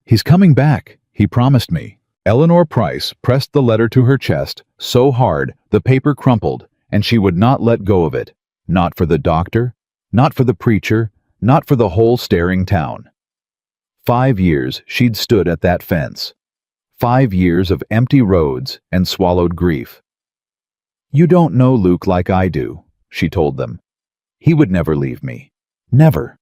"He's coming back, he promised me." Eleanor Price pressed the letter to her chest so hard the paper crumpled, and she would not let go of it. Not for the doctor, not for the preacher, not for the whole staring town. 5 years she'd stood at that fence. 5 years of empty roads and swallowed grief. "You don't know Luke like I do," she told them. "He would never leave me. Never."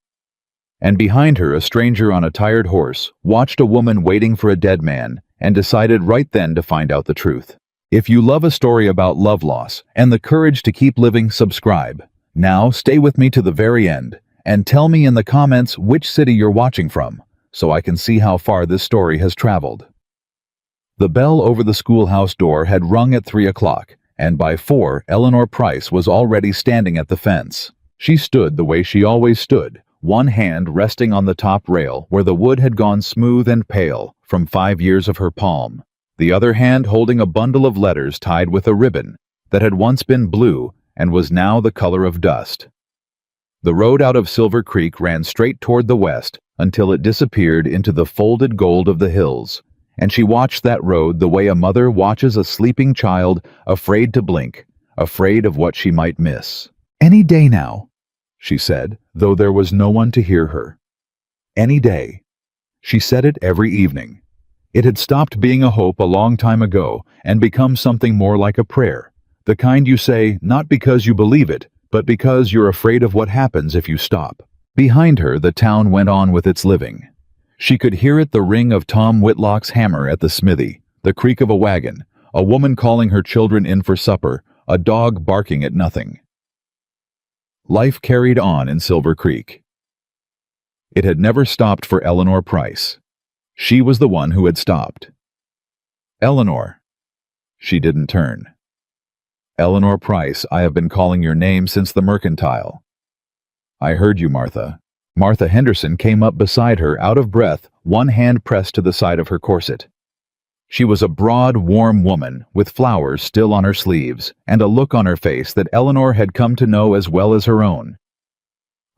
And behind her, a stranger on a tired horse watched a woman waiting for a dead man and decided right then to find out the truth. If you love a story about love loss and the courage to keep living, subscribe. Now stay with me to the very end and tell me in the comments which city you're watching from, so I can see how far this story has traveled. The bell over the schoolhouse door had rung at 3 o'clock, and by 4, Eleanor Price was already standing at the fence. She stood the way she always stood, one hand resting on the top rail where the wood had gone smooth and pale from 5 years of her palm, the other hand holding a bundle of letters tied with a ribbon that had once been blue and was now the color of dust. The road out of Silver Creek ran straight toward the west until it disappeared into the folded gold of the hills, and she watched that road the way a mother watches a sleeping child, afraid to blink, afraid of what she might miss. "Any day now," she said, though there was no one to hear her. "Any day." She said it every evening. It had stopped being a hope a long time ago and become something more like a prayer, the kind you say not because you believe it, but because you're afraid of what happens if you stop. Behind her, the town went on with its living. She could hear it, the ring of Tom Whitlock's hammer at the smithy, the creak of a wagon, a woman calling her children in for supper, a dog barking at nothing. Life carried on in Silver Creek. It had never stopped for Eleanor Price. She was the one who had stopped. "Eleanor." She didn't turn. "Eleanor Price, I have been calling your name since the mercantile." "I heard you, Martha." Martha Henderson came up beside her, out of breath, one hand pressed to the side of her corset. She was a broad, warm woman, with flowers still on her sleeves, and a look on her face that Eleanor had come to know as well as her own.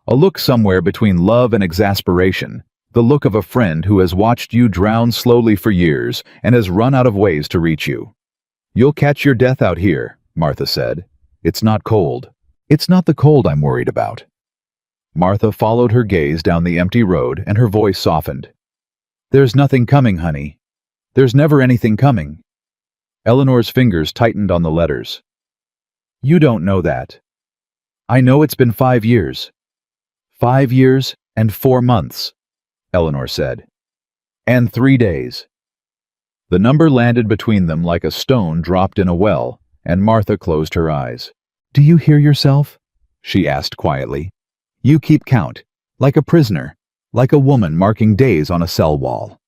A look somewhere between love and exasperation, the look of a friend who has watched you drown slowly for years and has run out of ways to reach you. "You'll catch your death out here," Martha said. "It's not cold. It's not the cold I'm worried about." Martha followed her gaze down the empty road, and her voice softened. "There's nothing coming, honey. There's never anything coming." Eleanor's fingers tightened on the letters. "You don't know that. I know it's been 5 years. 5 years and 4 months, Eleanor said. "And 3 days. The number landed between them like a stone dropped in a well, and Martha closed her eyes. "Do you hear yourself?" she asked quietly. "You keep count, like a prisoner, like a woman marking days on a cell wall."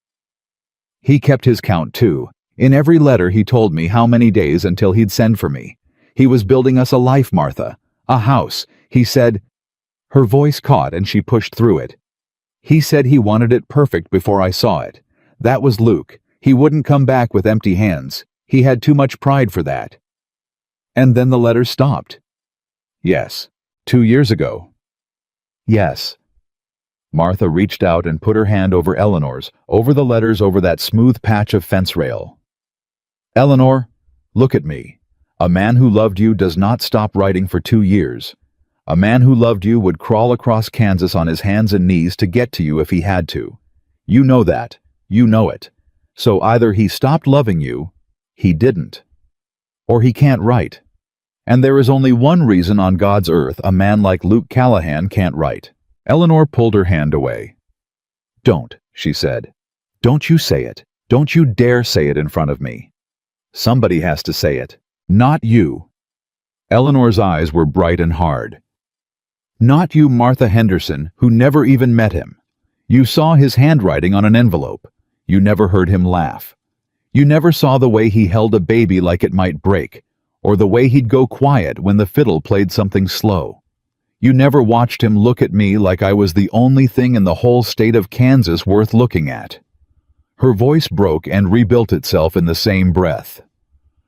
He kept his count too. In every letter he told me how many days until he'd send for me. He was building us a life, Martha, a house. He said... Her voice caught and she pushed through it. "He said he wanted it perfect before I saw it. That was Luke. He wouldn't come back with empty hands. He had too much pride for that." "And then the letters stopped." "Yes. 2 years ago." "Yes." Martha reached out and put her hand over Eleanor's, over the letters, over that smooth patch of fence rail. "Eleanor, look at me. A man who loved you does not stop writing for 2 years. A man who loved you would crawl across Kansas on his hands and knees to get to you if he had to. You know that. You know it. So either he stopped loving you, he didn't, or he can't write. And there is only one reason on God's earth a man like Luke Callahan can't write." Eleanor pulled her hand away. "Don't," she said. "Don't you say it. Don't you dare say it in front of me. Somebody has to say it. Not you." Eleanor's eyes were bright and hard. "Not you, Martha Henderson, who never even met him. You saw his handwriting on an envelope. You never heard him laugh. You never saw the way he held a baby like it might break, or the way he'd go quiet when the fiddle played something slow. You never watched him look at me like I was the only thing in the whole state of Kansas worth looking at." Her voice broke and rebuilt itself in the same breath.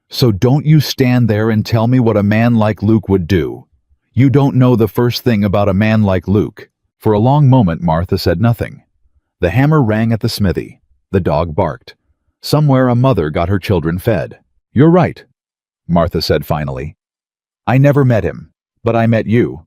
"So don't you stand there and tell me what a man like Luke would do. You don't know the first thing about a man like Luke." For a long moment Martha said nothing. The hammer rang at the smithy. The dog barked. Somewhere a mother got her children fed. "You're right," Martha said finally. "I never met him, but I met you.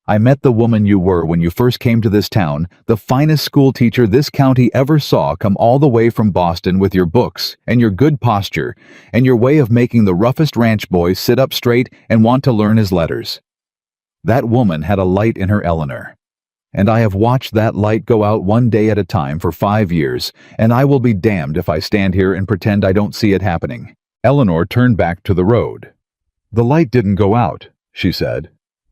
I met the woman you were when you first came to this town, the finest school teacher this county ever saw, come all the way from Boston with your books and your good posture and your way of making the roughest ranch boy sit up straight and want to learn his letters. That woman had a light in her, Eleanor. And I have watched that light go out one day at a time for 5 years, and I will be damned if I stand here and pretend I don't see it happening." Eleanor turned back to the road. "The light didn't go out," she said.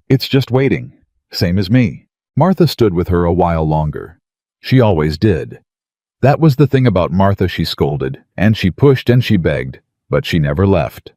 "It's just waiting. Same as me." Martha stood with her a while longer. She always did. That was the thing about Martha. She scolded, and she pushed and she begged, but she never left.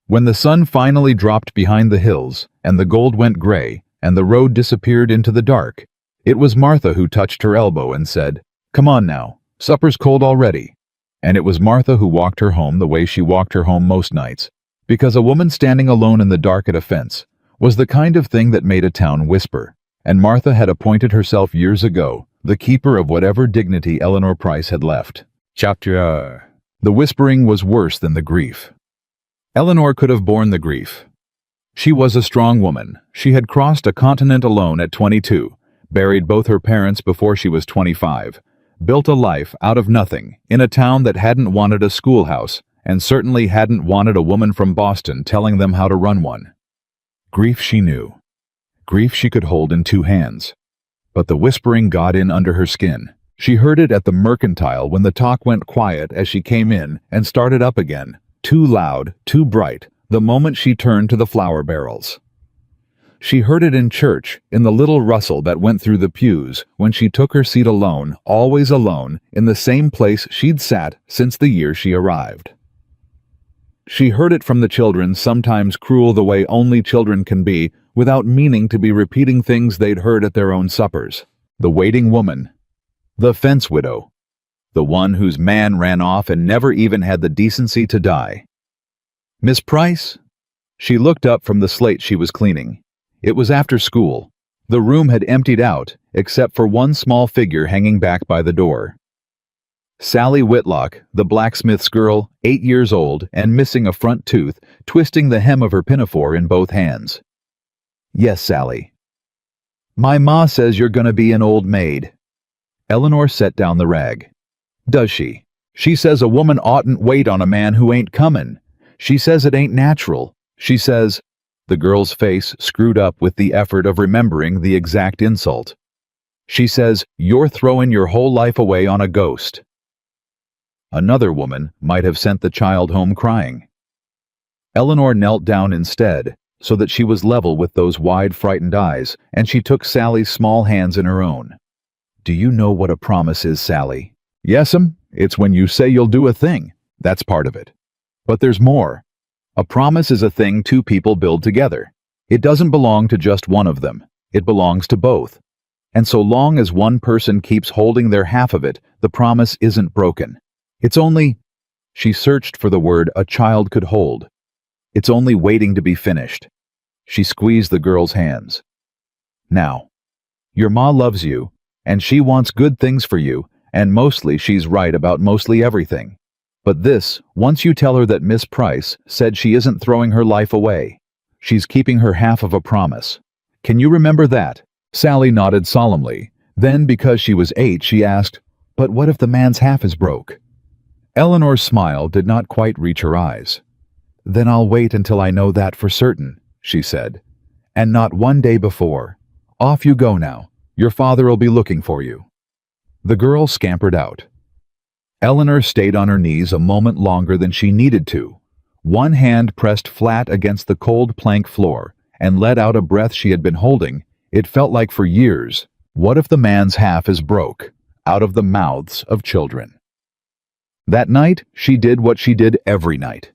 When the sun finally dropped behind the hills, and the gold went gray, and the road disappeared into the dark, it was Martha who touched her elbow and said, "Come on now, supper's cold already." And it was Martha who walked her home the way she walked her home most nights, because a woman standing alone in the dark at a fence was the kind of thing that made a town whisper, and Martha had appointed herself years ago the keeper of whatever dignity Eleanor Price had left. Chapter The whispering was worse than the grief. Eleanor could have borne the grief. She was a strong woman. She had crossed a continent alone at 22, buried both her parents before she was 25, built a life out of nothing in a town that hadn't wanted a schoolhouse and certainly hadn't wanted a woman from Boston telling them how to run one. Grief she knew. Grief she could hold in 2 hands. But the whispering got in under her skin. She heard it at the Mercantile when the talk went quiet as she came in and started up again, too loud, too bright, the moment she turned to the flour barrels. She heard it in church, in the little rustle that went through the pews when she took her seat alone, always alone, in the same place she'd sat since the year she arrived. She heard it from the children, sometimes cruel the way only children can be, without meaning to be repeating things they'd heard at their own suppers. The waiting woman. The fence widow. The one whose man ran off and never even had the decency to die. "Miss Price?" She looked up from the slate she was cleaning. It was after school. The room had emptied out, except for one small figure hanging back by the door. Sally Whitlock, the blacksmith's girl, 8 years old and missing a front tooth, twisting the hem of her pinafore in both hands. "Yes, Sally." "My ma says you're gonna be an old maid." Eleanor set down the rag. "Does she? She says a woman oughtn't wait on a man who ain't comin'. She says it ain't natural. She says—" The girl's face screwed up with the effort of remembering the exact insult. "She says you're throwing your whole life away on a ghost." Another woman might have sent the child home crying. Eleanor knelt down instead, so that she was level with those wide, frightened eyes, and she took Sally's small hands in her own. "Do you know what a promise is, Sally?" "Yes'm, it's when you say you'll do a thing. That's part of it. But there's more. A promise is a thing 2 people build together. It doesn't belong to just one of them. It belongs to both. And so long as one person keeps holding their half of it, the promise isn't broken. It's only—" She searched for the word a child could hold. "It's only waiting to be finished." She squeezed the girl's hands. "Now, your ma loves you, and she wants good things for you, and mostly she's right about mostly everything. But this, once you tell her that Miss Price said she isn't throwing her life away. She's keeping her half of a promise. Can you remember that?" Sally nodded solemnly. Then, because she was 8, she asked, "But what if the man's half is broke?" Eleanor's smile did not quite reach her eyes. "Then I'll wait until I know that for certain," she said. "And not one day before. Off you go now. Your father'll be looking for you." The girl scampered out. Eleanor stayed on her knees a moment longer than she needed to. One hand pressed flat against the cold plank floor and let out a breath she had been holding, it felt like for years. What if the man's half is broke? Out of the mouths of children. That night, she did what she did every night.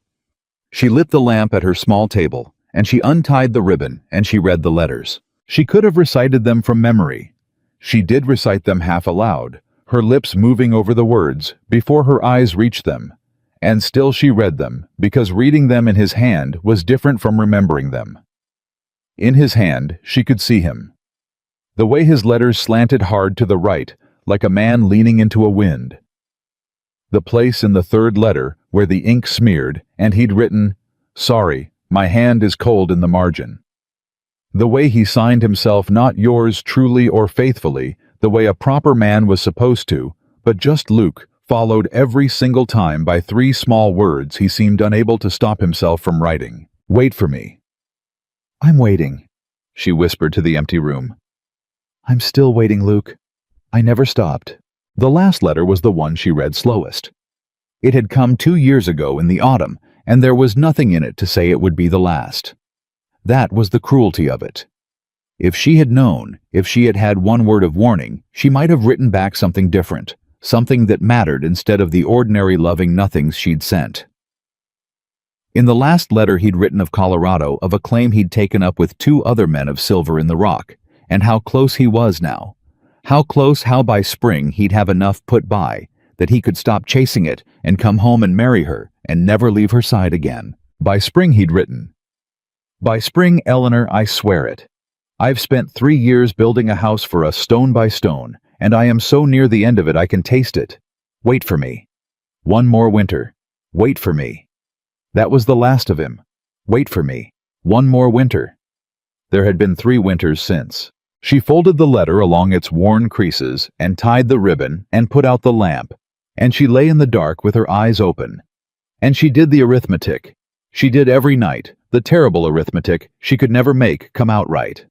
She lit the lamp at her small table, and she untied the ribbon, and she read the letters. She could have recited them from memory. She did recite them half aloud, her lips moving over the words, before her eyes reached them. And still she read them, because reading them in his hand was different from remembering them. In his hand, she could see him. The way his letters slanted hard to the right, like a man leaning into a wind. The place in the third letter where the ink smeared and he'd written, "Sorry, my hand is cold," in the margin. The way he signed himself, not yours truly or faithfully, the way a proper man was supposed to, but just Luke, followed every single time by 3 small words he seemed unable to stop himself from writing. "Wait for me." "I'm waiting," she whispered to the empty room. "I'm still waiting, Luke. I never stopped." The last letter was the one she read slowest. It had come 2 years ago in the autumn, and there was nothing in it to say it would be the last. That was the cruelty of it. If she had known, if she had had one word of warning, she might have written back something different, something that mattered instead of the ordinary loving nothings she'd sent. In the last letter he'd written of Colorado, of a claim he'd taken up with 2 other men of silver in the rock, and how close he was now. How close, how by spring he'd have enough put by, that he could stop chasing it and come home and marry her and never leave her side again. By spring he'd written, "By spring, Eleanor, I swear it. I've spent 3 years building a house for us stone by stone, and I am so near the end of it I can taste it. Wait for me. One more winter. Wait for me." That was the last of him. Wait for me. One more winter. There had been 3 winters since. She folded the letter along its worn creases and tied the ribbon and put out the lamp, and she lay in the dark with her eyes open. And she did the arithmetic. She did every night, the terrible arithmetic she could never make come out right.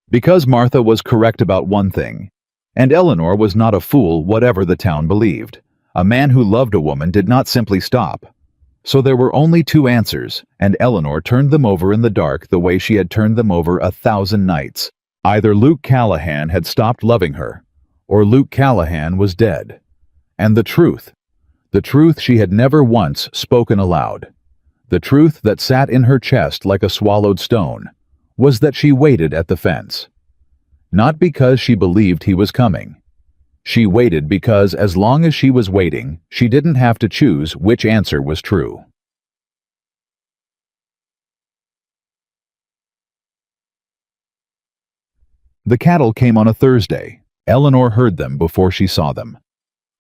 Because Martha was correct about one thing, and Eleanor was not a fool whatever the town believed. A man who loved a woman did not simply stop. So there were only 2 answers, and Eleanor turned them over in the dark the way she had turned them over 1,000 nights. Either Luke Callahan had stopped loving her, or Luke Callahan was dead. And the truth she had never once spoken aloud, the truth that sat in her chest like a swallowed stone, was that she waited at the fence. Not because she believed he was coming. She waited because as long as she was waiting, she didn't have to choose which answer was true. The cattle came on a Thursday. Eleanor heard them before she saw them.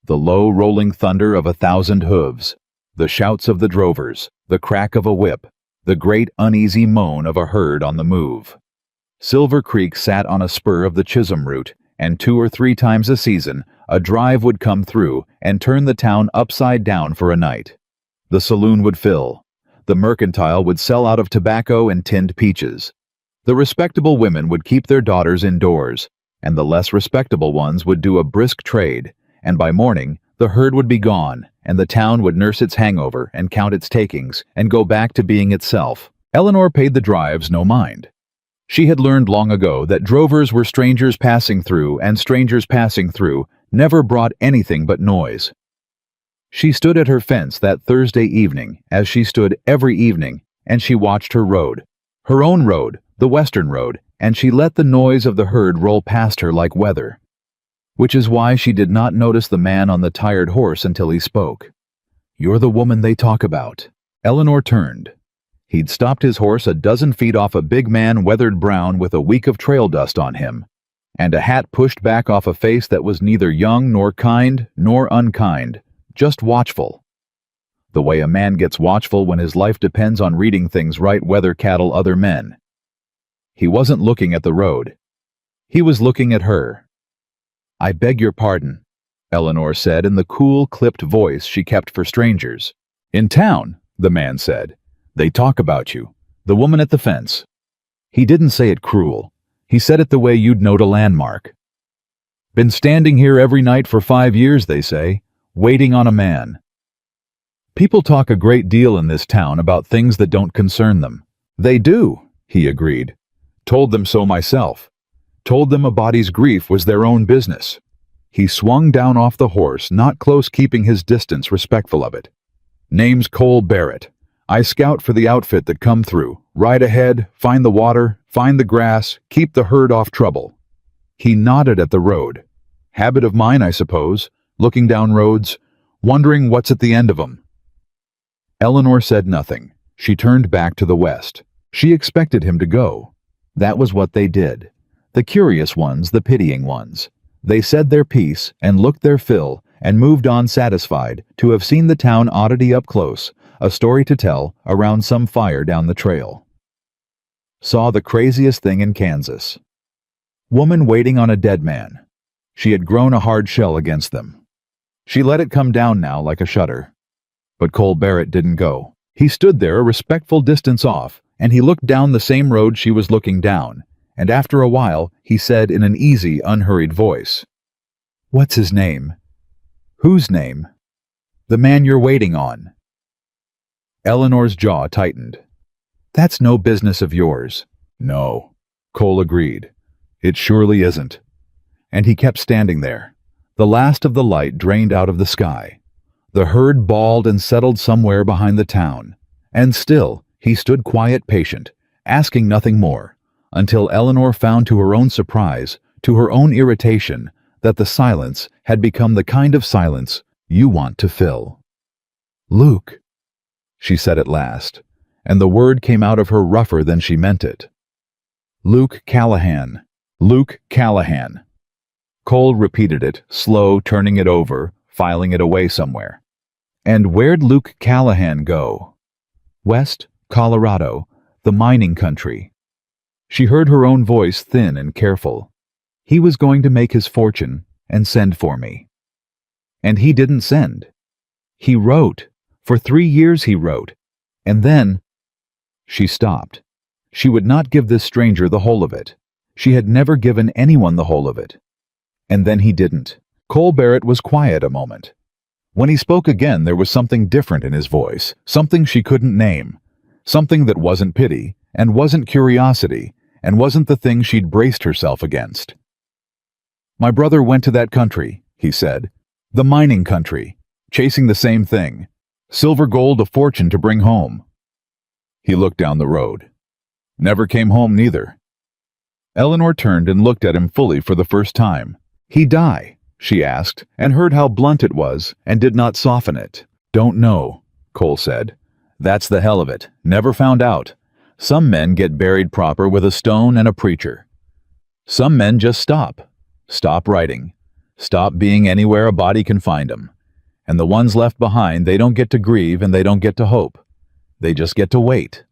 The low rolling thunder of 1,000 hooves, the shouts of the drovers, the crack of a whip, the great uneasy moan of a herd on the move. Silver Creek sat on a spur of the Chisholm route, and 2 or 3 times a season a drive would come through and turn the town upside down for a night. The saloon would fill. The mercantile would sell out of tobacco and tinned peaches. The respectable women would keep their daughters indoors, and the less respectable ones would do a brisk trade, and by morning the herd would be gone, and the town would nurse its hangover and count its takings and go back to being itself. Eleanor paid the drives no mind. She had learned long ago that drovers were strangers passing through, and strangers passing through never brought anything but noise. She stood at her fence that Thursday evening, as she stood every evening, and she watched her road, her own road, the western road, and she let the noise of the herd roll past her like weather. Which is why she did not notice the man on the tired horse until he spoke. "You're the woman they talk about." Eleanor turned. He'd stopped his horse a dozen feet off a big man, weathered brown with a week of trail dust on him, and a hat pushed back off a face that was neither young nor kind nor unkind, just watchful. The way a man gets watchful when his life depends on reading things right, whether cattle, other men. He wasn't looking at the road. He was looking at her. "I beg your pardon," Eleanor said in the cool, clipped voice she kept for strangers. "In town," the man said. "They talk about you. The woman at the fence." He didn't say it cruel. He said it the way you'd note a landmark. "Been standing here every night for 5 years, they say, waiting on a man." People talk a great deal in this town about things that don't concern them. "They do," he agreed. "Told them so myself. Told them a body's grief was their own business." He swung down off the horse, not close, keeping his distance, respectful of it. "Name's Cole Barrett. I scout for the outfit that come through. Ride ahead, find the water, find the grass, keep the herd off trouble." He nodded at the road. "Habit of mine, I suppose, looking down roads, wondering what's at the end of 'em." Eleanor said nothing. She turned back to the west. She expected him to go. That was what they did. The curious ones, the pitying ones. They said their piece and looked their fill and moved on satisfied to have seen the town oddity up close, a story to tell around some fire down the trail. Saw the craziest thing in Kansas. Woman waiting on a dead man. She had grown a hard shell against them. She let it come down now like a shutter. But Cole Barrett didn't go. He stood there a respectful distance off, and he looked down the same road she was looking down, and after a while he said in an easy, unhurried voice, "What's his name?" "Whose name?" "The man you're waiting on." Eleanor's jaw tightened. "That's no business of yours." "No," Cole agreed. "It surely isn't." And he kept standing there. The last of the light drained out of the sky. The herd bawled and settled somewhere behind the town. And still, he stood quiet, patient, asking nothing more, until Eleanor found to her own surprise, to her own irritation, that the silence had become the kind of silence you want to fill. "Luke," she said at last, and the word came out of her rougher than she meant it. "Luke Callahan. Luke Callahan." Cole repeated it, slow, turning it over, filing it away somewhere. And where'd Luke Callahan go? West, Colorado, the mining country. She heard her own voice thin and careful. He was going to make his fortune and send for me. And he didn't send. He wrote. For 3 years he wrote. And then... She stopped. She would not give this stranger the whole of it. She had never given anyone the whole of it. And then he didn't. Cole Barrett was quiet a moment. When he spoke again, there was something different in his voice, something she couldn't name, something that wasn't pity, and wasn't curiosity, and wasn't the thing she'd braced herself against. "My brother went to that country," he said, "the mining country, chasing the same thing, silver gold, a fortune to bring home." He looked down the road. "Never came home neither." Eleanor turned and looked at him fully for the first time. "He die?" she asked, and heard how blunt it was, and did not soften it. "Don't know," Cole said. "That's the hell of it. Never found out. Some men get buried proper with a stone and a preacher. Some men just stop. Stop writing. Stop being anywhere a body can find 'em. And the ones left behind, they don't get to grieve and they don't get to hope. They just get to wait."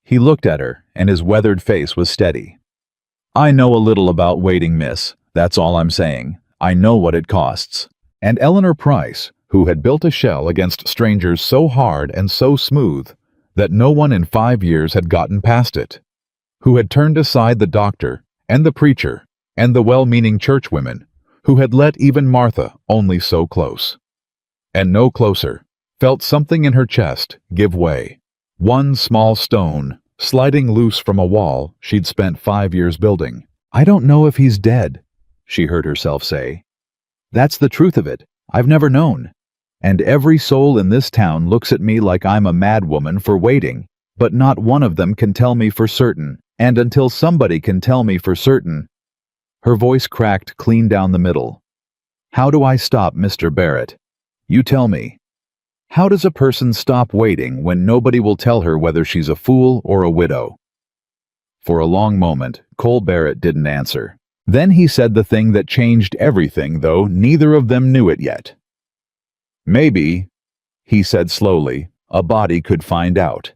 He looked at her, and his weathered face was steady. "I know a little about waiting, miss. That's all I'm saying. I know what it costs." And Eleanor Price, who had built a shell against strangers so hard and so smooth that no one in 5 years had gotten past it, who had turned aside the doctor and the preacher and the well-meaning churchwomen, who had let even Martha only so close, and no closer, felt something in her chest give way. One small stone, sliding loose from a wall she'd spent 5 years building. "I don't know if he's dead," she heard herself say. "That's the truth of it. I've never known. And every soul in this town looks at me like I'm a mad woman for waiting, but not one of them can tell me for certain, and until somebody can tell me for certain..." Her voice cracked clean down the middle. "How do I stop Mr. Barrett? You tell me. How does a person stop waiting when nobody will tell her whether she's a fool or a widow?" For a long moment, Cole Barrett didn't answer. Then he said the thing that changed everything, though neither of them knew it yet. "Maybe," he said slowly, "a body could find out."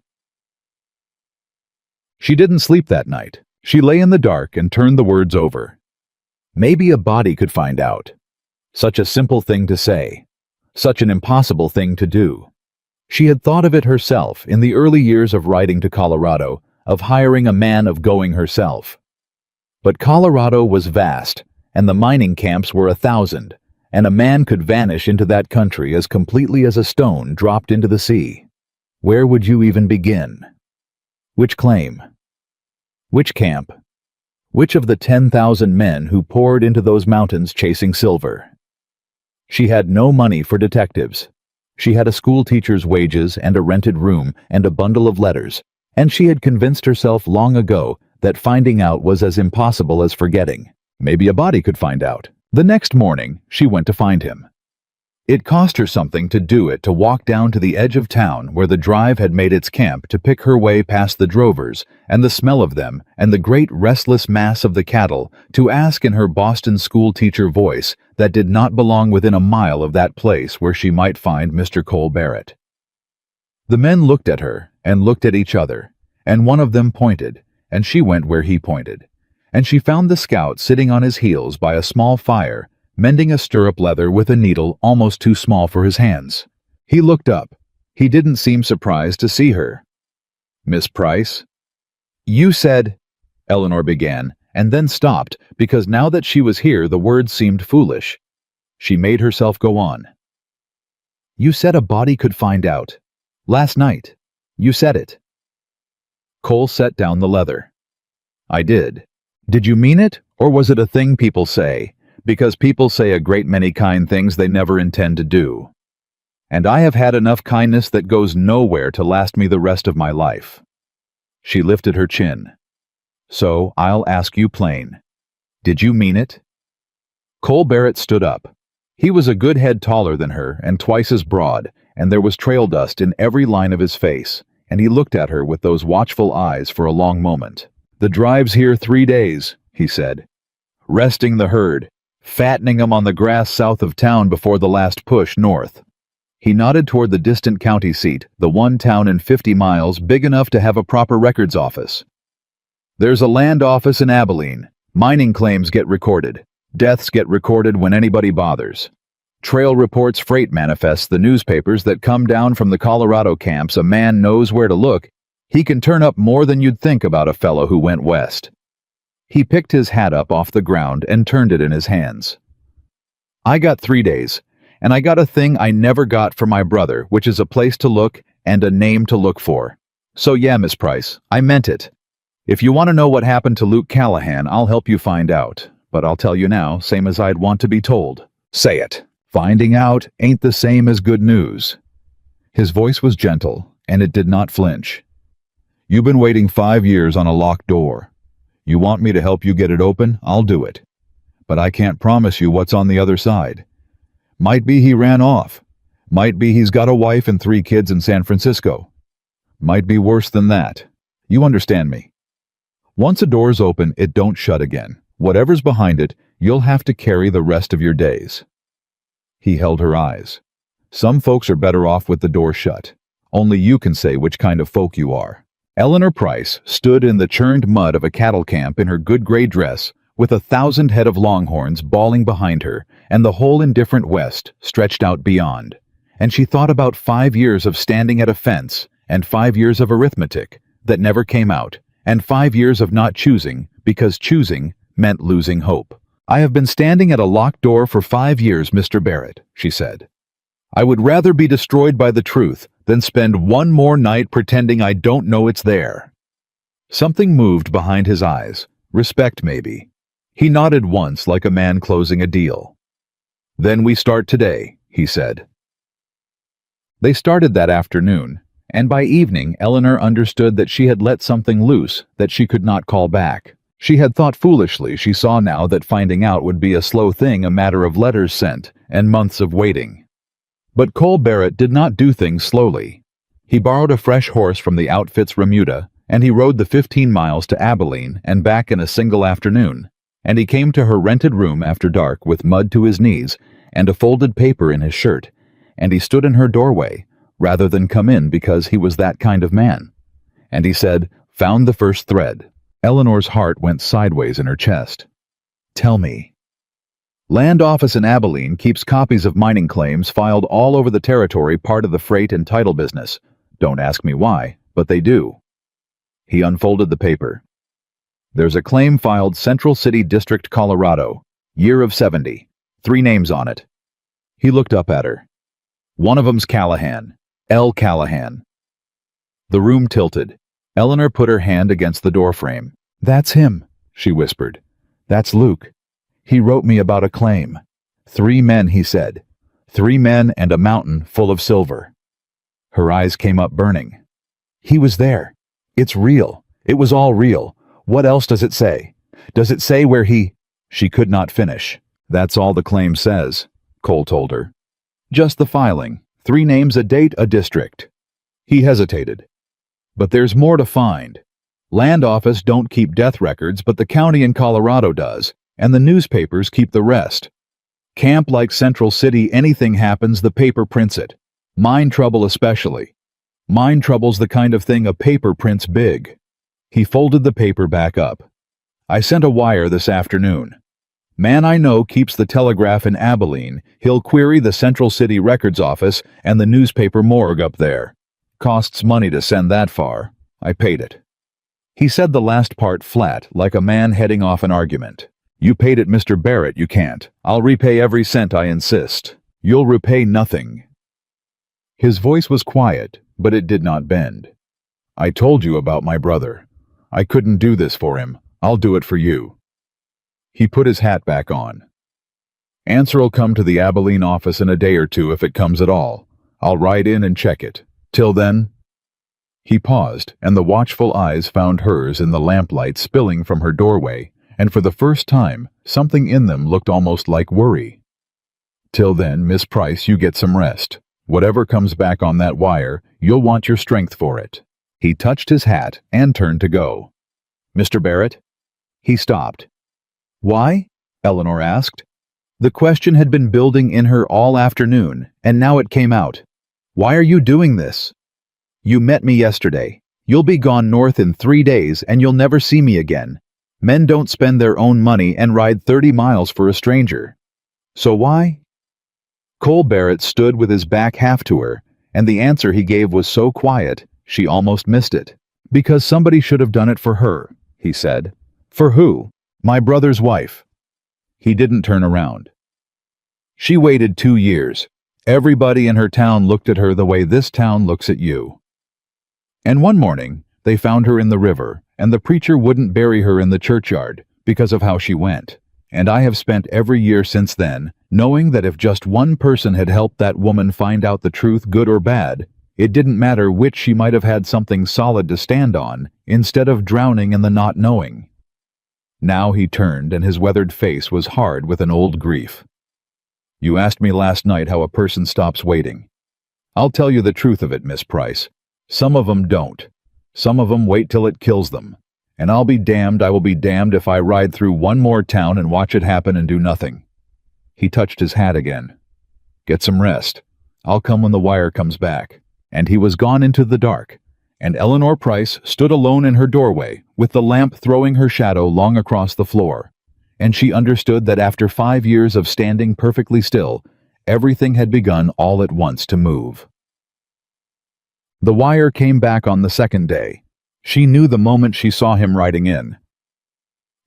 She didn't sleep that night. She lay in the dark and turned the words over. Maybe a body could find out. Such a simple thing to say. Such an impossible thing to do. She had thought of it herself in the early years of riding to Colorado, of hiring a man, of going herself. But Colorado was vast, and the mining camps were 1,000, and a man could vanish into that country as completely as a stone dropped into the sea. Where would you even begin? Which claim? Which camp? Which of the 10,000 men who poured into those mountains chasing silver? She had no money for detectives. She had a school teacher's wages and a rented room and a bundle of letters, and she had convinced herself long ago that finding out was as impossible as forgetting. Maybe a body could find out. The next morning, she went to find him. It cost her something to do it, to walk down to the edge of town where the drive had made its camp, to pick her way past the drovers and the smell of them and the great restless mass of the cattle, to ask in her Boston school teacher voice that did not belong within a mile of that place where she might find Mr. Cole Barrett. The men looked at her and looked at each other, and one of them pointed, and she went where he pointed, and she found the scout sitting on his heels by a small fire, mending a stirrup leather with a needle almost too small for his hands. He looked up. He didn't seem surprised to see her. "Miss Price?" "You said—" Eleanor began, and then stopped, because now that she was here the words seemed foolish. She made herself go on. "You said a body could find out. Last night. You said it." Cole set down the leather. "I did. Did you mean it, or was it a thing people say? Because people say a great many kind things they never intend to do. And I have had enough kindness that goes nowhere to last me the rest of my life." She lifted her chin. "So I'll ask you plain. Did you mean it?" Cole Barrett stood up. He was a good head taller than her and twice as broad, and there was trail dust in every line of his face, and he looked at her with those watchful eyes for a long moment. "The drive's here 3 days," he said. "Resting the herd, fattening 'em on the grass south of town before the last push north." He nodded toward the distant county seat, the one town in 50 miles big enough to have a proper records office. "There's a land office in Abilene. Mining claims get recorded. Deaths get recorded when anybody bothers. Trail reports, freight manifests, the newspapers that come down from the Colorado camps. A man knows where to look. He can turn up more than you'd think about a fellow who went west." He picked his hat up off the ground and turned it in his hands. "I got 3 days, and I got a thing I never got for my brother, which is a place to look and a name to look for. So yeah, Miss Price, I meant it. If you want to know what happened to Luke Callahan, I'll help you find out. But I'll tell you now, same as I'd want to be told. Say it. Finding out ain't the same as good news." His voice was gentle, and it did not flinch. "You've been waiting 5 years on a locked door. You want me to help you get it open? I'll do it. But I can't promise you what's on the other side. Might be he ran off. Might be he's got a wife and 3 kids in San Francisco. Might be worse than that. You understand me? Once a door's open, it don't shut again. Whatever's behind it, you'll have to carry the rest of your days." He held her eyes. "Some folks are better off with the door shut. Only you can say which kind of folk you are." Eleanor Price stood in the churned mud of a cattle camp in her good gray dress, with 1,000 head of longhorns bawling behind her, and the whole indifferent West stretched out beyond. And she thought about 5 years of standing at a fence, and 5 years of arithmetic that never came out, and 5 years of not choosing, because choosing meant losing hope. "I have been standing at a locked door for 5 years, Mr. Barrett," she said. "I would rather be destroyed by the truth than spend one more night pretending I don't know it's there." Something moved behind his eyes. Respect, maybe. He nodded once like a man closing a deal. "Then we start today," he said. They started that afternoon, and by evening Eleanor understood that she had let something loose that she could not call back. She had thought foolishly. She saw now that finding out would be a slow thing, a matter of letters sent and months of waiting. But Cole Barrett did not do things slowly. He borrowed a fresh horse from the outfit's remuda, and he rode the 15 miles to Abilene and back in a single afternoon, and he came to her rented room after dark with mud to his knees and a folded paper in his shirt, and he stood in her doorway, rather than come in because he was that kind of man. And he said, "Found the first thread." Eleanor's heart went sideways in her chest. "Tell me." "Land office in Abilene keeps copies of mining claims filed all over the territory, part of the freight and title business. Don't ask me why, but they do." He unfolded the paper. "There's a claim filed Central City District, Colorado, year of 70. 3 names on it." He looked up at her. "One of 'em's Callahan. L. Callahan." The room tilted. Eleanor put her hand against the doorframe. "That's him," she whispered. "That's Luke. He wrote me about a claim. 3 men, he said. 3 men and a mountain full of silver." Her eyes came up burning. "He was there. It's real. It was all real. What else does it say? Does it say where he—" She could not finish. "That's all the claim says," Cole told her. Just the filing. 3 names, a date, a district. He hesitated. But there's more to find. Land office don't keep death records, but the county in Colorado does, and the newspapers keep the rest. Camp like Central City, anything happens, the paper prints it. Mine trouble especially. Mine trouble's the kind of thing a paper prints big. He folded the paper back up. I sent a wire this afternoon. Man I know keeps the Telegraph in Abilene. He'll query the Central City Records office and the newspaper morgue up there. Costs money to send that far. I paid it. He said the last part flat, like a man heading off an argument. You paid it, Mr. Barrett, you can't. I'll repay every cent, I insist. You'll repay nothing. His voice was quiet, but it did not bend. I told you about my brother. I couldn't do this for him. I'll do it for you. He put his hat back on. Answer'll come to the Abilene office in a day or two if it comes at all. I'll ride in and check it. Till then... He paused, and the watchful eyes found hers in the lamplight spilling from her doorway, and for the first time, something in them looked almost like worry. Till then, Miss Price, you get some rest. Whatever comes back on that wire, you'll want your strength for it. He touched his hat and turned to go. Mr. Barrett? He stopped. Why? Eleanor asked. The question had been building in her all afternoon, and now it came out. Why are you doing this? You met me yesterday. You'll be gone north in 3 days, and you'll never see me again. Men don't spend their own money and ride 30 miles for a stranger. So why? Cole Barrett stood with his back half to her, and the answer he gave was so quiet, she almost missed it. Because somebody should have done it for her, he said. For who? My brother's wife. He didn't turn around. She waited 2 years. Everybody in her town looked at her the way this town looks at you. And one morning, they found her in the river, and the preacher wouldn't bury her in the churchyard because of how she went. And I have spent every year since then knowing that if just one person had helped that woman find out the truth, good or bad, it didn't matter which, she might have had something solid to stand on instead of drowning in the not knowing. Now he turned, and his weathered face was hard with an old grief. You asked me last night how a person stops waiting. I'll tell you the truth of it, Miss Price. Some of them don't. Some of them wait till it kills them. And I will be damned if I ride through one more town and watch it happen and do nothing. He touched his hat again. Get some rest. I'll come when the wire comes back. And he was gone into the dark, and Eleanor Price stood alone in her doorway, with the lamp throwing her shadow long across the floor. And she understood that after 5 years of standing perfectly still, everything had begun all at once to move. The wire came back on the second day. She knew the moment she saw him riding in.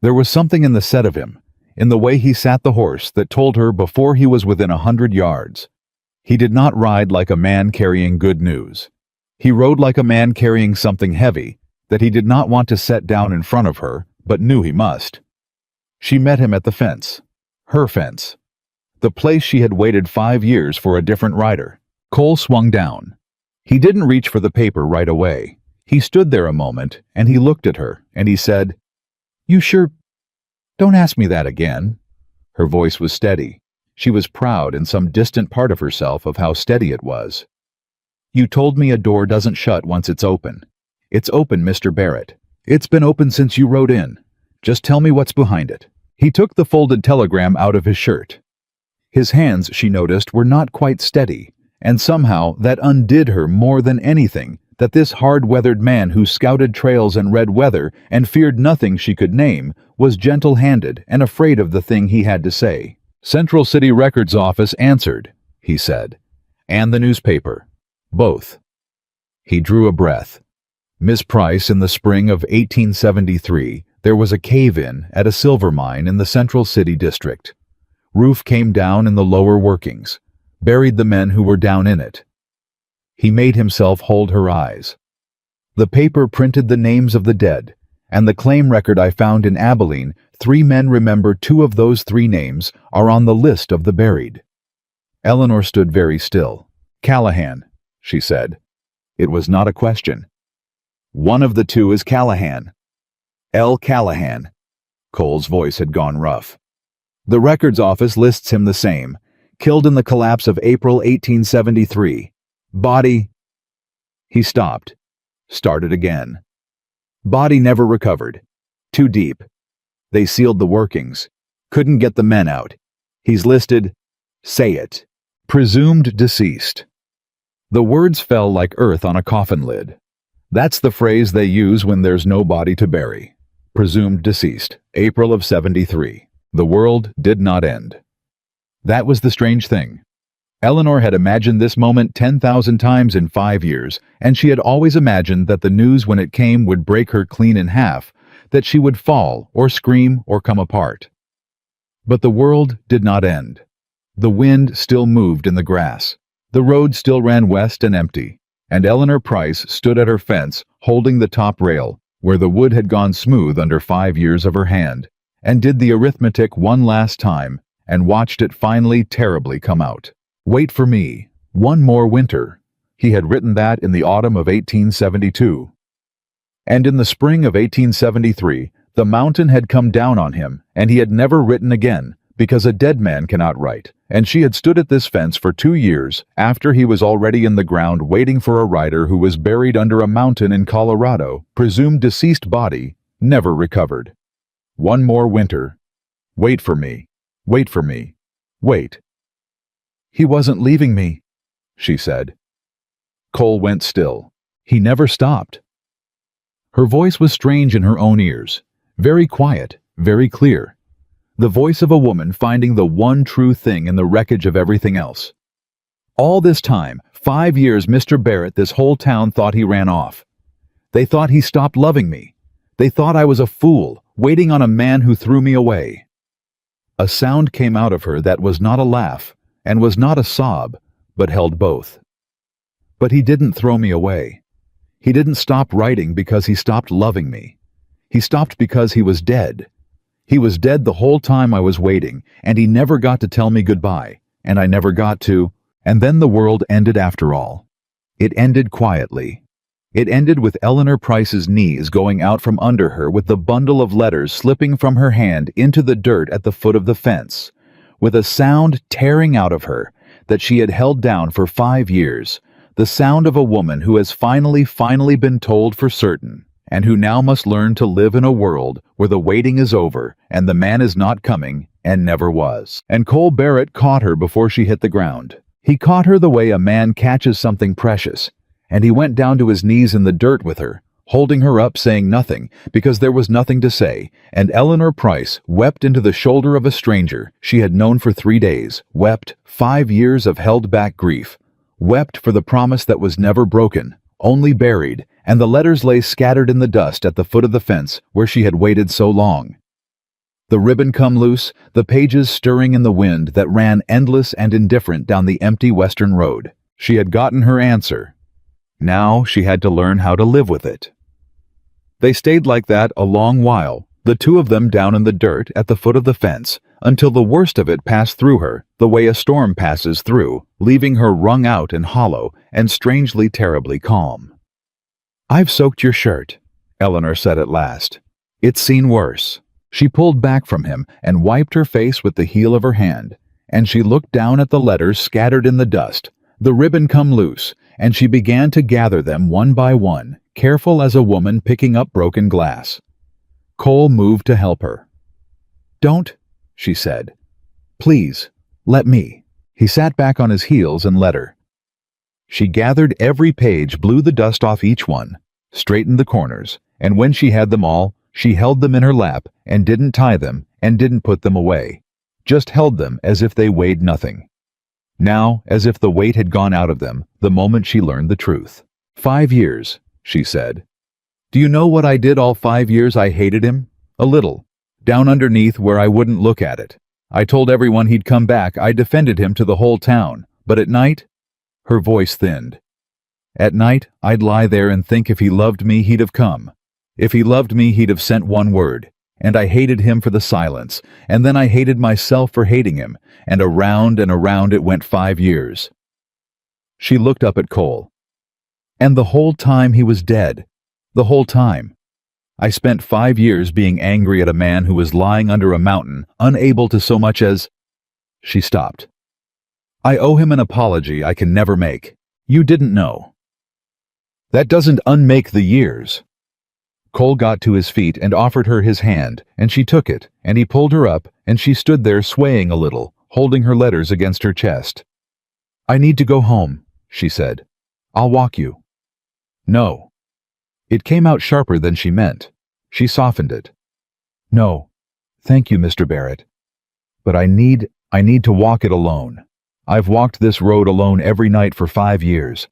There was something in the set of him, in the way he sat the horse, that told her before he was within 100 yards. He did not ride like a man carrying good news. He rode like a man carrying something heavy that he did not want to set down in front of her, but knew he must. She met him at the fence. Her fence. The place she had waited 5 years for a different rider. Cole swung down. He didn't reach for the paper right away. He stood there a moment, and he looked at her, and he said, "You sure? Don't ask me that again." Her voice was steady. She was proud in some distant part of herself of how steady it was. "You told me a door doesn't shut once it's open. It's open, Mr. Barrett. It's been open since you rode in. Just tell me what's behind it." He took the folded telegram out of his shirt. His hands, she noticed, were not quite steady, and somehow that undid her more than anything, that this hard-weathered man who scouted trails and read weather and feared nothing she could name was gentle-handed and afraid of the thing he had to say. "Central City Records Office answered," he said. "And the newspaper. Both." He drew a breath. Miss Price, in the spring of 1873, there was a cave-in at a silver mine in the Central City district. Roof came down in the lower workings, buried the men who were down in it. He made himself hold her eyes. "The paper printed the names of the dead, and the claim record I found in Abilene, 3 men remember 2 of those 3 names are on the list of the buried." Eleanor stood very still. "Callahan," she said. It was not a question. "One of the 2 is Callahan. L. Callahan." Cole's voice had gone rough. "The records office lists him the same. killed in the collapse of April 1873. Body. He stopped. Started again. Body never recovered. Too deep. They sealed the workings. Couldn't get the men out. He's listed. Say it. Presumed deceased. The words fell like earth on a coffin lid. That's the phrase they use when there's no body to bury. Presumed deceased. April of 73. The world did not end. That was the strange thing. Eleanor had imagined this moment 10,000 times in 5 years, and she had always imagined that the news when it came would break her clean in half, that she would fall or scream or come apart. But the world did not end. The wind still moved in the grass. The road still ran west and empty, and Eleanor Price stood at her fence holding the top rail, where the wood had gone smooth under 5 years of her hand, and did the arithmetic one last time and watched it finally terribly come out. Wait for me. One more winter. He had written that in the autumn of 1872. And in the spring of 1873, the mountain had come down on him, and he had never written again, because a dead man cannot write, and she had stood at this fence for 2 years after he was already in the ground waiting for a writer who was buried under a mountain in Colorado, presumed deceased body, never recovered. One more winter. Wait for me. Wait for me. Wait. He wasn't leaving me, she said. Cole went still. He never stopped. Her voice was strange in her own ears, very quiet, very clear. The voice of a woman finding the one true thing in the wreckage of everything else. All this time, 5 years, Mr. Barrett, this whole town thought he ran off. They thought he stopped loving me. They thought I was a fool, waiting on a man who threw me away. A sound came out of her that was not a laugh, and was not a sob, but held both. But he didn't throw me away. He didn't stop writing because he stopped loving me. He stopped because he was dead. He was dead the whole time I was waiting, and he never got to tell me goodbye, and I never got to, and then the world ended after all. It ended quietly. It ended with Eleanor Price's knees going out from under her with the bundle of letters slipping from her hand into the dirt at the foot of the fence, with a sound tearing out of her that she had held down for 5 years, the sound of a woman who has finally been told for certain, and who now must learn to live in a world where the waiting is over and the man is not coming and never was. And Cole Barrett caught her before she hit the ground. He caught her the way a man catches something precious, and he went down to his knees in the dirt with her, holding her up, saying nothing, because there was nothing to say, and Eleanor Price wept into the shoulder of a stranger she had known for 3 days, wept 5 years of held-back grief, wept for the promise that was never broken, only buried, and the letters lay scattered in the dust at the foot of the fence where she had waited so long. The ribbon come loose, the pages stirring in the wind that ran endless and indifferent down the empty western road. She had gotten her answer. Now she had to learn how to live with it. They stayed like that a long while, the two of them down in the dirt at the foot of the fence, until the worst of it passed through her, the way a storm passes through, leaving her wrung out and hollow and strangely terribly calm. "I've soaked your shirt," Eleanor said at last. "It's seen worse." She pulled back from him and wiped her face with the heel of her hand, and she looked down at the letters scattered in the dust, the ribbon come loose, and she began to gather them one by one, careful as a woman picking up broken glass. Cole moved to help her. "Don't," she said. "Please, let me." He sat back on his heels and let her. She gathered every page, blew the dust off each one, straightened the corners, and when she had them all, she held them in her lap and didn't tie them and didn't put them away, just held them as if they weighed nothing. Now, as if the weight had gone out of them the moment she learned the truth. 5 years, she said. "Do you know what I did all 5 years I hated him? A little. Down underneath where I wouldn't look at it. I told everyone he'd come back. I defended him to the whole town. But at night," her voice thinned, "at night I'd lie there and think if he loved me he'd have come. If he loved me he'd have sent one word. And I hated him for the silence, and then I hated myself for hating him, and around it went 5 years. She looked up at Cole. "And the whole time he was dead. The whole time. I spent 5 years being angry at a man who was lying under a mountain, unable to so much as—" She stopped. I owe him an apology I can never make. You didn't know. That doesn't unmake the years. Cole got to his feet and offered her his hand, and she took it, and he pulled her up, and she stood there swaying a little, holding her letters against her chest. I need to go home, she said. I'll walk you. No. It came out sharper than she meant. She softened it. No. Thank you, Mr. Barrett. But I need to walk it alone. I've walked this road alone every night for 5 years.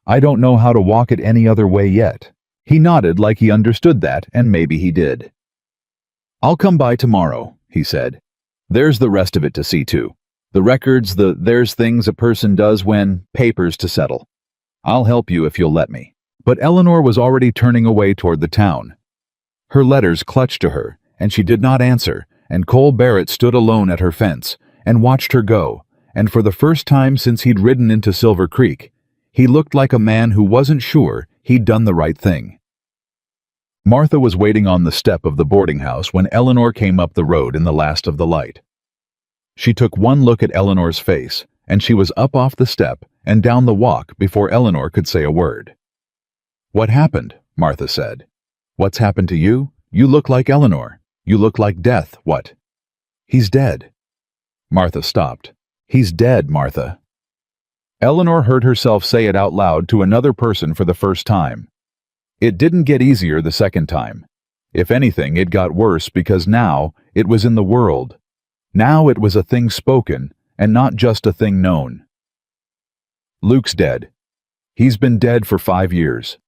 I don't know how to walk it any other way yet. He nodded like he understood that, and maybe he did. I'll come by tomorrow, he said. There's the rest of it to see to. The records, there's things a person does when, papers to settle. I'll help you if you'll let me. But Eleanor was already turning away toward the town. Her letters clutched to her, and she did not answer, and Cole Barrett stood alone at her fence, and watched her go, and for the first time since he'd ridden into Silver Creek, he looked like a man who wasn't sure he'd done the right thing. Martha was waiting on the step of the boarding house when Eleanor came up the road in the last of the light. She took one look at Eleanor's face, and she was up off the step and down the walk before Eleanor could say a word. What happened? Martha said. What's happened to you? You look like Eleanor. You look like death. What? He's dead. Martha stopped. He's dead, Martha. Eleanor heard herself say it out loud to another person for the first time. It didn't get easier the second time. If anything, it got worse because now it was in the world. Now it was a thing spoken and not just a thing known. Luke's dead. He's been dead for 5 years.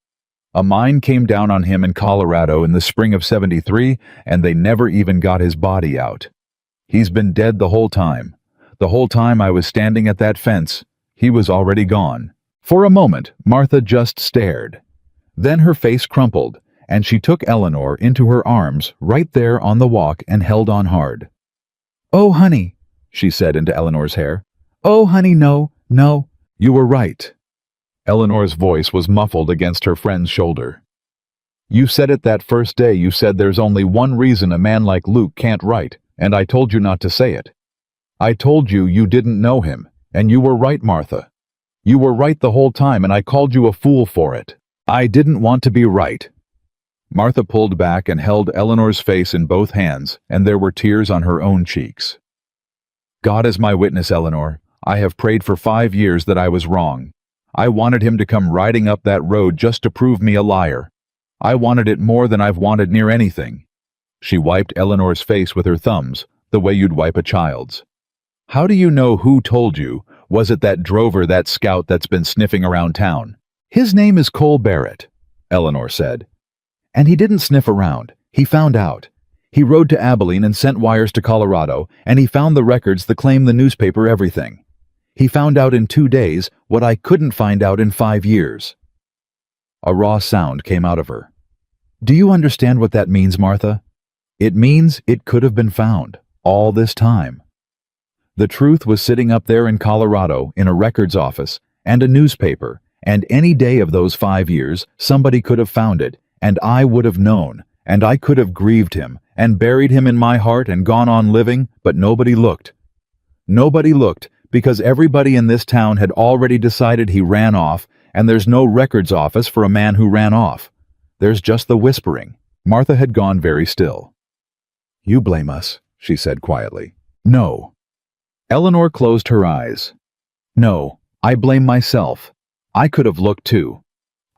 A mine came down on him in Colorado in the spring of '73, and they never even got his body out. He's been dead the whole time. The whole time I was standing at that fence, he was already gone. For a moment, Martha just stared. Then her face crumpled, and she took Eleanor into her arms right there on the walk and held on hard. Oh, honey, she said into Eleanor's hair. Oh, honey, no. You were right. Eleanor's voice was muffled against her friend's shoulder. You said it that first day. You said there's only one reason a man like Luke can't write, and I told you not to say it. I told you you didn't know him, and you were right, Martha. You were right the whole time, and I called you a fool for it. I didn't want to be right. Martha pulled back and held Eleanor's face in both hands, and there were tears on her own cheeks. God is my witness, Eleanor. I have prayed for 5 years that I was wrong. I wanted him to come riding up that road just to prove me a liar. I wanted it more than I've wanted near anything. She wiped Eleanor's face with her thumbs, the way you'd wipe a child's. How do you know who told you? Was it that drover, that scout that's been sniffing around town? His name is Cole Barrett, Eleanor said. And he didn't sniff around. He found out. He rode to Abilene and sent wires to Colorado, and he found the records that claim the newspaper everything. He found out in 2 days what I couldn't find out in 5 years. A raw sound came out of her. Do you understand what that means, Martha? It means it could have been found all this time. The truth was sitting up there in Colorado in a records office and a newspaper, and any day of those 5 years somebody could have found it, and I would have known, and I could have grieved him and buried him in my heart and gone on living, but nobody looked. Nobody looked because everybody in this town had already decided he ran off, and there's no records office for a man who ran off. There's just the whispering. Martha had gone very still. You blame us, she said quietly. No. Eleanor closed her eyes. No, I blame myself. I could have looked too.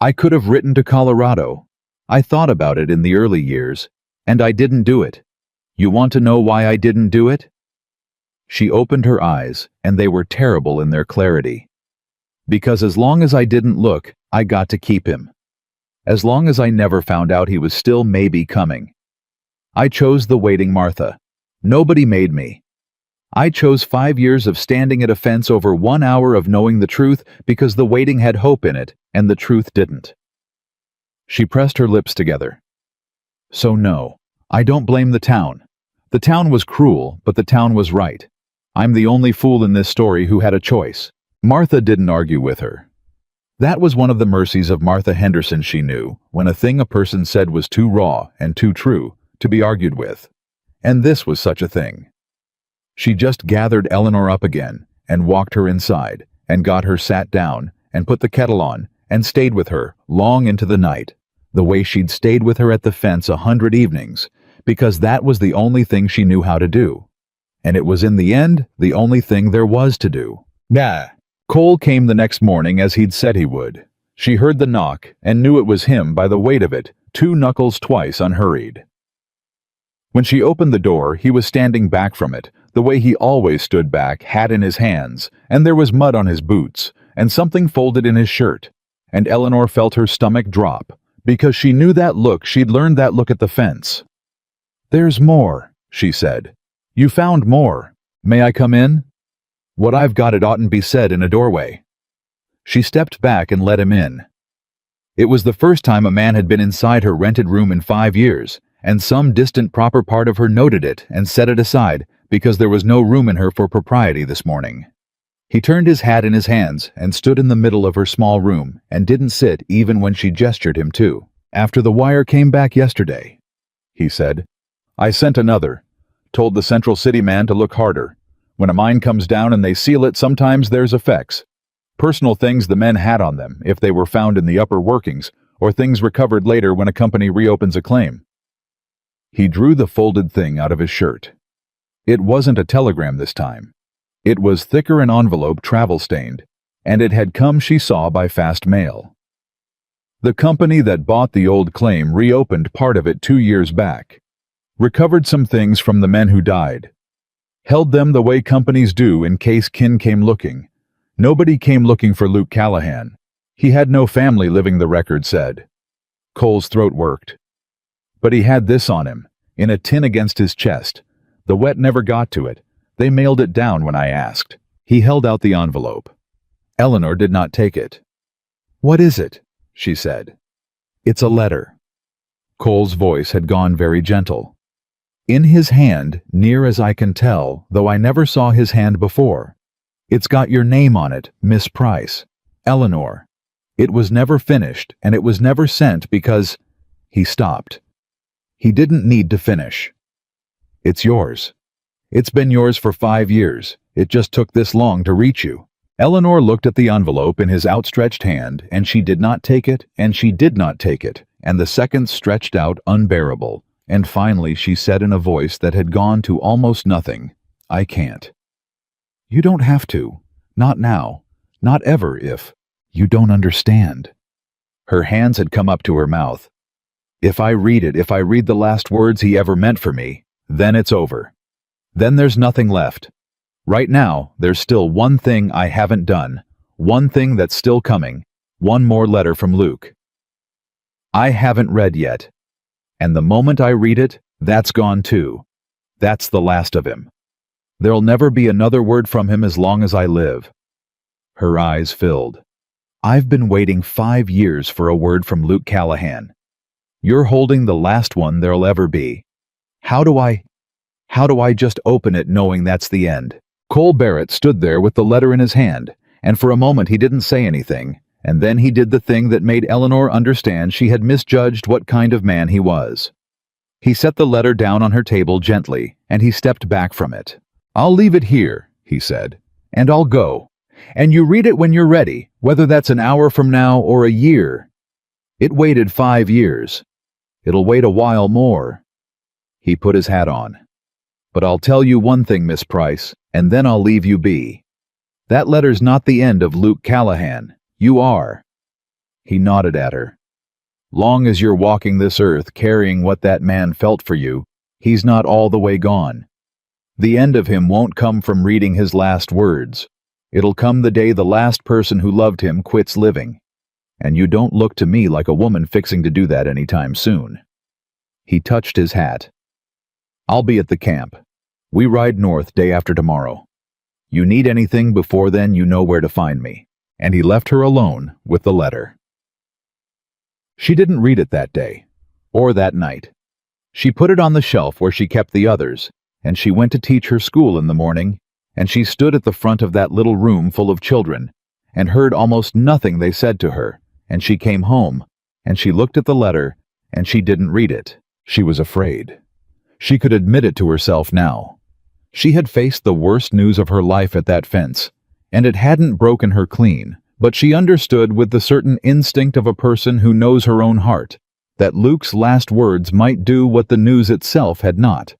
I could have written to Colorado. I thought about it in the early years, and I didn't do it. You want to know why I didn't do it? She opened her eyes, and they were terrible in their clarity. Because as long as I didn't look, I got to keep him. As long as I never found out he was still maybe coming. I chose the waiting, Martha. Nobody made me. I chose 5 years of standing at a fence over 1 hour of knowing the truth because the waiting had hope in it, and the truth didn't. She pressed her lips together. So no, I don't blame the town. The town was cruel, but the town was right. I'm the only fool in this story who had a choice. Martha didn't argue with her. That was one of the mercies of Martha Henderson, she knew, when a thing a person said was too raw and too true to be argued with. And this was such a thing. She just gathered Eleanor up again, and walked her inside, and got her sat down, and put the kettle on, and stayed with her long into the night, the way she'd stayed with her at the fence 100 evenings, because that was the only thing she knew how to do. And it was in the end the only thing there was to do. Nah. Cole came the next morning as he'd said he would. She heard the knock and knew it was him by the weight of it, 2 knuckles twice unhurried. When she opened the door, he was standing back from it, the way he always stood back, hat in his hands, and there was mud on his boots, and something folded in his shirt, and Eleanor felt her stomach drop, because she knew that look. She'd learned that look at the fence. "There's more," she said. "You found more. May I come in? What I've got, it oughtn't be said in a doorway." She stepped back and let him in. It was the first time a man had been inside her rented room in 5 years, and some distant proper part of her noted it and set it aside because there was no room in her for propriety this morning. He turned his hat in his hands and stood in the middle of her small room and didn't sit even when she gestured him to. "After the wire came back yesterday," he said, "I sent another. Told the Central City man to look harder. When a mine comes down and they seal it, sometimes there's effects. Personal things the men had on them, if they were found in the upper workings, or things recovered later when a company reopens a claim." He drew the folded thing out of his shirt. It wasn't a telegram this time. It was thicker an envelope, travel-stained, and it had come, she saw, by fast mail. The company that bought the old claim reopened part of it 2 years back. Recovered some things from the men who died. Held them the way companies do in case kin came looking. Nobody came looking for Luke Callahan. He had no family living, the record said. Cole's throat worked. But he had this on him, in a tin against his chest. The wet never got to it. They mailed it down when I asked. He held out the envelope. Eleanor did not take it. "What is it?" she said. "It's a letter." Cole's voice had gone very gentle. "In his hand, near as I can tell, though I never saw his hand before. It's got your name on it, Miss Price. Eleanor. It was never finished, and it was never sent because—" He stopped. He didn't need to finish. "It's yours. It's been yours for 5 years. It just took this long to reach you." Eleanor looked at the envelope in his outstretched hand, and she did not take it, and she did not take it, and the seconds stretched out unbearable, and finally she said in a voice that had gone to almost nothing, "I can't." "You don't have to. Not now. Not ever if you don't understand." Her hands had come up to her mouth. "If I read it, if I read the last words he ever meant for me, then it's over. Then there's nothing left. Right now, there's still one thing I haven't done, one thing that's still coming, one more letter from Luke. I haven't read yet. And the moment I read it, that's gone too. That's the last of him. There'll never be another word from him as long as I live." Her eyes filled. "I've been waiting 5 years for a word from Luke Callahan. You're holding the last one there'll ever be. How do I just open it knowing that's the end?" Cole Barrett stood there with the letter in his hand, and for a moment he didn't say anything, and then he did the thing that made Eleanor understand she had misjudged what kind of man he was. He set the letter down on her table gently, and he stepped back from it. "I'll leave it here," he said, "and I'll go. And you read it when you're ready, whether that's an hour from now or a year. It waited 5 years. It'll wait a while more." He put his hat on. "But I'll tell you one thing, Miss Price, and then I'll leave you be. That letter's not the end of Luke Callahan. You are." He nodded at her. "Long as you're walking this earth carrying what that man felt for you, he's not all the way gone. The end of him won't come from reading his last words. It'll come the day the last person who loved him quits living. And you don't look to me like a woman fixing to do that anytime soon." He touched his hat. "I'll be at the camp. We ride north day after tomorrow. You need anything before then, you know where to find me." And he left her alone with the letter. She didn't read it that day, or that night. She put it on the shelf where she kept the others, and she went to teach her school in the morning, and she stood at the front of that little room full of children, and heard almost nothing they said to her, and she came home, and she looked at the letter, and she didn't read it. She was afraid. She could admit it to herself now. She had faced the worst news of her life at that fence, and it hadn't broken her clean, but she understood with the certain instinct of a person who knows her own heart that Luke's last words might do what the news itself had not.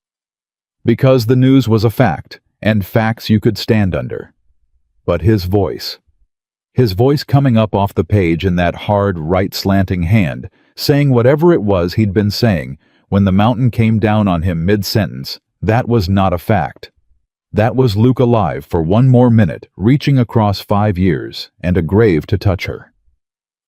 Because the news was a fact, and facts you could stand under. But his voice coming up off the page in that hard, right slanting hand, saying whatever it was he'd been saying when the mountain came down on him mid-sentence, that was not a fact. That was Luke alive for one more minute, reaching across 5 years and a grave to touch her.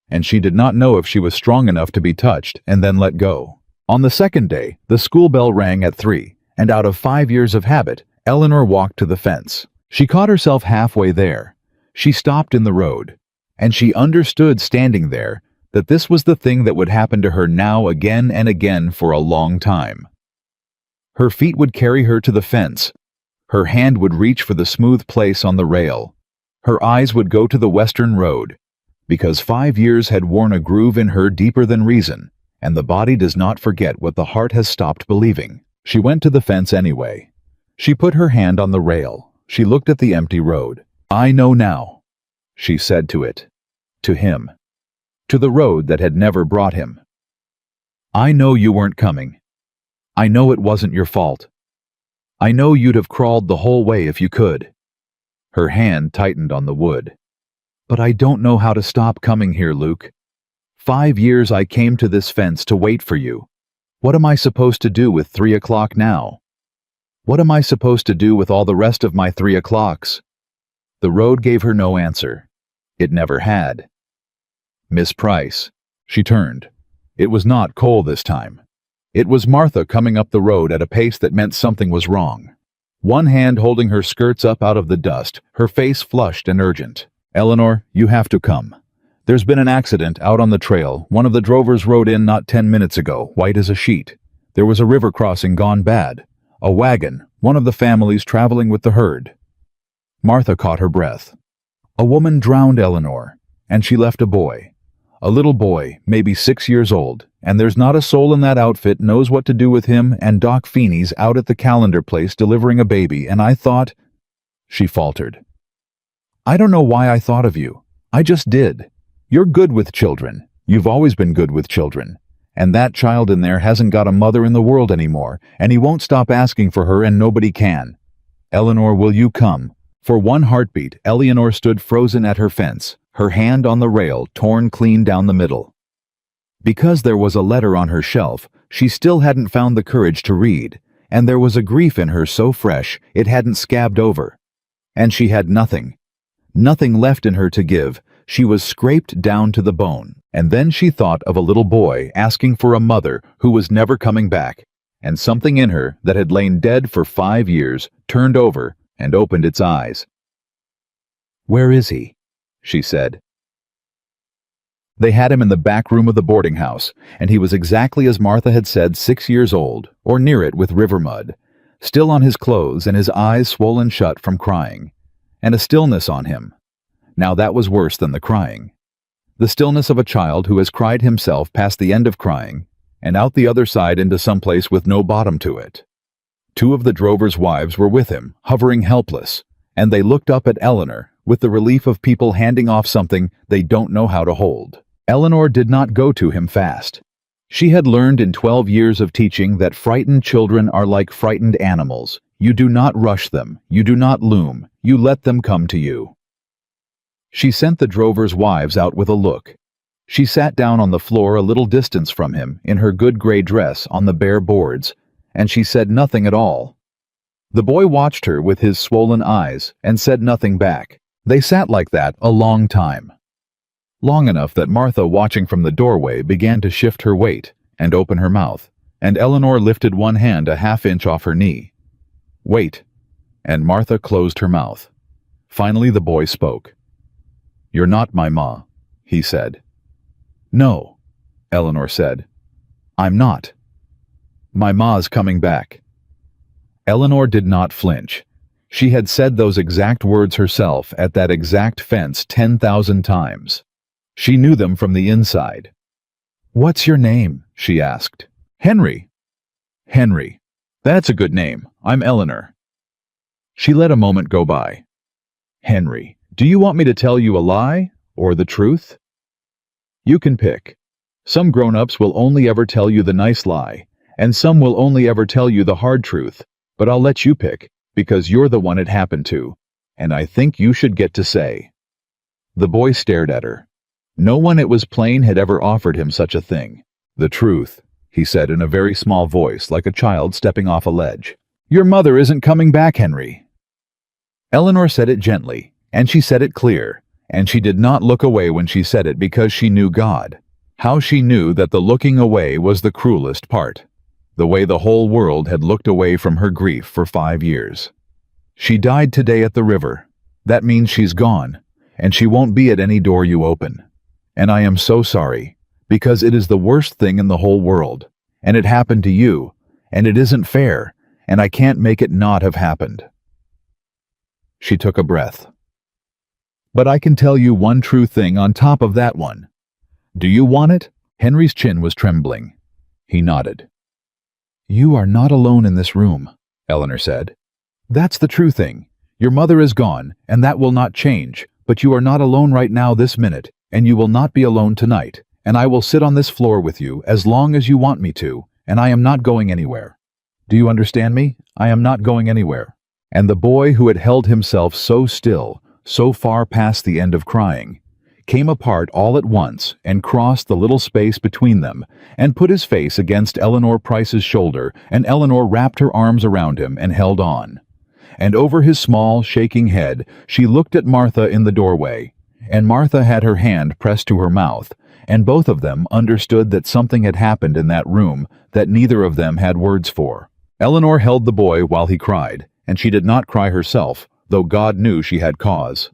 And she did not know if she was strong enough to be touched and then let go. On the second day, the school bell rang at 3, and out of 5 years of habit, Eleanor walked to the fence. She caught herself halfway there. She stopped in the road, and she understood standing there that this was the thing that would happen to her now again and again for a long time. Her feet would carry her to the fence. Her hand would reach for the smooth place on the rail. Her eyes would go to the western road, because 5 years had worn a groove in her deeper than reason, and the body does not forget what the heart has stopped believing. She went to the fence anyway. She put her hand on the rail. She looked at the empty road. "I know now," she said to it, to him, to the road that had never brought him. "I know you weren't coming. I know it wasn't your fault. I know you'd have crawled the whole way if you could." Her hand tightened on the wood. "But I don't know how to stop coming here, Luke. 5 years I came to this fence to wait for you. What am I supposed to do with 3 o'clock now? What am I supposed to do with all the rest of my 3 o'clocks? The road gave her no answer. It never had. "Miss Price." She turned. It was not Cole this time. It was Martha coming up the road at a pace that meant something was wrong. One hand holding her skirts up out of the dust, her face flushed and urgent. "Eleanor, you have to come. There's been an accident out on the trail. One of the drovers rode in not 10 minutes ago, white as a sheet. There was a river crossing gone bad. A wagon, one of the families traveling with the herd." Martha caught her breath. "A woman drowned, Eleanor, and she left a boy. A little boy, maybe 6 years old, and there's not a soul in that outfit knows what to do with him, and Doc Feeney's out at the calendar place delivering a baby, and I thought—" She faltered. "I don't know why I thought of you. I just did. You're good with children. You've always been good with children. And that child in there hasn't got a mother in the world anymore, and he won't stop asking for her, and nobody can. Eleanor, will you come?" For one heartbeat, Eleanor stood frozen at her fence, her hand on the rail torn clean down the middle. Because there was a letter on her shelf, she still hadn't found the courage to read, and there was a grief in her so fresh it hadn't scabbed over. And she had nothing. Nothing left in her to give. She was scraped down to the bone. And then she thought of a little boy asking for a mother who was never coming back, and something in her that had lain dead for 5 years turned over and opened its eyes. "Where is he?" she said. They had him in the back room of the boarding house, and he was exactly as Martha had said, 6 years old, or near it with river mud, still on his clothes and his eyes swollen shut from crying, and a stillness on him. Now that was worse than the crying. The stillness of a child who has cried himself past the end of crying, and out the other side into some place with no bottom to it. 2 of the drovers' wives were with him, hovering helpless, and they looked up at Eleanor with the relief of people handing off something they don't know how to hold. Eleanor did not go to him fast. She had learned in 12 years of teaching that frightened children are like frightened animals. You do not rush them, you do not loom, you let them come to you. She sent the drovers' wives out with a look. She sat down on the floor a little distance from him in her good gray dress on the bare boards, and she said nothing at all. The boy watched her with his swollen eyes and said nothing back. They sat like that a long time. Long enough that Martha, watching from the doorway, began to shift her weight and open her mouth, and Eleanor lifted one hand a half-inch off her knee. "Wait," and Martha closed her mouth. Finally the boy spoke. "You're not my ma," he said. "No," Eleanor said. "I'm not. My ma's coming back." Eleanor did not flinch. She had said those exact words herself at that exact fence 10,000 times. She knew them from the inside. "What's your name?" she asked. "Henry." "Henry. That's a good name. I'm Eleanor." She let a moment go by. "Henry, Do you want me to tell you a lie or the truth? You can pick. Some grown-ups will only ever tell you the nice lie, and some will only ever tell you the hard truth, but I'll let you pick, because you're the one it happened to, and I think you should get to say. The boy stared at her. No one, it was plain, had ever offered him such a thing. The truth, he said in a very small voice, like a child stepping off a ledge. Your mother isn't coming back, Henry. Eleanor said it gently, and she said it clear, and she did not look away when she said it because she knew God. How she knew that the looking away was the cruelest part. The way the whole world had looked away from her grief for 5 years. She died today at the river. That means she's gone, and she won't be at any door you open. And I am so sorry, because it is the worst thing in the whole world, and it happened to you, and it isn't fair, and I can't make it not have happened. She took a breath. But I can tell you one true thing on top of that one. Do you want it? Henry's chin was trembling. He nodded. You are not alone in this room, Eleanor said. That's the true thing. Your mother is gone, and that will not change, but you are not alone right now this minute, and you will not be alone tonight, and I will sit on this floor with you as long as you want me to, and I am not going anywhere. Do you understand me? I am not going anywhere. And the boy, who had held himself so still, so far past the end of crying, came apart all at once and crossed the little space between them and put his face against Eleanor Price's shoulder, and Eleanor wrapped her arms around him and held on. And over his small, shaking head, she looked at Martha in the doorway, and Martha had her hand pressed to her mouth, and both of them understood that something had happened in that room that neither of them had words for. Eleanor held the boy while he cried, and she did not cry herself, though God knew she had cause.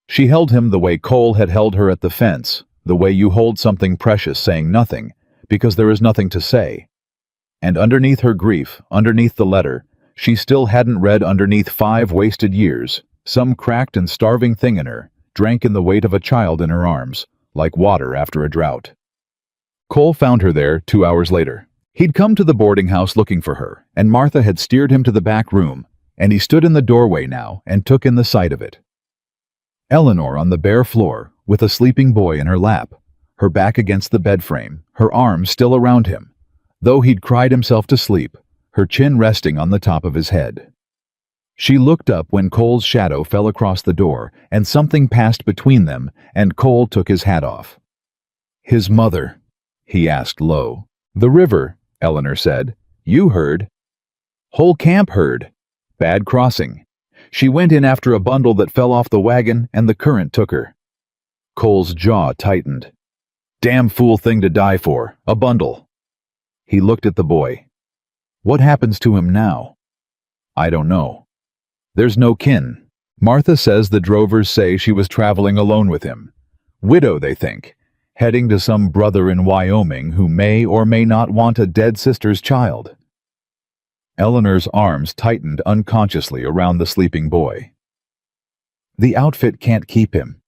She held him the way Cole had held her at the fence, the way you hold something precious, saying nothing, because there is nothing to say. And underneath her grief, underneath the letter, she still hadn't read underneath 5 wasted years, some cracked and starving thing in her drank in the weight of a child in her arms, like water after a drought. Cole found her there 2 hours later. He'd come to the boarding house looking for her, and Martha had steered him to the back room, and he stood in the doorway now and took in the sight of it. Eleanor on the bare floor, with a sleeping boy in her lap, her back against the bed frame, her arms still around him, though he'd cried himself to sleep, her chin resting on the top of his head. She looked up when Cole's shadow fell across the door, and something passed between them, and Cole took his hat off. His mother, he asked low. The river, Eleanor said. You heard. Whole camp heard. Bad crossing. She went in after a bundle that fell off the wagon, and the current took her. Cole's jaw tightened. Damn fool thing to die for, a bundle. He looked at the boy. What happens to him now? I don't know. There's no kin. Martha says the drovers say she was traveling alone with him. Widow, they think, heading to some brother in Wyoming who may or may not want a dead sister's child. Eleanor's arms tightened unconsciously around the sleeping boy. The outfit can't keep him.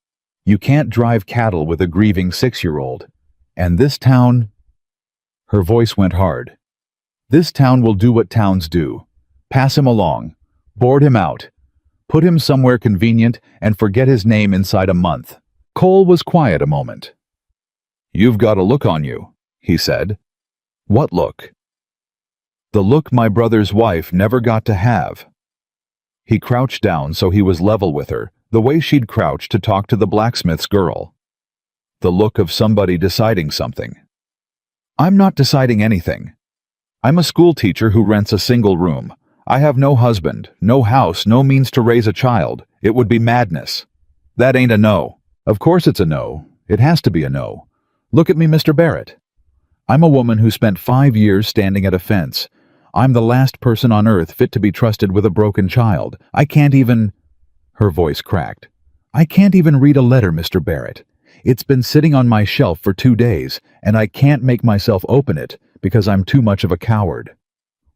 You can't drive cattle with a grieving 6-year-old. And this town... Her voice went hard. This town will do what towns do. Pass him along. Board him out. Put him somewhere convenient and forget his name inside a month. Cole was quiet a moment. You've got a look on you, he said. What look? The look my brother's wife never got to have. He crouched down so he was level with her, the way she'd crouched to talk to the blacksmith's girl. The look of somebody deciding something. I'm not deciding anything. I'm a school teacher who rents a single room. I have no husband, no house, no means to raise a child. It would be madness. That ain't a no. Of course it's a no. It has to be a no. Look at me, Mr. Barrett. I'm a woman who spent 5 years standing at a fence. I'm the last person on earth fit to be trusted with a broken child. I can't even... Her voice cracked. I can't even read a letter, Mr. Barrett. It's been sitting on my shelf for 2 days, and I can't make myself open it because I'm too much of a coward.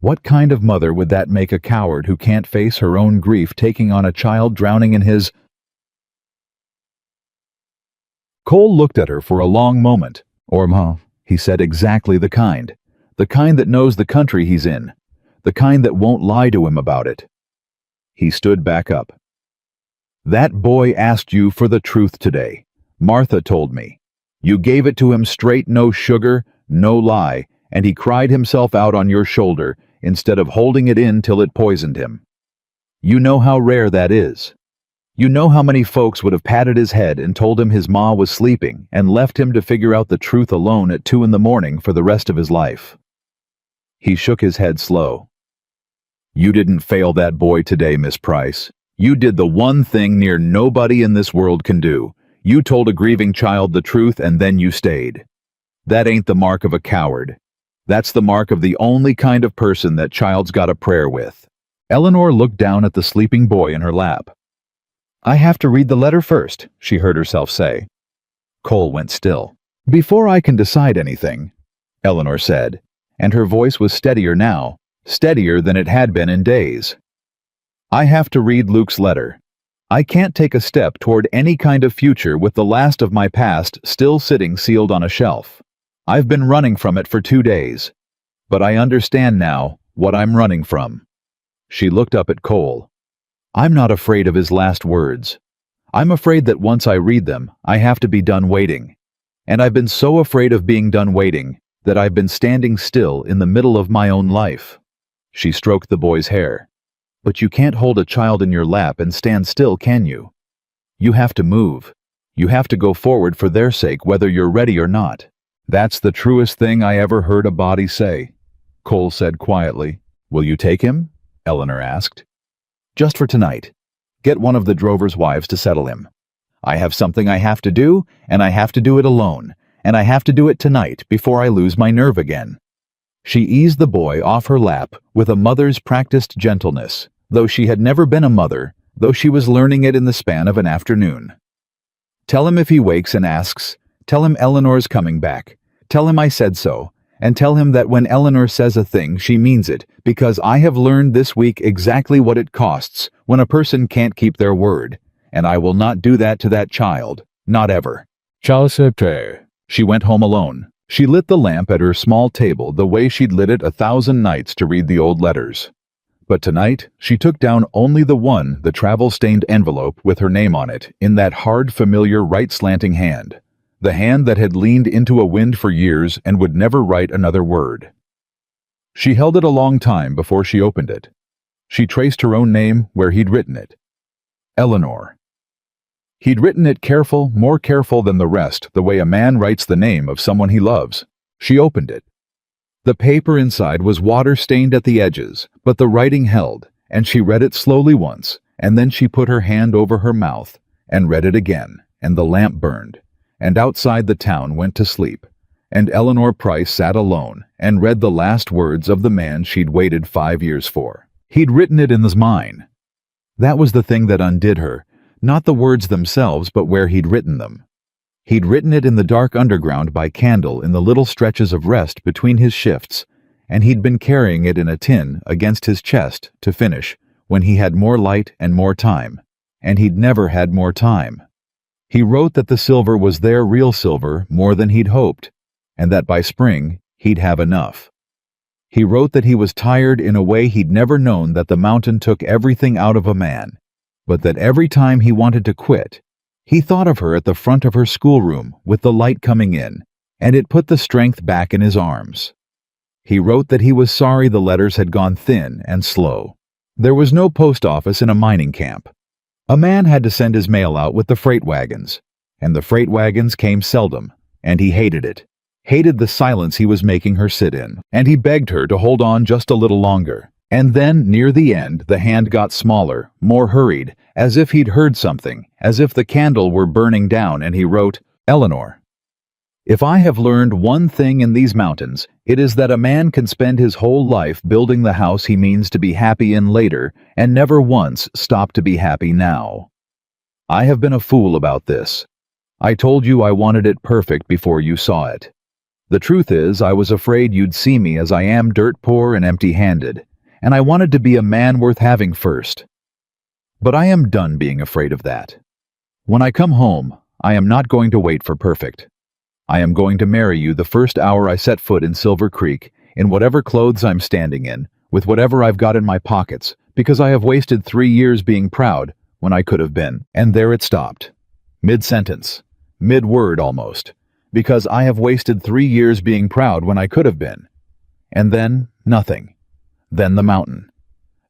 What kind of mother would that make a coward who can't face her own grief taking on a child drowning in his... Cole looked at her for a long moment. Orma, he said, exactly the kind that knows the country he's in, the kind that won't lie to him about it. He stood back up. That boy asked you for the truth today. Martha told me. You gave it to him straight, no sugar, no lie, and he cried himself out on your shoulder instead of holding it in till it poisoned him. You know how rare that is. You know how many folks would have patted his head and told him his ma was sleeping and left him to figure out the truth alone at 2 in the morning for the rest of his life. He shook his head slow. You didn't fail that boy today, Miss Price. You did the one thing near nobody in this world can do. You told a grieving child the truth and then you stayed. That ain't the mark of a coward. That's the mark of the only kind of person that child's got a prayer with. Eleanor looked down at the sleeping boy in her lap. I have to read the letter first, she heard herself say. Cole went still. Before I can decide anything, Eleanor said, and her voice was steadier now, steadier than it had been in days. I have to read Luke's letter. I can't take a step toward any kind of future with the last of my past still sitting sealed on a shelf. I've been running from it for 2 days. But I understand now what I'm running from. She looked up at Cole. I'm not afraid of his last words. I'm afraid that once I read them, I have to be done waiting. And I've been so afraid of being done waiting that I've been standing still in the middle of my own life. She stroked the boy's hair. But you can't hold a child in your lap and stand still, can you? You have to move. You have to go forward for their sake, whether you're ready or not. That's the truest thing I ever heard a body say, Cole said quietly. Will you take him? Eleanor asked. Just for tonight. Get one of the drover's wives to settle him. I have something I have to do, and I have to do it alone, and I have to do it tonight before I lose my nerve again. She eased the boy off her lap with a mother's practiced gentleness, though she had never been a mother, though she was learning it in the span of an afternoon. Tell him if he wakes and asks, tell him Eleanor's coming back. Tell him I said so, and tell him that when Eleanor says a thing, she means it, because I have learned this week exactly what it costs when a person can't keep their word, and I will not do that to that child, not ever. J'accepte. She went home alone. She lit the lamp at her small table the way she'd lit it 1,000 nights to read the old letters. But tonight, she took down only the travel-stained envelope with her name on it, in that hard, familiar right slanting hand. The hand that had leaned into a wind for years and would never write another word. She held it a long time before she opened it. She traced her own name where he'd written it. Eleanor. He'd written it careful, more careful than the rest, the way a man writes the name of someone he loves. She opened it. The paper inside was water-stained at the edges, but the writing held, and she read it slowly once, and then she put her hand over her mouth and read it again, and the lamp burned. And outside the town went to sleep, and Eleanor Price sat alone and read the last words of the man she'd waited 5 years for. He'd written it in his mind. That was the thing that undid her, not the words themselves, but where he'd written them. He'd written it in the dark underground by candle in the little stretches of rest between his shifts, and he'd been carrying it in a tin against his chest to finish when he had more light and more time, and he'd never had more time. He wrote that the silver was their real silver more than he'd hoped, and that by spring he'd have enough. He wrote that he was tired in a way he'd never known, that the mountain took everything out of a man, but that every time he wanted to quit, he thought of her at the front of her schoolroom with the light coming in, and it put the strength back in his arms. He wrote that he was sorry the letters had gone thin and slow. There was no post office in a mining camp. A man had to send his mail out with the freight wagons, and the freight wagons came seldom, and he hated it, hated the silence he was making her sit in, and he begged her to hold on just a little longer. And then, near the end, the hand got smaller, more hurried, as if he'd heard something, as if the candle were burning down, and he wrote, Eleanor, if I have learned one thing in these mountains, it is that a man can spend his whole life building the house he means to be happy in later, and never once stop to be happy now. I have been a fool about this. I told you I wanted it perfect before you saw it. The truth is, I was afraid you'd see me as I am, dirt poor and empty-handed, and I wanted to be a man worth having first. But I am done being afraid of that. When I come home, I am not going to wait for perfect. I am going to marry you the first hour I set foot in Silver Creek, in whatever clothes I'm standing in, with whatever I've got in my pockets, because I have wasted 3 years being proud when I could have been. And there it stopped. Mid-sentence. Mid-word almost. Because I have wasted 3 years being proud when I could have been. And then, nothing. Then the mountain.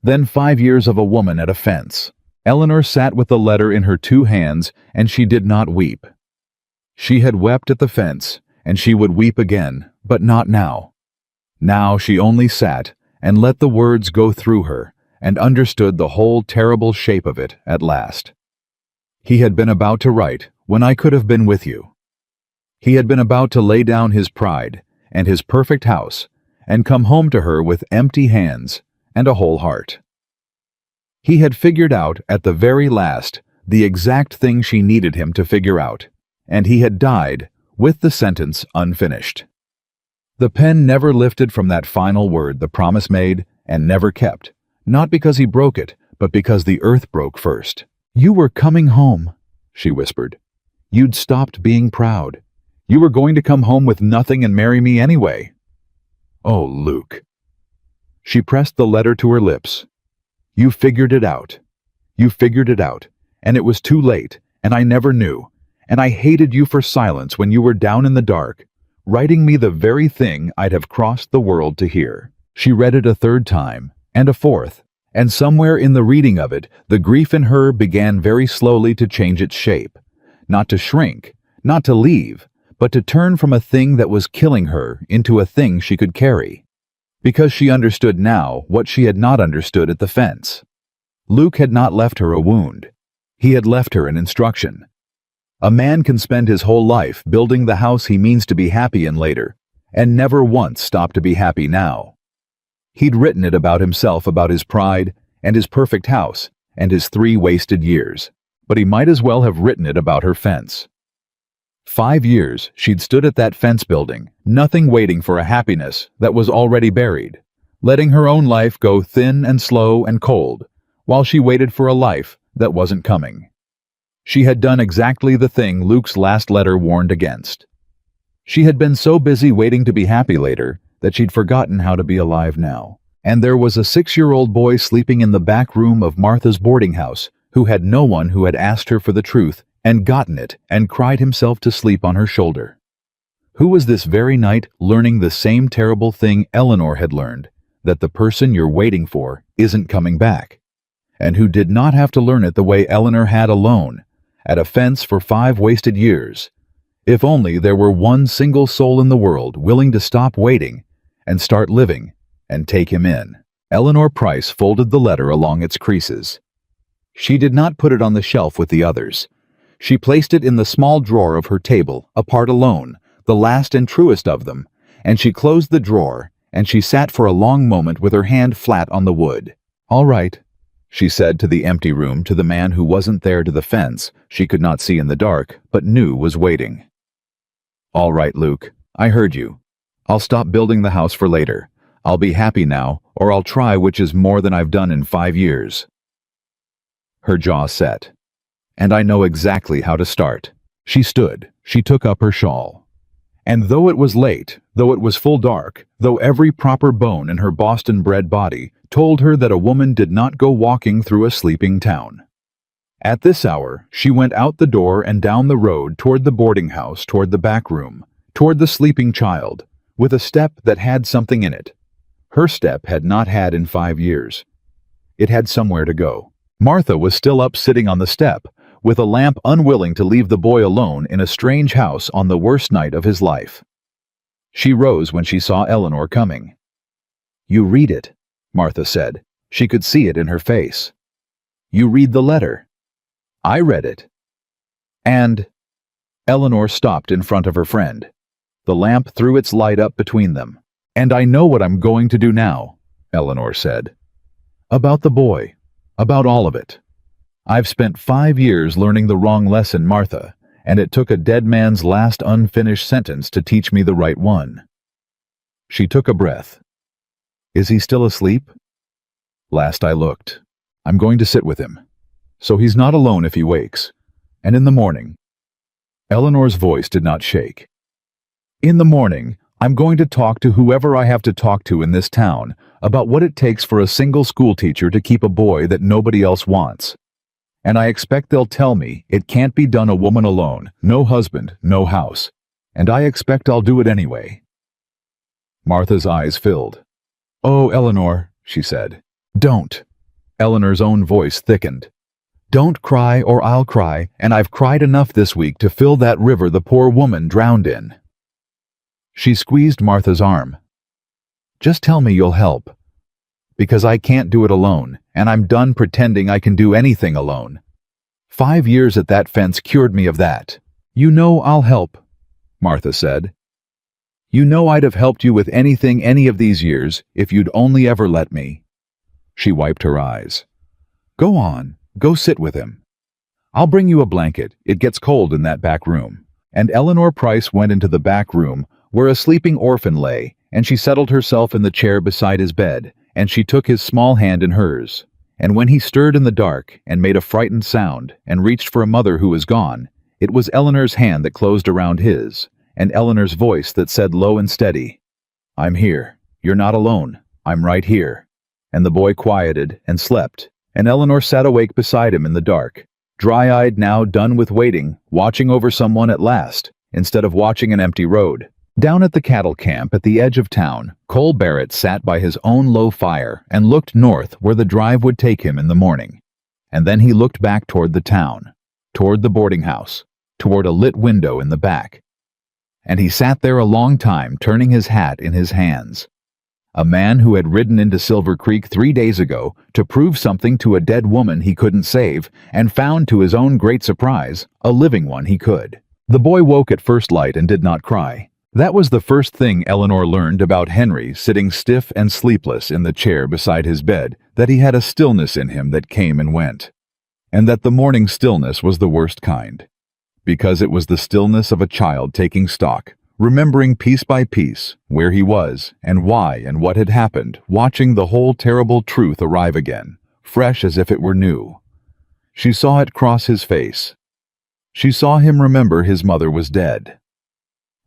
Then 5 years of a woman at a fence. Eleanor sat with the letter in her 2 hands, and she did not weep. She had wept at the fence, and she would weep again, but not now. Now she only sat and let the words go through her, and understood the whole terrible shape of it at last. He had been about to write, when I could have been with you. He had been about to lay down his pride and his perfect house, and come home to her with empty hands and a whole heart. He had figured out at the very last the exact thing she needed him to figure out, and he had died with the sentence unfinished. The pen never lifted from that final word the promise made and never kept, not because he broke it, but because the earth broke first. You were coming home, she whispered. You'd stopped being proud. You were going to come home with nothing and marry me anyway. Oh, Luke. She pressed the letter to her lips. You figured it out. You figured it out, and it was too late, and I never knew, and I hated you for silence when you were down in the dark, writing me the very thing I'd have crossed the world to hear. She read it a 3rd time, and a 4th, and somewhere in the reading of it, the grief in her began very slowly to change its shape, not to shrink, not to leave, but to turn from a thing that was killing her into a thing she could carry. Because she understood now what she had not understood at the fence. Luke had not left her a wound. He had left her an instruction. A man can spend his whole life building the house he means to be happy in later, and never once stop to be happy now. He'd written it about himself, about his pride, and his perfect house, and his 3 wasted years, but he might as well have written it about her fence. 5 years she'd stood at that fence building, nothing waiting for a happiness that was already buried, letting her own life go thin and slow and cold, while she waited for a life that wasn't coming. She had done exactly the thing Luke's last letter warned against. She had been so busy waiting to be happy later that she'd forgotten how to be alive now. And there was a 6-year-old boy sleeping in the back room of Martha's boarding house who had no one who had asked her for the truth and gotten it and cried himself to sleep on her shoulder. Who was this very night learning the same terrible thing Eleanor had learned, that the person you're waiting for isn't coming back, and who did not have to learn it the way Eleanor had alone, at a fence for 5 wasted years. If only there were one single soul in the world willing to stop waiting and start living and take him in. Eleanor Price folded the letter along its creases. She did not put it on the shelf with the others. She placed it in the small drawer of her table, apart alone, the last and truest of them, and she closed the drawer, and she sat for a long moment with her hand flat on the wood. All right, she said to the empty room, to the man who wasn't there, to the fence she could not see in the dark, but knew was waiting. All right, Luke, I heard you. I'll stop building the house for later. I'll be happy now, or I'll try, which is more than I've done in 5 years. Her jaw set. And I know exactly how to start. She stood. She took up her shawl. And though it was late, though it was full dark, though every proper bone in her Boston-bred body told her that a woman did not go walking through a sleeping town. At this hour, she went out the door and down the road toward the boarding house, toward the back room, toward the sleeping child, with a step that had something in it. Her step had not had in 5 years. It had somewhere to go. Martha was still up sitting on the step, with a lamp, unwilling to leave the boy alone in a strange house on the worst night of his life. She rose when she saw Eleanor coming. You read it, Martha said. She could see it in her face. You read the letter. I read it. And... Eleanor stopped in front of her friend. The lamp threw its light up between them. And I know what I'm going to do now, Eleanor said. About the boy. About all of it. I've spent 5 years learning the wrong lesson, Martha, and it took a dead man's last unfinished sentence to teach me the right one. She took a breath. Is he still asleep? Last I looked. I'm going to sit with him, so he's not alone if he wakes. And in the morning... Eleanor's voice did not shake. In the morning, I'm going to talk to whoever I have to talk to in this town about what it takes for a single schoolteacher to keep a boy that nobody else wants. And I expect they'll tell me it can't be done a woman alone, no husband, no house. And I expect I'll do it anyway. Martha's eyes filled. "Oh, Eleanor," she said. "Don't." Eleanor's own voice thickened. "Don't cry or I'll cry, and I've cried enough this week to fill that river the poor woman drowned in." She squeezed Martha's arm. "Just tell me you'll help. Because I can't do it alone, and I'm done pretending I can do anything alone. 5 years at that fence cured me of that." "You know I'll help," Martha said. "You know I'd have helped you with anything any of these years if you'd only ever let me." She wiped her eyes. "Go on, go sit with him. I'll bring you a blanket, it gets cold in that back room." And Eleanor Price went into the back room where a sleeping orphan lay, and she settled herself in the chair beside his bed, and she took his small hand in hers. And when he stirred in the dark and made a frightened sound and reached for a mother who was gone, it was Eleanor's hand that closed around his, and Eleanor's voice that said low and steady, "I'm here. You're not alone. I'm right here." And the boy quieted and slept, and Eleanor sat awake beside him in the dark, dry-eyed now, done with waiting, watching over someone at last, instead of watching an empty road. Down at the cattle camp at the edge of town, Cole Barrett sat by his own low fire and looked north where the drive would take him in the morning. And then he looked back toward the town, toward the boarding house, toward a lit window in the back. And he sat there a long time, turning his hat in his hands. A man who had ridden into Silver Creek 3 days ago to prove something to a dead woman he couldn't save, and found to his own great surprise a living one he could. The boy woke at first light and did not cry. That was the first thing Eleanor learned about Henry sitting stiff and sleepless in the chair beside his bed, that he had a stillness in him that came and went. And that the morning stillness was the worst kind. Because it was the stillness of a child taking stock, remembering piece by piece where he was and why and what had happened, watching the whole terrible truth arrive again, fresh as if it were new. She saw it cross his face. She saw him remember his mother was dead.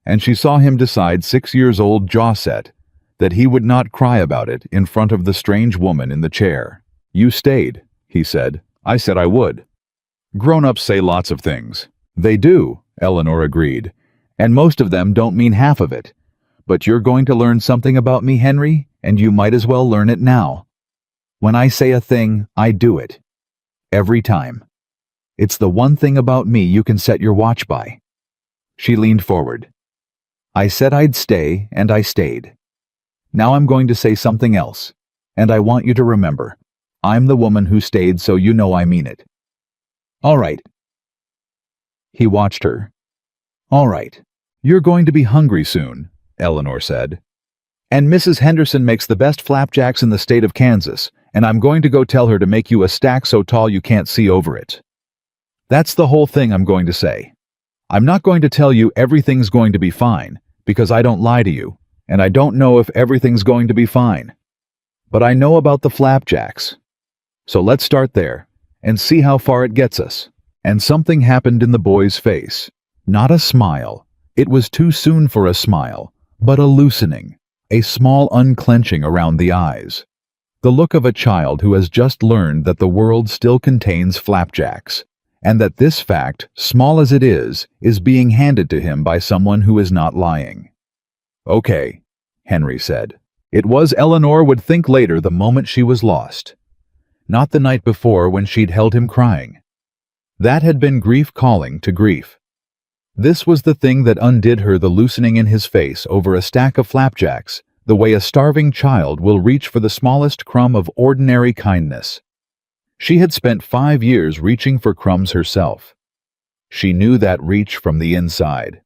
And she saw him decide, 6 years old, jaw set, that he would not cry about it in front of the strange woman in the chair. "You stayed," he said. "I said I would." Grown-ups say lots of things. They do, Eleanor agreed. And most of them don't mean half of it. But you're going to learn something about me, Henry, and you might as well learn it now. When I say a thing, I do it. Every time. It's the one thing about me you can set your watch by. She leaned forward. I said I'd stay, and I stayed. Now I'm going to say something else, and I want you to remember. I'm the woman who stayed, so you know I mean it. All right. He watched her. All right. You're going to be hungry soon, Eleanor said. And Mrs. Henderson makes the best flapjacks in the state of Kansas, and I'm going to go tell her to make you a stack so tall you can't see over it. That's the whole thing I'm going to say. I'm not going to tell you everything's going to be fine, because I don't lie to you, and I don't know if everything's going to be fine. But I know about the flapjacks. So let's start there, and see how far it gets us. And something happened in the boy's face. Not a smile. It was too soon for a smile, but a loosening, a small unclenching around the eyes. The look of a child who has just learned that the world still contains flapjacks, and that this fact, small as it is being handed to him by someone who is not lying. Okay, Henry said. It was Eleanor would think later, the moment she was lost. Not the night before when she'd held him crying. That had been grief calling to grief. This was the thing that undid her, the loosening in his face over a stack of flapjacks, the way a starving child will reach for the smallest crumb of ordinary kindness. She had spent 5 years reaching for crumbs herself. She knew that reach from the inside.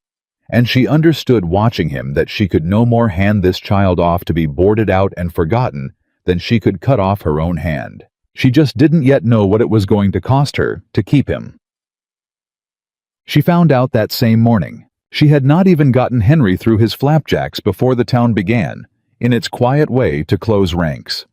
And she understood watching him that she could no more hand this child off to be boarded out and forgotten than she could cut off her own hand. She just didn't yet know what it was going to cost her to keep him. She found out that same morning. She had not even gotten Henry through his flapjacks before the town began, in its quiet way, to close ranks.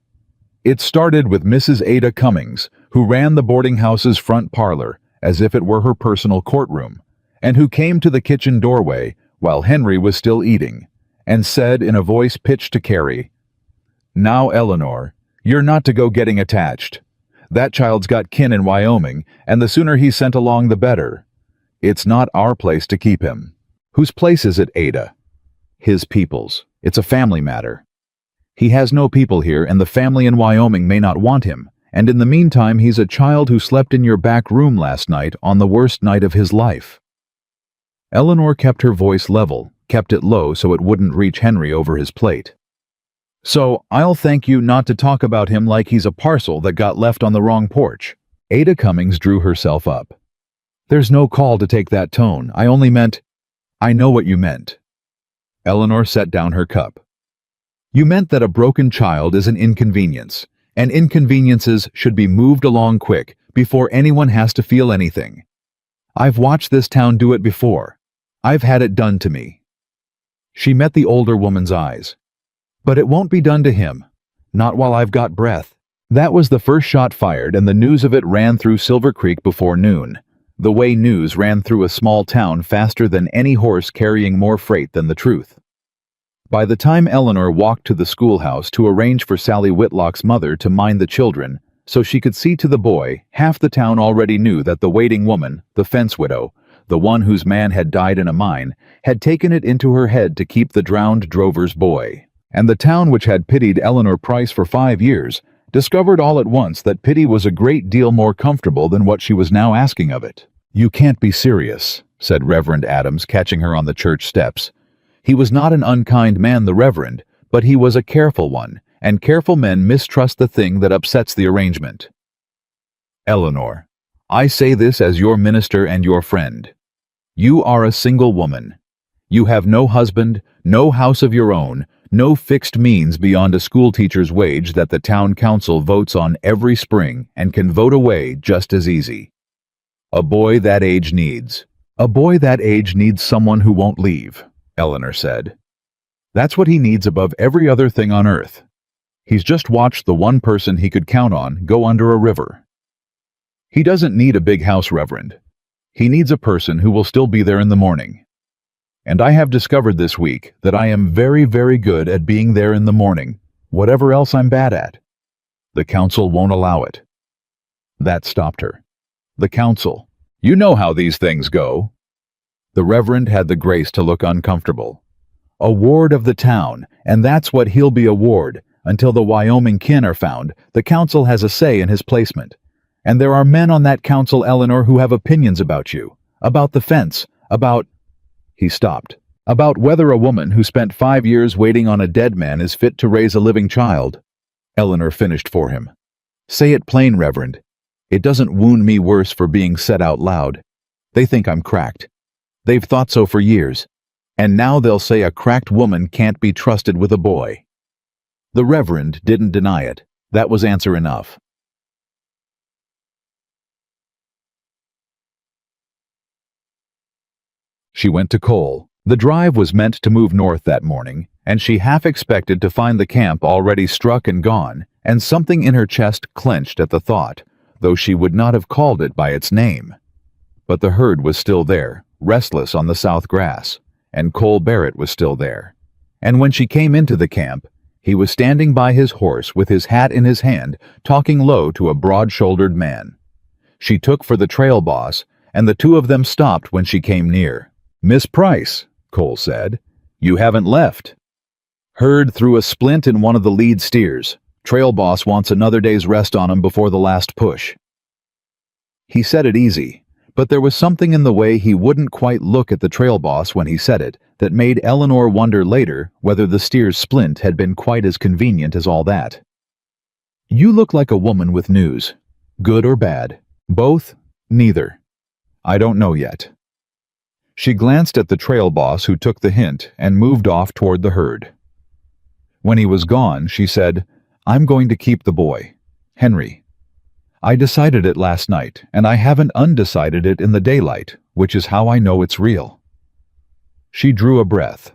It started with Mrs. Ada Cummings, who ran the boarding house's front parlor as if it were her personal courtroom, and who came to the kitchen doorway while Henry was still eating, and said in a voice pitched to Carrie, "Now, Eleanor, you're not to go getting attached. That child's got kin in Wyoming, and the sooner he's sent along the better. It's not our place to keep him. Whose place is it, Ada? His people's. It's a family matter. He has no people here, and the family in Wyoming may not want him, and in the meantime he's a child who slept in your back room last night on the worst night of his life. Eleanor kept her voice level, kept it low so it wouldn't reach Henry over his plate. So, I'll thank you not to talk about him like he's a parcel that got left on the wrong porch. Ada Cummings drew herself up. There's no call to take that tone. I only meant... I know what you meant. Eleanor set down her cup. You meant that a broken child is an inconvenience, and inconveniences should be moved along quick before anyone has to feel anything. I've watched this town do it before. I've had it done to me. She met the older woman's eyes. But it won't be done to him. Not while I've got breath. That was the first shot fired, and the news of it ran through Silver Creek before noon. The way news ran through a small town faster than any horse carrying more freight than the truth. By the time Eleanor walked to the schoolhouse to arrange for Sally Whitlock's mother to mind the children, so she could see to the boy, half the town already knew that the waiting woman, the fence widow, the one whose man had died in a mine, had taken it into her head to keep the drowned drover's boy. And the town, which had pitied Eleanor Price for 5 years, discovered all at once that pity was a great deal more comfortable than what she was now asking of it. You can't be serious, said Reverend Adams, catching her on the church steps. He was not an unkind man, the Reverend, but he was a careful one, and careful men mistrust the thing that upsets the arrangement. Eleanor, I say this as your minister and your friend. You are a single woman. You have no husband, no house of your own, no fixed means beyond a schoolteacher's wage that the town council votes on every spring and can vote away just as easy. A boy that age needs someone who won't leave, Eleanor said. That's what he needs above every other thing on earth. He's just watched the one person he could count on go under a river. He doesn't need a big house, Reverend. He needs a person who will still be there in the morning. And I have discovered this week that I am very, very good at being there in the morning, whatever else I'm bad at. The council won't allow it. That stopped her. The council. You know how these things go. The Reverend had the grace to look uncomfortable. A ward of the town, and that's what he'll be a ward. Until the Wyoming kin are found, the council has a say in his placement. And there are men on that council, Eleanor, who have opinions about you, about the fence, about... He stopped. About whether a woman who spent 5 years waiting on a dead man is fit to raise a living child. Eleanor finished for him. Say it plain, Reverend. It doesn't wound me worse for being said out loud. They think I'm cracked. They've thought so for years. And now they'll say a cracked woman can't be trusted with a boy. The Reverend didn't deny it. That was answer enough. She went to Cole. The drive was meant to move north that morning, and she half expected to find the camp already struck and gone, and something in her chest clenched at the thought, though she would not have called it by its name. But the herd was still there, restless on the south grass, and Cole Barrett was still there. And when she came into the camp, he was standing by his horse with his hat in his hand, talking low to a broad-shouldered man. She took for the trail boss, and the two of them stopped when she came near. Miss Price, Cole said, you haven't left. Herd threw a splint in one of the lead steers. Trail boss wants another day's rest on him before the last push. He said it easy, but there was something in the way he wouldn't quite look at the trail boss when he said it that made Eleanor wonder later whether the steer's splint had been quite as convenient as all that. You look like a woman with news. Good or bad? Both? Neither. I don't know yet. She glanced at the trail boss, who took the hint and moved off toward the herd. When he was gone, she said, I'm going to keep the boy. Henry. I decided it last night, and I haven't undecided it in the daylight, which is how I know it's real. She drew a breath.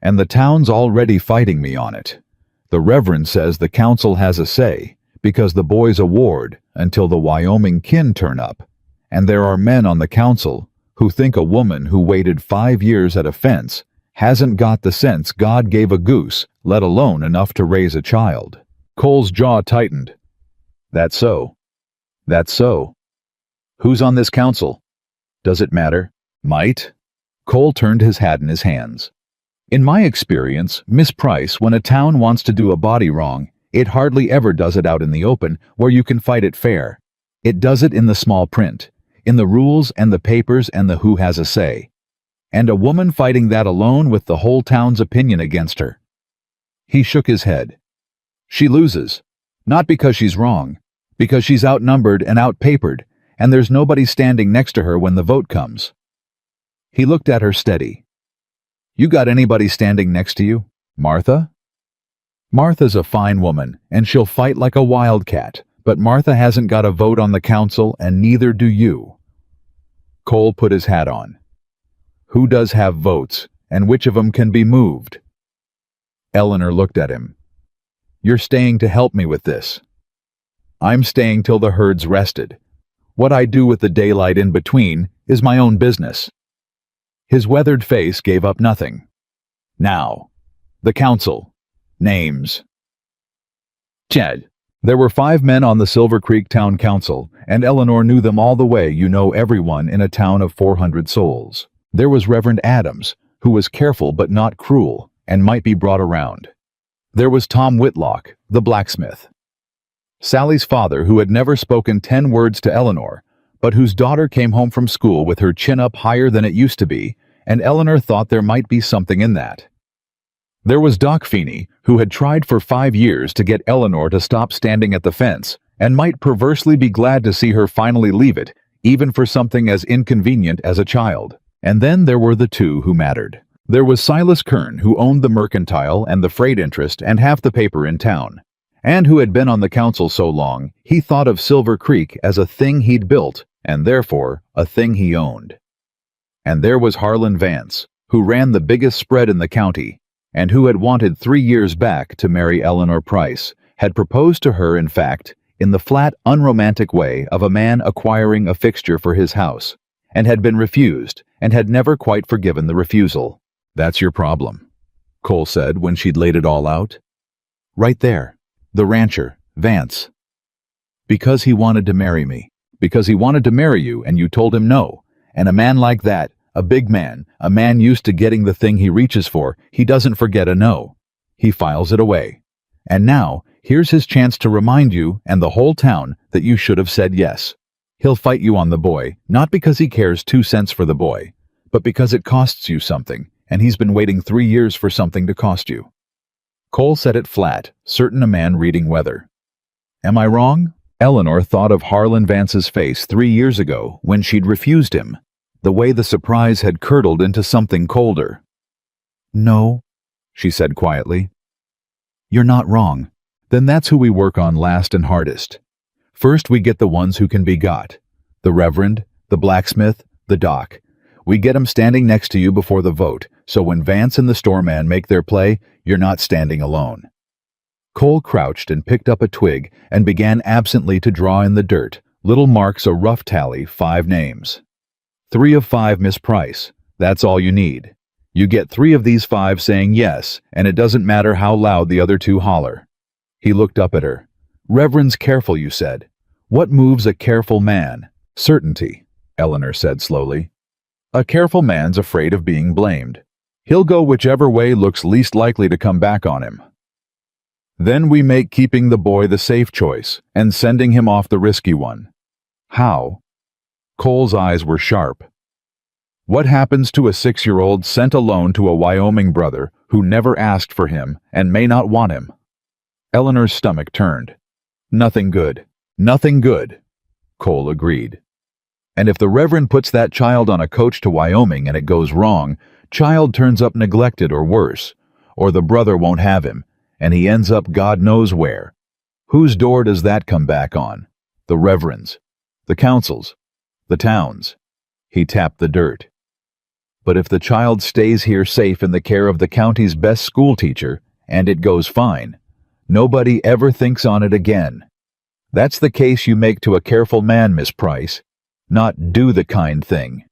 And the town's already fighting me on it. The Reverend says the council has a say, because the boy's a ward until the Wyoming kin turn up, and there are men on the council who think a woman who waited 5 years at a fence hasn't got the sense God gave a goose, let alone enough to raise a child. Cole's jaw tightened. That's so. That's so. Who's on this council? Does it matter? Might? Cole turned his hat in his hands. In my experience, Miss Price, when a town wants to do a body wrong, it hardly ever does it out in the open where you can fight it fair. It does it in the small print, in the rules and the papers and the who has a say. And a woman fighting that alone with the whole town's opinion against her. He shook his head. She loses. Not because she's wrong, because she's outnumbered and outpapered, and there's nobody standing next to her when the vote comes. He looked at her steady. You got anybody standing next to you? Martha? Martha's a fine woman, and she'll fight like a wildcat, but Martha hasn't got a vote on the council, and neither do you. Cole put his hat on. Who does have votes, and which of them can be moved? Eleanor looked at him. You're staying to help me with this. I'm staying till the herd's rested. What I do with the daylight in between is my own business. His weathered face gave up nothing. Now, the council. Names. Jed. There were 5 men on the Silver Creek Town Council, and Eleanor knew them all the way you know everyone in a town of 400 souls. There was Reverend Adams, who was careful but not cruel, and might be brought around. There was Tom Whitlock, the blacksmith. Sally's father, who had never spoken 10 words to Eleanor, but whose daughter came home from school with her chin up higher than it used to be, and Eleanor thought there might be something in that. There was Doc Feeney, who had tried for 5 years to get Eleanor to stop standing at the fence, and might perversely be glad to see her finally leave it, even for something as inconvenient as a child. And then there were the 2 who mattered. There was Silas Kern, who owned the mercantile and the freight interest and half the paper in town, and who had been on the council so long, he thought of Silver Creek as a thing he'd built, and therefore a thing he owned. And there was Harlan Vance, who ran the biggest spread in the county, and who had wanted 3 years back to marry Eleanor Price, had proposed to her, in fact, in the flat, unromantic way of a man acquiring a fixture for his house, and had been refused, and had never quite forgiven the refusal. That's your problem, Cole said when she'd laid it all out. Right there, the rancher, Vance. Because he wanted to marry me. Because he wanted to marry you and you told him no. And a man like that, a big man, a man used to getting the thing he reaches for, he doesn't forget a no. He files it away. And now, here's his chance to remind you and the whole town that you should have said yes. He'll fight you on the boy, not because he cares 2 cents for the boy, but because it costs you something, and he's been waiting 3 years for something to cost you. Cole said it flat, certain a man reading weather. Am I wrong? Eleanor thought of Harlan Vance's face 3 years ago when she'd refused him, the way the surprise had curdled into something colder. No, she said quietly. You're not wrong. Then that's who we work on last and hardest. First we get the ones who can be got. The Reverend, the blacksmith, the doc. We get 'em standing next to you before the vote, so when Vance and the storeman make their play, you're not standing alone. Cole crouched and picked up a twig and began absently to draw in the dirt, little marks a rough tally, 5 names. 3 of 5 Miss Price. That's all you need. You get 3 of these 5 saying yes, and it doesn't matter how loud the other 2 holler. He looked up at her. Reverend's careful, you said. What moves a careful man? Certainty, Eleanor said slowly. A careful man's afraid of being blamed. He'll go whichever way looks least likely to come back on him. Then we make keeping the boy the safe choice and sending him off the risky one. How? Cole's eyes were sharp. What happens to a 6-year-old sent alone to a Wyoming brother who never asked for him and may not want him? Eleanor's stomach turned. Nothing good. Nothing good, Cole agreed. And if the Reverend puts that child on a coach to Wyoming and it goes wrong, child turns up neglected or worse, or the brother won't have him, and he ends up God knows where. Whose door does that come back on? The Reverend's, the council's, the town's. He tapped the dirt. But if the child stays here safe in the care of the county's best schoolteacher, and it goes fine, nobody ever thinks on it again. That's the case you make to a careful man, Miss Price. Not do the kind thing.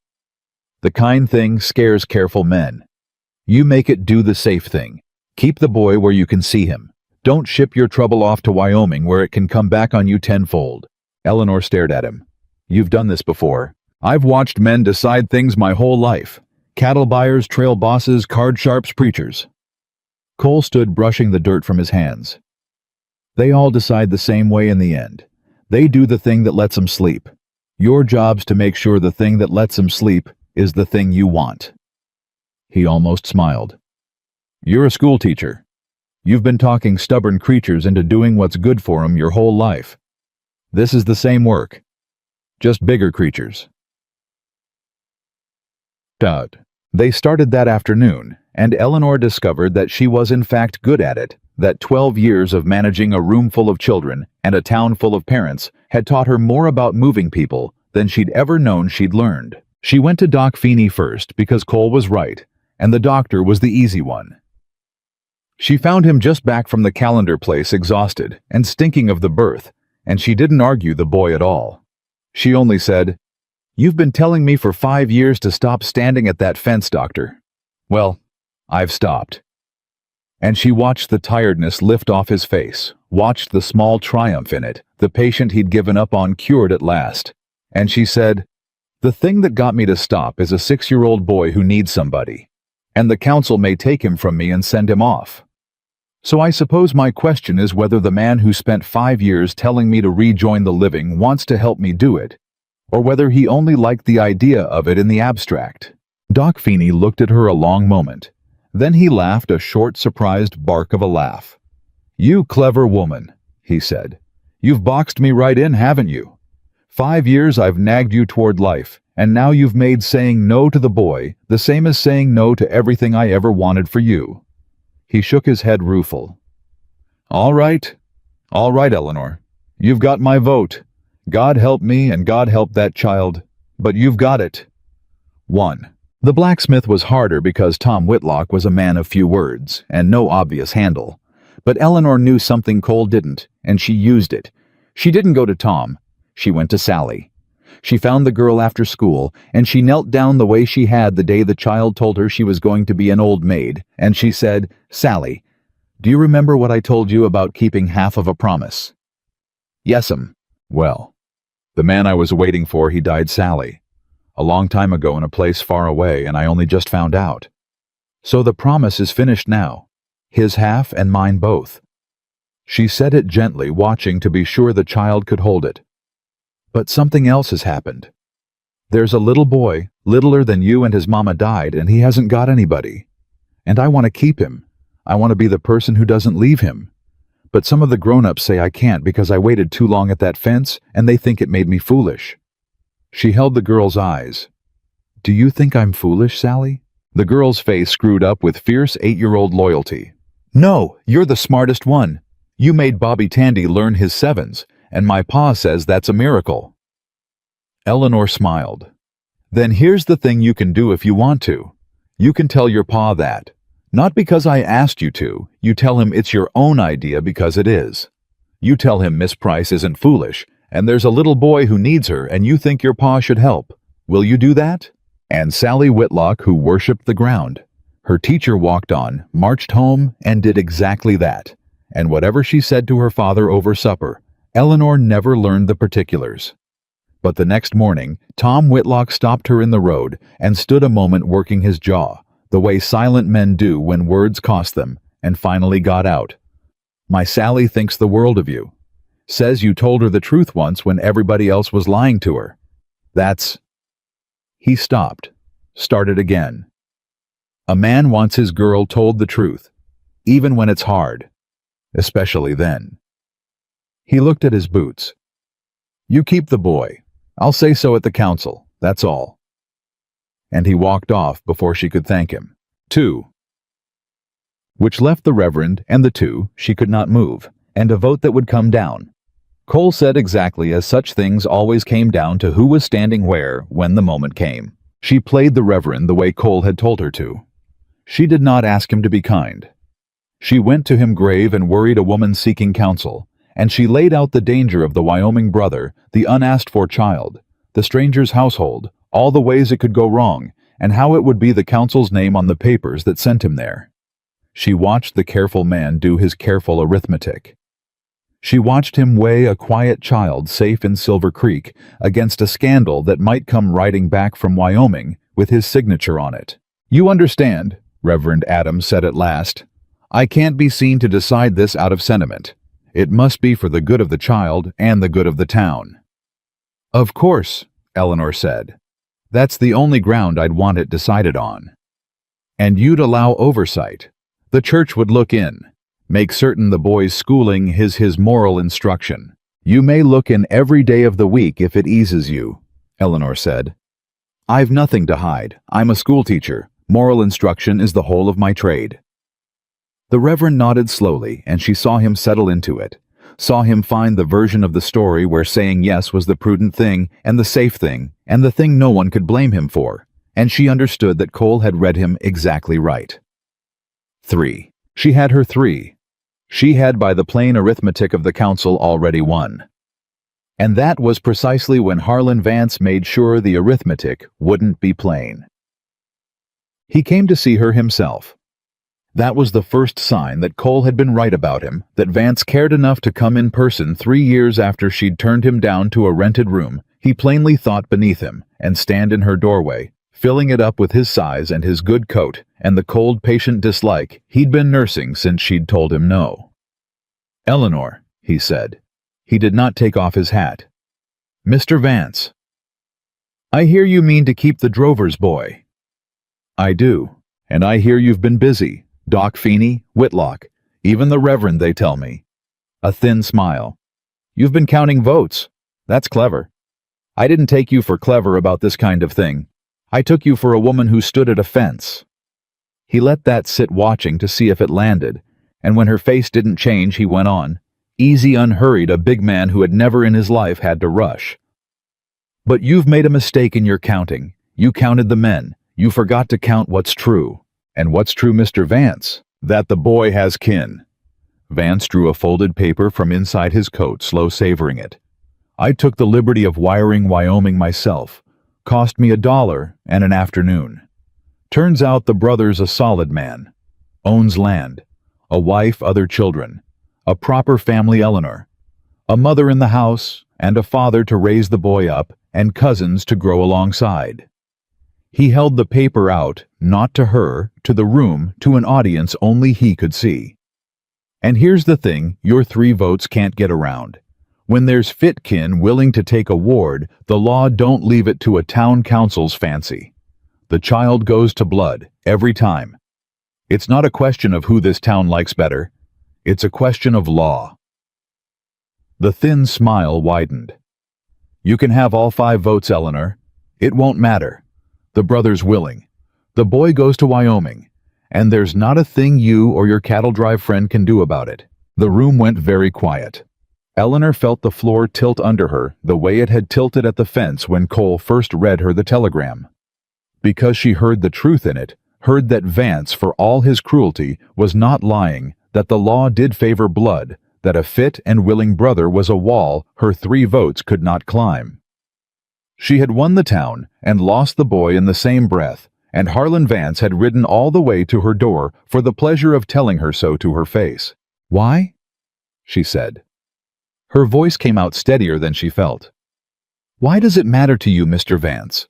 The kind thing scares careful men. You make it do the safe thing. Keep the boy where you can see him. Don't ship your trouble off to Wyoming where it can come back on you tenfold. Eleanor stared at him. You've done this before. I've watched men decide things my whole life. Cattle buyers, trail bosses, card sharps, preachers. Cole stood brushing the dirt from his hands. They all decide the same way in the end. They do the thing that lets them sleep. Your job's to make sure the thing that lets them sleep is the thing you want. He almost smiled. You're a school teacher. You've been talking stubborn creatures into doing what's good for them your whole life. This is the same work. Just bigger creatures. They started that afternoon, and Eleanor discovered that she was in fact good at it, that 12 years of managing a room full of children and a town full of parents had taught her more about moving people than she'd ever known she'd learned. She went to Doc Feeney first because Cole was right, and the doctor was the easy one. She found him just back from the calendar place, exhausted and stinking of the birth, and she didn't argue the boy at all. She only said, "You've been telling me for 5 years to stop standing at that fence, doctor. Well, I've stopped." And she watched the tiredness lift off his face, watched the small triumph in it, the patient he'd given up on cured at last. And she said, "The thing that got me to stop is a 6-year-old boy who needs somebody, and the council may take him from me and send him off. So I suppose my question is whether the man who spent 5 years telling me to rejoin the living wants to help me do it, or whether he only liked the idea of it in the abstract." Doc Feeney looked at her a long moment. Then he laughed a short, surprised bark of a laugh. "You clever woman," he said. "You've boxed me right in, haven't you? 5 years I've nagged you toward life, and now you've made saying no to the boy the same as saying no to everything I ever wanted for you." He shook his head rueful. All right, Eleanor. You've got my vote. God help me and God help that child, but you've got it. 1. The blacksmith was harder because Tom Whitlock was a man of few words and no obvious handle. But Eleanor knew something Cole didn't, and she used it. She didn't go to Tom. She went to Sally. She found the girl after school, and she knelt down the way she had the day the child told her she was going to be an old maid, and she said, "Sally, do you remember what I told you about keeping half of a promise?" "Yes'm." "Well, the man I was waiting for, he died, Sally. A long time ago in a place far away, and I only just found out. So the promise is finished now. His half and mine both." She said it gently, watching to be sure the child could hold it. "But something else has happened. There's a little boy, littler than you, and his mama died, and he hasn't got anybody. And I want to keep him. I want to be the person who doesn't leave him. But some of the grown-ups say I can't because I waited too long at that fence, and they think it made me foolish." She held the girl's eyes. "Do you think I'm foolish, Sally?" The girl's face screwed up with fierce 8-year-old loyalty. "No, you're the smartest one. You made Bobby Tandy learn his sevens, and my pa says that's a miracle." Eleanor smiled. "Then here's the thing you can do if you want to. You can tell your pa that. Not because I asked you to. You tell him it's your own idea because it is. You tell him Miss Price isn't foolish, and there's a little boy who needs her, and you think your pa should help. Will you do that?" And Sally Whitlock, who worshipped the ground. Her teacher walked on, marched home, and did exactly that. And whatever she said to her father over supper, Eleanor never learned the particulars. But the next morning, Tom Whitlock stopped her in the road and stood a moment working his jaw, the way silent men do when words cost them, and finally got out. "My Sally thinks the world of you. Says you told her the truth once when everybody else was lying to her. That's—" He stopped, started again. "A man wants his girl told the truth, even when it's hard. Especially then." He looked at his boots. "You keep the boy. I'll say so at the council, that's all." And he walked off before she could thank him. 2. Which left the Reverend and the 2 she could not move, and a vote that would come down. Cole said exactly as such things always came down to who was standing where when the moment came. She played the Reverend the way Cole had told her to. She did not ask him to be kind. She went to him grave and worried, a woman seeking counsel, and she laid out the danger of the Wyoming brother, the unasked-for child, the stranger's household, all the ways it could go wrong, and how it would be the council's name on the papers that sent him there. She watched the careful man do his careful arithmetic. She watched him weigh a quiet child safe in Silver Creek against a scandal that might come riding back from Wyoming with his signature on it. "You understand," Reverend Adams said at last. "I can't be seen to decide this out of sentiment. It must be for the good of the child and the good of the town." "Of course," Eleanor said. "That's the only ground I'd want it decided on." "And you'd allow oversight. The church would look in, make certain the boy's schooling is his moral instruction. You may look in every day of the week if it eases you," Eleanor said. "I've nothing to hide. I'm a schoolteacher. Moral instruction is the whole of my trade." The Reverend nodded slowly, and she saw him settle into it, saw him find the version of the story where saying yes was the prudent thing and the safe thing and the thing no one could blame him for, and she understood that Cole had read him exactly right. 3. She had her 3. She had, by the plain arithmetic of the council, already won. And that was precisely when Harlan Vance made sure the arithmetic wouldn't be plain. He came to see her himself. That was the first sign that Cole had been right about him, that Vance cared enough to come in person 3 years after she'd turned him down to a rented room he plainly thought beneath him, and stand in her doorway, filling it up with his size and his good coat and the cold, patient dislike he'd been nursing since she'd told him no. "Eleanor," he said. He did not take off his hat. "Mr. Vance." "I hear you mean to keep the drover's boy." "I do, and I hear you've been busy. Doc Feeney, Whitlock, even the Reverend, they tell me." A thin smile. "You've been counting votes. That's clever. I didn't take you for clever about this kind of thing. I took you for a woman who stood at a fence." He let that sit watching to see if it landed, and when her face didn't change, he went on, easy, unhurried, a big man who had never in his life had to rush. "But you've made a mistake in your counting. You counted the men. You forgot to count what's true." "And what's true, Mr. Vance?" "That the boy has kin." Vance drew a folded paper from inside his coat, slow savoring it. "I took the liberty of wiring Wyoming myself. Cost me $1 and an afternoon. Turns out the brother's a solid man. Owns land. A wife, other children. A proper family, Eleanor. A mother in the house, and a father to raise the boy up, and cousins to grow alongside." He held the paper out, not to her, to the room, to an audience only he could see. "And here's the thing your 3 votes can't get around. When there's fit kin willing to take a ward, the law don't leave it to a town council's fancy. The child goes to blood, every time. It's not a question of who this town likes better. It's a question of law." The thin smile widened. "You can have all 5 votes, Eleanor. It won't matter. The brother's willing. The boy goes to Wyoming, and there's not a thing you or your cattle drive friend can do about it." The room went very quiet. Eleanor felt the floor tilt under her the way it had tilted at the fence when Cole first read her the telegram. Because she heard the truth in it, heard that Vance, for all his cruelty, was not lying, that the law did favor blood, that a fit and willing brother was a wall her 3 votes could not climb. She had won the town and lost the boy in the same breath, and Harlan Vance had ridden all the way to her door for the pleasure of telling her so to her face. "Why?" she said. Her voice came out steadier than she felt. "Why does it matter to you, Mr. Vance?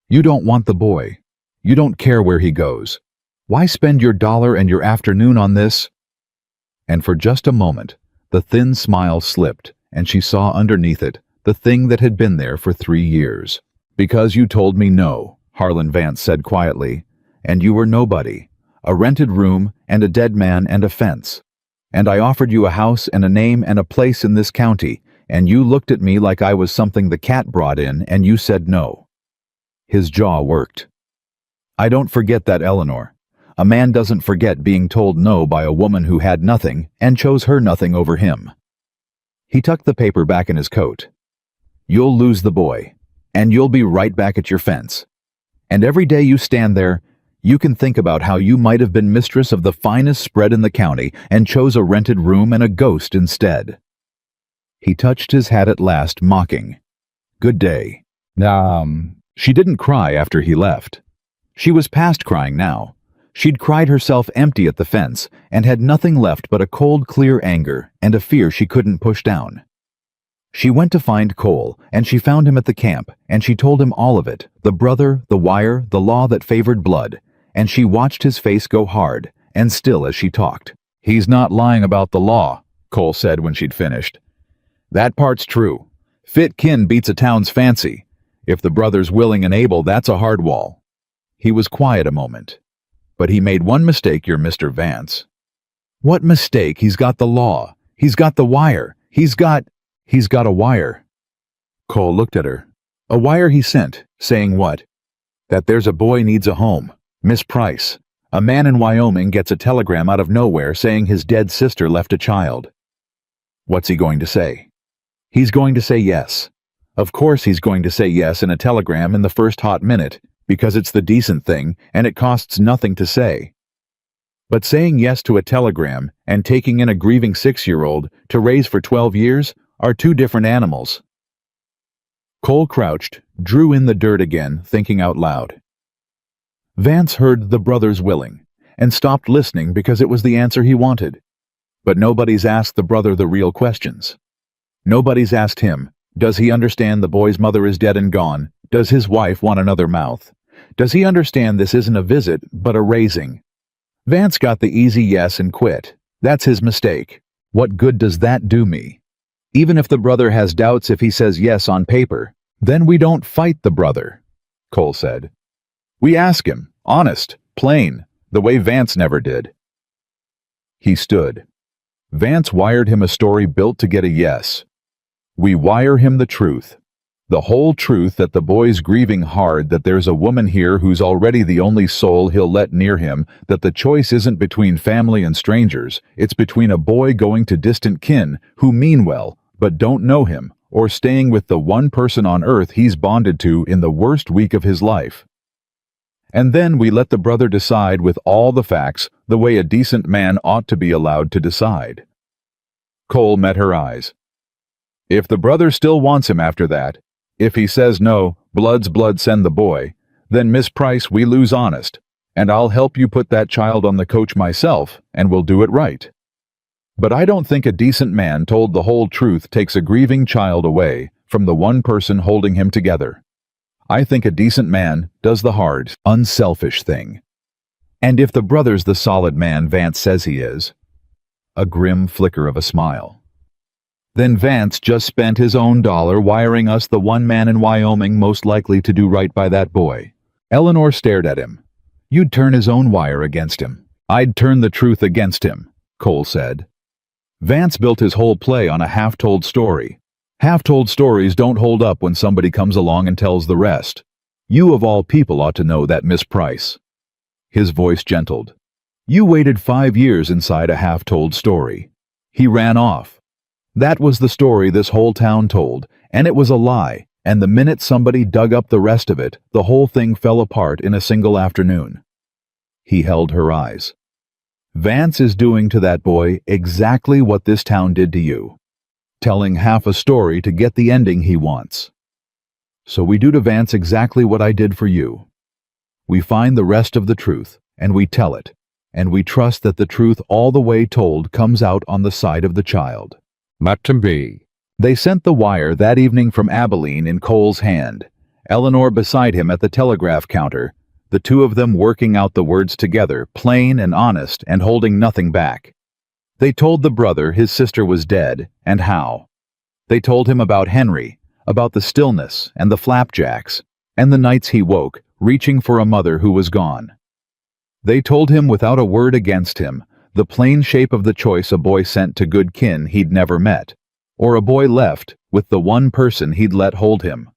You don't want the boy. You don't care where he goes. Why spend your $1 and your afternoon on this?" And for just a moment, the thin smile slipped, and she saw underneath it the thing that had been there for 3 years. "Because you told me no," Harlan Vance said quietly, "and you were nobody, a rented room and a dead man and a fence. And I offered you a house and a name and a place in this county, and you looked at me like I was something the cat brought in, and you said no." His jaw worked. "I don't forget that, Eleanor. A man doesn't forget being told no by a woman who had nothing and chose her nothing over him." He tucked the paper back in his coat. "You'll lose the boy, and you'll be right back at your fence. And every day you stand there, you can think about how you might have been mistress of the finest spread in the county and chose a rented room and a ghost instead." He touched his hat at last, mocking. "Good day." She didn't cry after he left. She was past crying now. She'd cried herself empty at the fence and had nothing left but a cold, clear anger and a fear she couldn't push down. She went to find Cole, and she found him at the camp, and she told him all of it, the brother, the wire, the law that favored blood, and she watched his face go hard and still as she talked. "He's not lying about the law," Cole said when she'd finished. "That part's true. Fit kin beats a town's fancy. If the brother's willing and able, that's a hard wall." He was quiet a moment. "But he made one mistake, your Mr. Vance." "What mistake? He's got the law. He's got the wire. He's got a wire." Cole looked at her. "A wire he sent, saying what?" "That there's a boy needs a home. Miss Price. A man in Wyoming gets a telegram out of nowhere saying his dead sister left a child." "What's he going to say?" "He's going to say yes. Of course he's going to say yes in a telegram in the first hot minute, because it's the decent thing and it costs nothing to say. But saying yes to a telegram and taking in a grieving 6-year-old to raise for 12 years are two different animals." Cole crouched, drew in the dirt again, thinking out loud. Vance heard the brothers willing, and stopped listening because it was the answer he wanted. But nobody's asked the brother the real questions. Nobody's asked him, does he understand the boy's mother is dead and gone? Does his wife want another mouth? Does he understand this isn't a visit, but a raising? Vance got the easy yes and quit. That's his mistake. What good does that do me? Even if the brother has doubts if he says yes on paper, then we don't fight the brother, Cole said. We ask him, honest, plain, the way Vance never did. He stood. Vance wired him a story built to get a yes. We wire him the truth. The whole truth that the boy's grieving hard, that there's a woman here who's already the only soul he'll let near him, that the choice isn't between family and strangers, it's between a boy going to distant kin who mean well but don't know him, or staying with the one person on earth he's bonded to in the worst week of his life. And then we let the brother decide with all the facts the way a decent man ought to be allowed to decide. Cole met her eyes. If the brother still wants him after that, if he says no, blood's blood, send the boy, then Miss Price, we lose honest, and I'll help you put that child on the coach myself, and we'll do it right. But I don't think a decent man told the whole truth takes a grieving child away from the one person holding him together. I think a decent man does the hard, unselfish thing. And if the brother's the solid man Vance says he is, a grim flicker of a smile, then Vance just spent his own dollar wiring us the one man in Wyoming most likely to do right by that boy. Eleanor stared at him. You'd turn his own wire against him. I'd turn the truth against him, Cole said. Vance built his whole play on a half-told story. Half-told stories don't hold up when somebody comes along and tells the rest. You of all people ought to know that, Miss Price. His voice gentled. You waited 5 years inside a half-told story. He ran off. That was the story this whole town told, and it was a lie, and the minute somebody dug up the rest of it, the whole thing fell apart in a single afternoon. He held her eyes. Vance is doing to that boy exactly what this town did to you. Telling half a story to get the ending he wants. So we do to Vance exactly what I did for you. We find the rest of the truth, and we tell it, and we trust that the truth all the way told comes out on the side of the child. Not to be. They sent the wire that evening from Abilene in Cole's hand, Eleanor beside him at the telegraph counter, the two of them working out the words together, plain and honest and holding nothing back. They told the brother his sister was dead, and how. They told him about Henry, about the stillness and the flapjacks, and the nights he woke, reaching for a mother who was gone. They told him without a word against him, the plain shape of the choice a boy sent to good kin he'd never met, or a boy left with the one person he'd let hold him.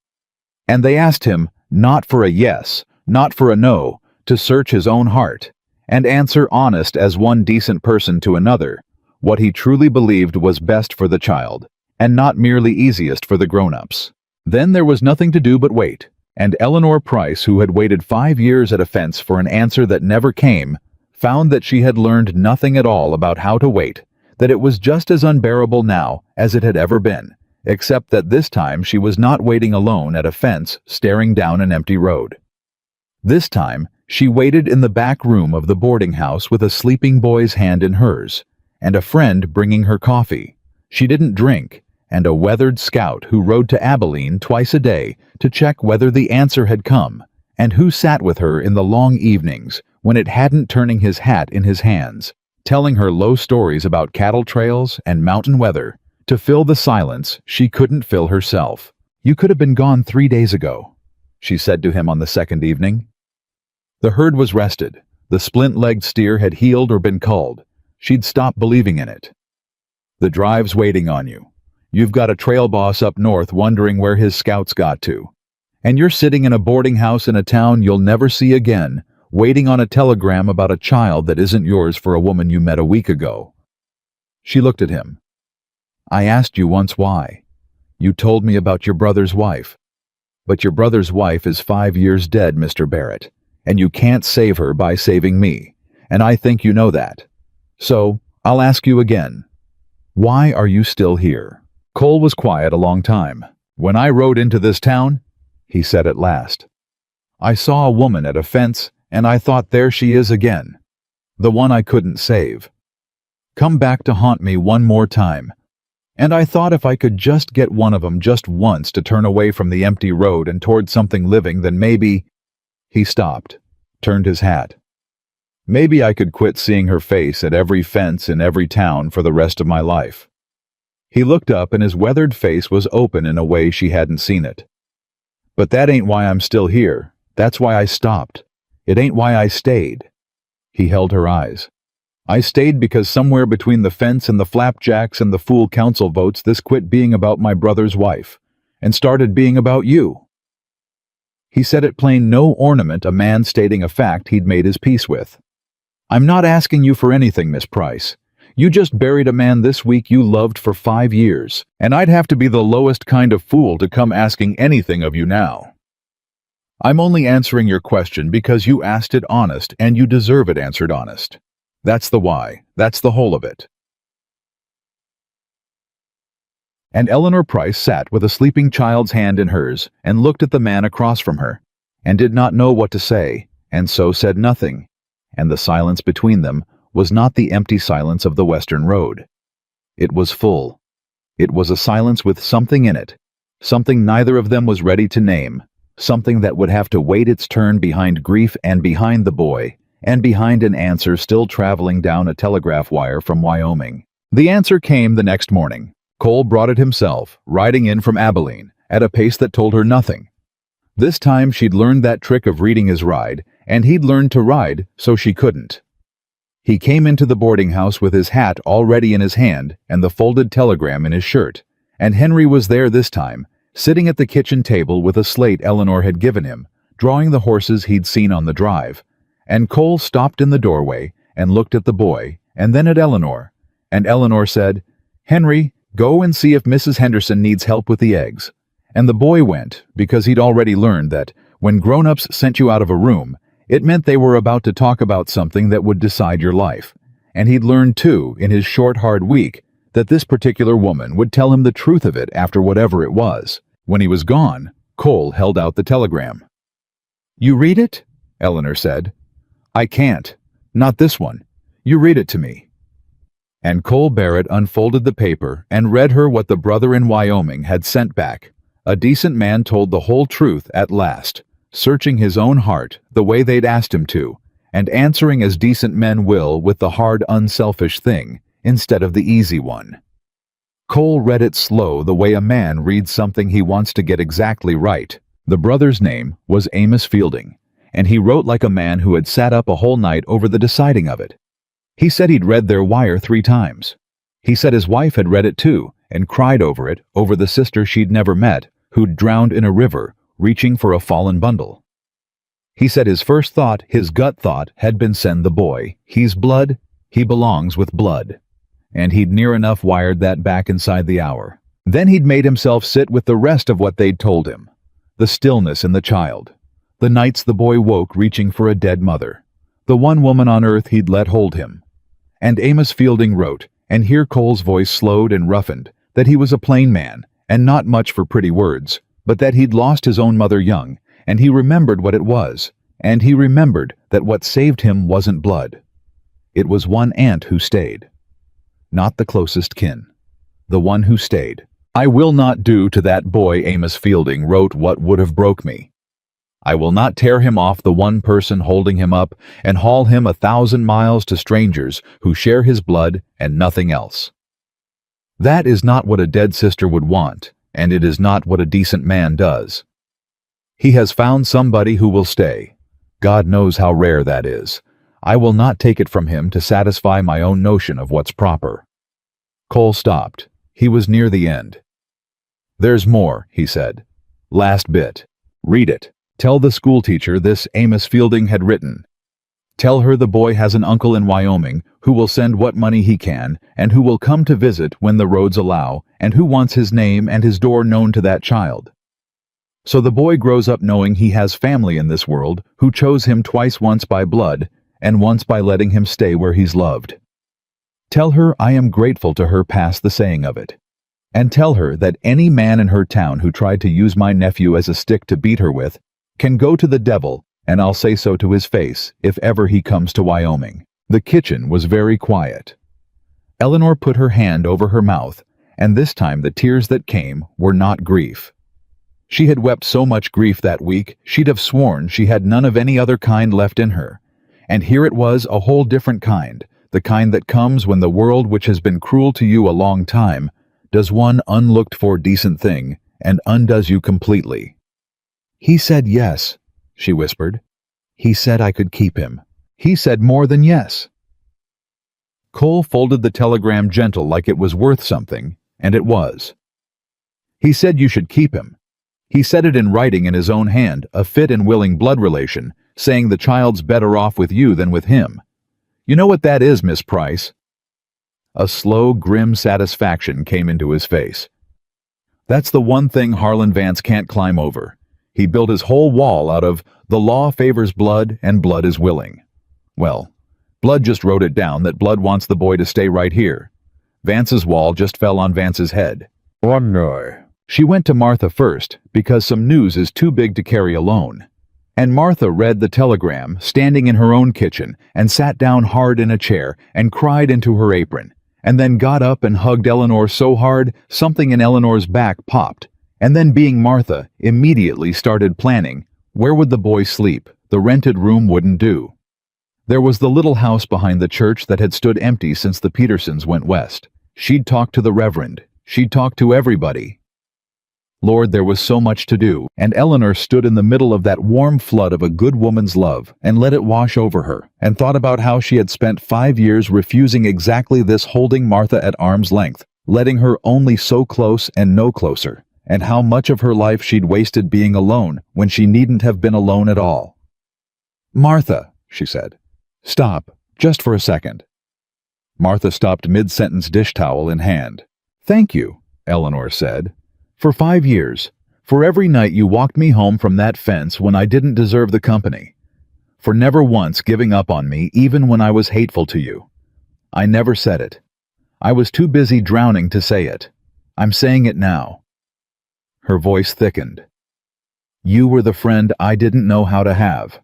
And they asked him, not for a yes, not for a no, to search his own heart, and answer honest as one decent person to another, what he truly believed was best for the child, and not merely easiest for the grown-ups. Then there was nothing to do but wait, and Eleanor Price, who had waited 5 years at a fence for an answer that never came, found that she had learned nothing at all about how to wait, that it was just as unbearable now as it had ever been, except that this time she was not waiting alone at a fence staring down an empty road. This time, She waited in the back room of the boarding house with a sleeping boy's hand in hers, and a friend bringing her coffee. She didn't drink, and a weathered scout who rode to Abilene twice a day to check whether the answer had come, and who sat with her in the long evenings when it hadn't, turning his hat in his hands, telling her low stories about cattle trails and mountain weather to fill the silence she couldn't fill herself. "You could have been gone 3 days ago," she said to him on the second evening. The herd was rested. The splint-legged steer had healed or been culled. She'd stopped believing in it. "The drive's waiting on you. You've got a trail boss up north wondering where his scouts got to. And you're sitting in a boarding house in a town you'll never see again, waiting on a telegram about a child that isn't yours for a woman you met a week ago." She looked at him. "I asked you once why. You told me about your brother's wife. But your brother's wife is 5 years dead, Mr. Barrett, and you can't save her by saving me, and I think you know that. So, I'll ask you again. Why are you still here?" Cole was quiet a long time. "When I rode into this town," he said at last, "I saw a woman at a fence, and I thought, there she is again. The one I couldn't save. Come back to haunt me one more time. And I thought if I could just get one of them just once to turn away from the empty road and toward something living, then maybe—" He stopped, turned his hat. "Maybe I could quit seeing her face at every fence in every town for the rest of my life." He looked up and his weathered face was open in a way she hadn't seen it. "But that ain't why I'm still here. That's why I stopped. It ain't why I stayed." He held her eyes. "I stayed because somewhere between the fence and the flapjacks and the fool council votes, this quit being about my brother's wife and started being about you." He said it plain, no ornament, a man stating a fact he'd made his peace with. "I'm not asking you for anything, Miss Price. You just buried a man this week you loved for 5 years, and I'd have to be the lowest kind of fool to come asking anything of you now. I'm only answering your question because you asked it honest and you deserve it answered honest. That's the why. That's the whole of it." And Eleanor Price sat with a sleeping child's hand in hers and looked at the man across from her, and did not know what to say, and so said nothing, and the silence between them was not the empty silence of the western road. It was full. It was a silence with something in it, something neither of them was ready to name, something that would have to wait its turn behind grief and behind the boy, and behind an answer still traveling down a telegraph wire from Wyoming. The answer came the next morning. Cole brought it himself, riding in from Abilene, at a pace that told her nothing. This time she'd learned that trick of reading his ride, and he'd learned to ride so she couldn't. He came into the boarding house with his hat already in his hand and the folded telegram in his shirt, and Henry was there this time, sitting at the kitchen table with a slate Eleanor had given him, drawing the horses he'd seen on the drive. And Cole stopped in the doorway and looked at the boy, and then at Eleanor, and Eleanor said, "Henry, go and see if Mrs. Henderson needs help with the eggs." And the boy went, because he'd already learned that when grown-ups sent you out of a room, it meant they were about to talk about something that would decide your life. And he'd learned, too, in his short, hard week, that this particular woman would tell him the truth of it after whatever it was. When he was gone, Cole held out the telegram. "You read it?" Eleanor said. "I can't. Not this one. You read it to me." And Cole Barrett unfolded the paper and read her what the brother in Wyoming had sent back. A decent man told the whole truth at last, searching his own heart the way they'd asked him to, and answering as decent men will with the hard, unselfish thing instead of the easy one. Cole read it slow, the way a man reads something he wants to get exactly right. The brother's name was Amos Fielding, and he wrote like a man who had sat up a whole night over the deciding of it. He said he'd read their wire 3 times. He said his wife had read it too, and cried over it, over the sister she'd never met, who'd drowned in a river, reaching for a fallen bundle. He said his first thought, his gut thought, had been send the boy. He's blood, he belongs with blood. And he'd near enough wired that back inside the hour. Then he'd made himself sit with the rest of what they'd told him. The stillness in the child. The nights the boy woke reaching for a dead mother. The one woman on earth he'd let hold him. And Amos Fielding wrote, and here Cole's voice slowed and roughened, that he was a plain man, and not much for pretty words, but that he'd lost his own mother young, and he remembered what it was, and he remembered that what saved him wasn't blood. It was one aunt who stayed. Not the closest kin. The one who stayed. I will not do to that boy, Amos Fielding wrote, what would have broke me. I will not tear him off the one person holding him up and haul him 1,000 miles to strangers who share his blood and nothing else. That is not what a dead sister would want, and it is not what a decent man does. He has found somebody who will stay. God knows how rare that is. I will not take it from him to satisfy my own notion of what's proper. Cole stopped. He was near the end. There's more, he said. Last bit. Read it. Tell the schoolteacher this Amos Fielding had written. Tell her the boy has an uncle in Wyoming who will send what money he can and who will come to visit when the roads allow and who wants his name and his door known to that child. So the boy grows up knowing he has family in this world who chose him twice, once by blood and once by letting him stay where he's loved. Tell her I am grateful to her past the saying of it. And tell her that any man in her town who tried to use my nephew as a stick to beat her with can go to the devil, and I'll say so to his face if ever he comes to Wyoming. The kitchen was very quiet. Eleanor put her hand over her mouth, and this time the tears that came were not grief. She had wept so much grief that week, she'd have sworn she had none of any other kind left in her. And here it was, a whole different kind, the kind that comes when the world, which has been cruel to you a long time, does one unlooked-for decent thing and undoes you completely. He said yes, she whispered. He said I could keep him. He said more than yes. Cole folded the telegram gentle like it was worth something, and it was. He said you should keep him. He said it in writing in his own hand, a fit and willing blood relation, saying the child's better off with you than with him. You know what that is, Miss Price? A slow, grim satisfaction came into his face. That's the one thing Harlan Vance can't climb over. He built his whole wall out of the law favors blood and blood is willing. Well, blood just wrote it down that blood wants the boy to stay right here. Vance's wall just fell on Vance's head. Oh no. She went to Martha first because some news is too big to carry alone. And Martha read the telegram, standing in her own kitchen, and sat down hard in a chair and cried into her apron, and then got up and hugged Eleanor so hard something in Eleanor's back popped. And then, being Martha, immediately started planning. Where would the boy sleep? The rented room wouldn't do. There was the little house behind the church that had stood empty since the Petersons went west. She'd talk to the Reverend. She'd talk to everybody. Lord, there was so much to do, and Eleanor stood in the middle of that warm flood of a good woman's love and let it wash over her, and thought about how she had spent 5 years refusing exactly this, holding Martha at arm's length, letting her only so close and no closer, and how much of her life she'd wasted being alone when she needn't have been alone at all. Martha, she said, stop, just for a second. Martha stopped mid-sentence, dish towel in hand. Thank you, Eleanor said. For 5 years, for every night you walked me home from that fence when I didn't deserve the company, for never once giving up on me even when I was hateful to you. I never said it. I was too busy drowning to say it. I'm saying it now. Her voice thickened. You were the friend I didn't know how to have,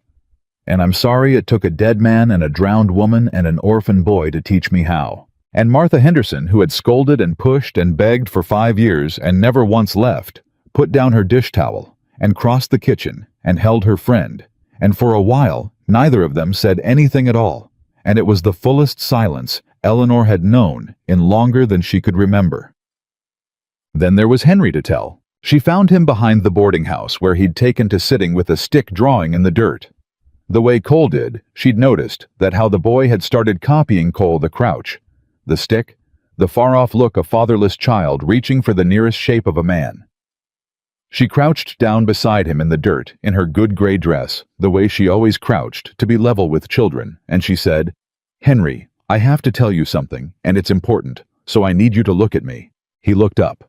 and I'm sorry it took a dead man and a drowned woman and an orphan boy to teach me how. And Martha Henderson, who had scolded and pushed and begged for 5 years and never once left, put down her dish towel and crossed the kitchen and held her friend, and for a while neither of them said anything at all, and it was the fullest silence Eleanor had known in longer than she could remember. Then there was Henry to tell. She found him behind the boarding house where he'd taken to sitting with a stick drawing in the dirt. The way Cole did, she'd noticed that how the boy had started copying Cole, the crouch, the stick, the far-off look of fatherless child reaching for the nearest shape of a man. She crouched down beside him in the dirt in her good gray dress, the way she always crouched to be level with children, and she said, Henry, I have to tell you something, and it's important, so I need you to look at me. He looked up.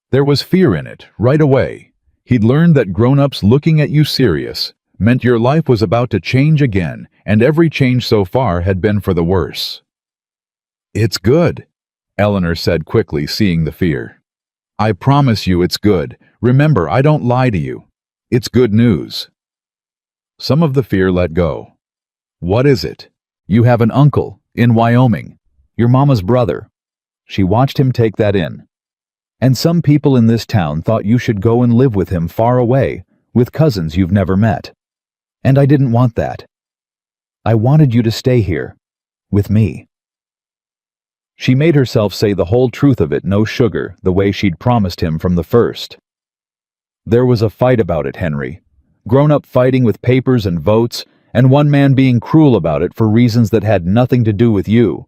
There was fear in it, right away. He'd learned that grown-ups looking at you serious meant your life was about to change again, and every change so far had been for the worse. It's good, Eleanor said quickly, seeing the fear. I promise you it's good. Remember, I don't lie to you. It's good news. Some of the fear let go. What is it? You have an uncle in Wyoming, your mama's brother. She watched him take that in. And some people in this town thought you should go and live with him far away, with cousins you've never met. And I didn't want that. I wanted you to stay here, with me. She made herself say the whole truth of it, no sugar, the way she'd promised him from the first. There was a fight about it, Henry. Grown-up fighting with papers and votes, and one man being cruel about it for reasons that had nothing to do with you.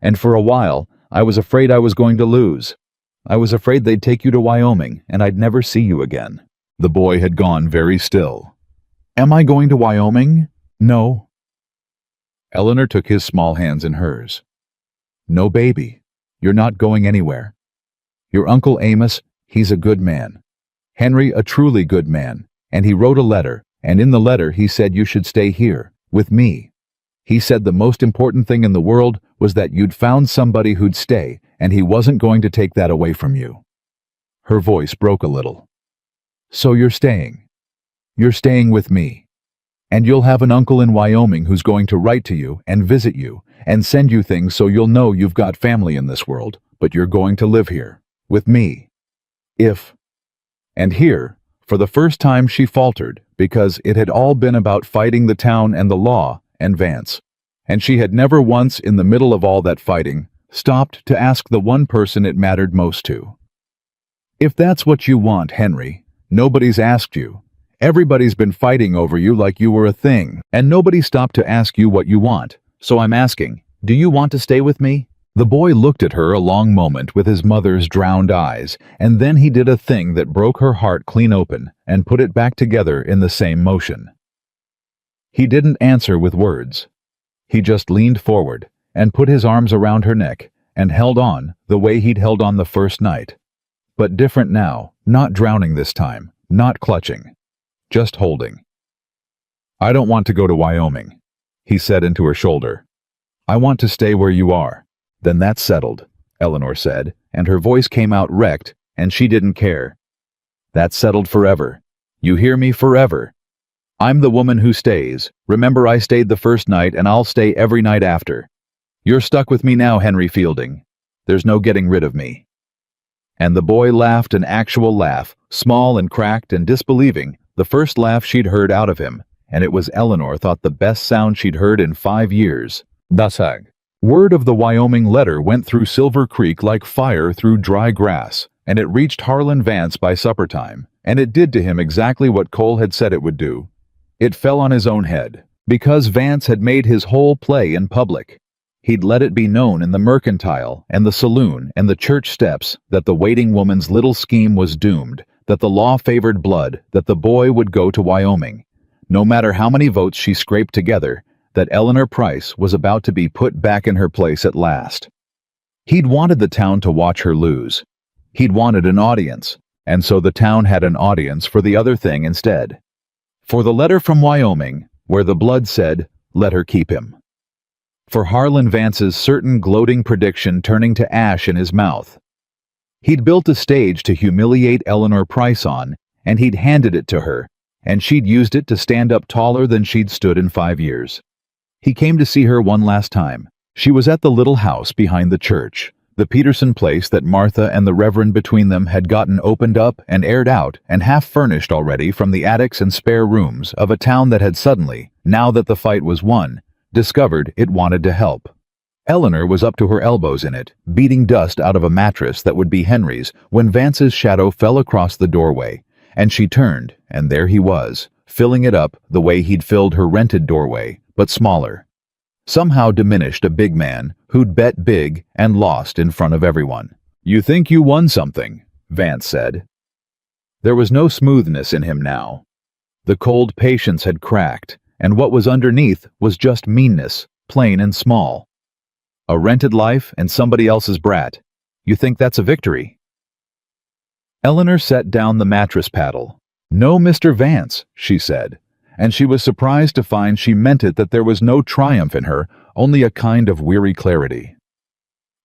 And for a while, I was afraid I was going to lose. I was afraid they'd take you to Wyoming, and I'd never see you again. The boy had gone very still. Am I going to Wyoming? No. Eleanor took his small hands in hers. No, baby. You're not going anywhere. Your Uncle Amos, he's a good man. Henry, a truly good man, and he wrote a letter, and in the letter he said you should stay here, with me. He said the most important thing in the world was that you'd found somebody who'd stay, and he wasn't going to take that away from you. Her voice broke a little. So you're staying. You're staying with me. And you'll have an uncle in Wyoming who's going to write to you and visit you and send you things so you'll know you've got family in this world, but you're going to live here, with me. If. And here, for the first time she faltered, because it had all been about fighting the town and the law and Vance. And she had never once, in the middle of all that fighting, stopped to ask the one person it mattered most to. If that's what you want, Henry, nobody's asked you. Everybody's been fighting over you like you were a thing, and nobody stopped to ask you what you want. So I'm asking, do you want to stay with me? The boy looked at her a long moment with his mother's drowned eyes, and then he did a thing that broke her heart clean open and put it back together in the same motion. He didn't answer with words. He just leaned forward and put his arms around her neck and held on the way he'd held on the first night. But different now, not drowning this time, not clutching. Just holding. I don't want to go to Wyoming, he said into her shoulder. I want to stay where you are. Then that's settled, Eleanor said, and her voice came out wrecked, and she didn't care. That's settled forever. You hear me? Forever. I'm the woman who stays. Remember, I stayed the first night, and I'll stay every night after. You're stuck with me now, Henry Fielding. There's no getting rid of me. And the boy laughed an actual laugh, small and cracked and disbelieving, the first laugh she'd heard out of him, and it was Eleanor thought the best sound she'd heard in 5 years. Dasag. Word of the Wyoming letter went through Silver Creek like fire through dry grass, and it reached Harlan Vance by supper time, and it did to him exactly what Cole had said it would do. It fell on his own head, because Vance had made his whole play in public. He'd let it be known in the mercantile and the saloon and the church steps that the waiting woman's little scheme was doomed, that the law favored blood, that the boy would go to Wyoming. No matter how many votes she scraped together, that Eleanor Price was about to be put back in her place at last. He'd wanted the town to watch her lose. He'd wanted an audience, and so the town had an audience for the other thing instead. For the letter from Wyoming, where the blood said, let her keep him. For Harlan Vance's certain gloating prediction turning to ash in his mouth. He'd built a stage to humiliate Eleanor Price on, and he'd handed it to her, and she'd used it to stand up taller than she'd stood in 5 years. He came to see her one last time. She was at the little house behind the church, the Peterson place that Martha and the Reverend between them had gotten opened up and aired out and half furnished already from the attics and spare rooms of a town that had suddenly, now that the fight was won, discovered it wanted to help. Eleanor was up to her elbows in it, beating dust out of a mattress that would be Henry's, when Vance's shadow fell across the doorway, and she turned, and there he was, filling it up the way he'd filled her rented doorway, but smaller. Somehow diminished a big man who'd bet big and lost in front of everyone. You think you won something, Vance said. There was no smoothness in him now. The cold patience had cracked, and what was underneath was just meanness, plain and small. A rented life and somebody else's brat. You think that's a victory? Eleanor set down the mattress paddle. No, Mr. Vance, she said, and she was surprised to find she meant it, that there was no triumph in her, only a kind of weary clarity.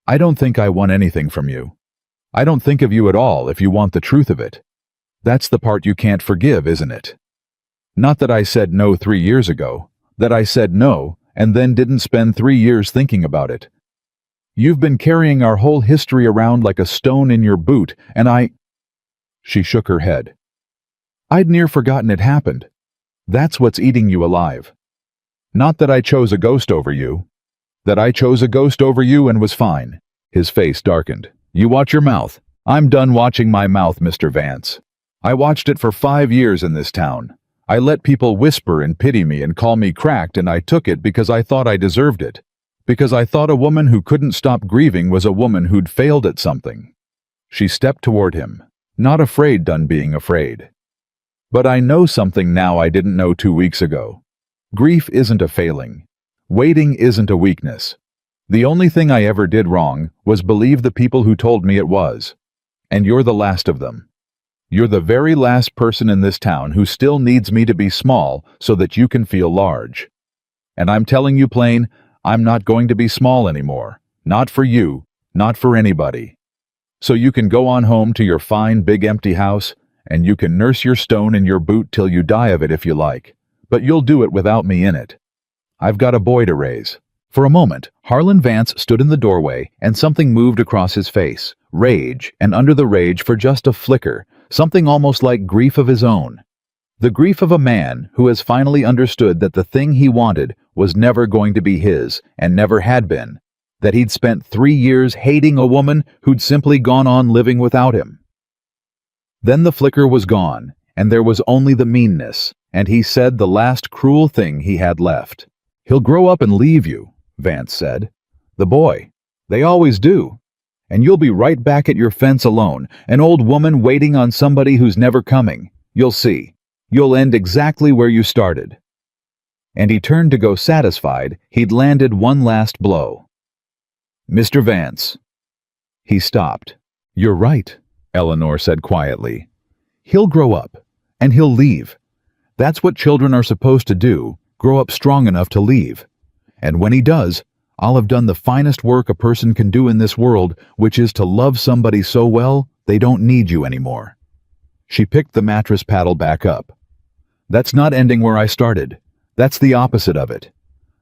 I don't think I won anything from you. I don't think of you at all if you want the truth of it. That's the part you can't forgive, isn't it? Not that I said no 3 years ago, that I said no and then didn't spend 3 years thinking about it. You've been carrying our whole history around like a stone in your boot, and She shook her head. I'd near forgotten it happened. That's what's eating you alive. Not that I chose a ghost over you. That I chose a ghost over you and was fine. His face darkened. You watch your mouth. I'm done watching my mouth, Mr. Vance. I watched it for 5 years in this town. I let people whisper and pity me and call me cracked, and I took it because I thought I deserved it. Because I thought a woman who couldn't stop grieving was a woman who'd failed at something. She stepped toward him, not afraid done being afraid. But I know something now I didn't know 2 weeks ago. Grief isn't a failing. Waiting isn't a weakness. The only thing I ever did wrong was believe the people who told me it was. And you're the last of them. You're the very last person in this town who still needs me to be small so that you can feel large. And I'm telling you plain, I'm not going to be small anymore. Not for you, not for anybody. So you can go on home to your fine big empty house, and you can nurse your stone in your boot till you die of it if you like. But you'll do it without me in it. I've got a boy to raise. For a moment, Harlan Vance stood in the doorway, and something moved across his face. Rage, and under the rage for just a flicker, something almost like grief of his own. The grief of a man who has finally understood that the thing he wanted was never going to be his, and never had been. That he'd spent 3 years hating a woman who'd simply gone on living without him. Then the flicker was gone, and there was only the meanness, and he said the last cruel thing he had left. He'll grow up and leave you, Vance said. The boy. They always do. And you'll be right back at your fence alone, an old woman waiting on somebody who's never coming. You'll see. You'll end exactly where you started. And he turned to go satisfied he'd landed one last blow. Mr. Vance. He stopped. You're right, Eleanor said quietly. He'll grow up, and he'll leave. That's what children are supposed to do, grow up strong enough to leave. And when he does, I'll have done the finest work a person can do in this world, which is to love somebody so well they don't need you anymore. She picked the mattress paddle back up. That's not ending where I started. That's the opposite of it.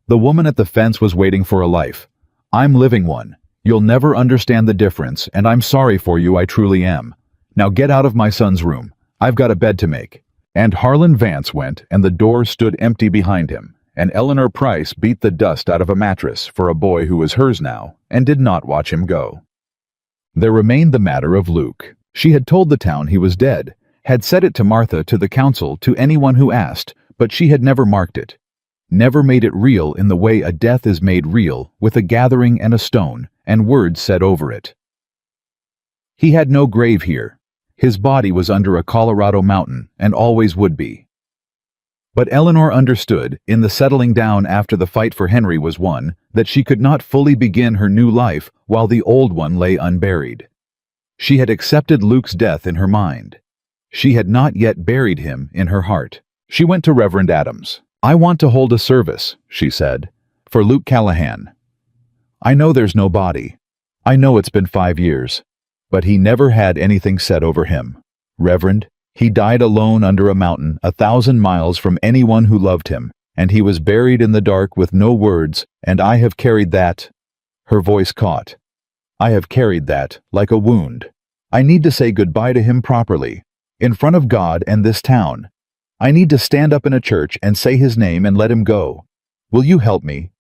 The woman at the fence was waiting for a life. I'm living one. You'll never understand the difference, and I'm sorry for you, I truly am. Now get out of my son's room. I've got a bed to make. And Harlan Vance went, and the door stood empty behind him, and Eleanor Price beat the dust out of a mattress for a boy who was hers now, and did not watch him go. There remained the matter of Luke. She had told the town he was dead, had said it to Martha, to the council, to anyone who asked, but she had never marked it. Never made it real in the way a death is made real, with a gathering and a stone, and words said over it. He had no grave here. His body was under a Colorado mountain, and always would be. But Eleanor understood, in the settling down after the fight for Henry was won, that she could not fully begin her new life while the old one lay unburied. She had accepted Luke's death in her mind. She had not yet buried him in her heart. She went to Reverend Adams. I want to hold a service, she said, for Luke Callahan. I know there's no body. I know it's been 5 years. But he never had anything said over him. Reverend, he died alone under a mountain 1,000 miles from anyone who loved him, and he was buried in the dark with no words, and I have carried that. Her voice caught. I have carried that like a wound. I need to say goodbye to him properly, in front of God and this town. I need to stand up in a church and say his name and let him go. Will you help me?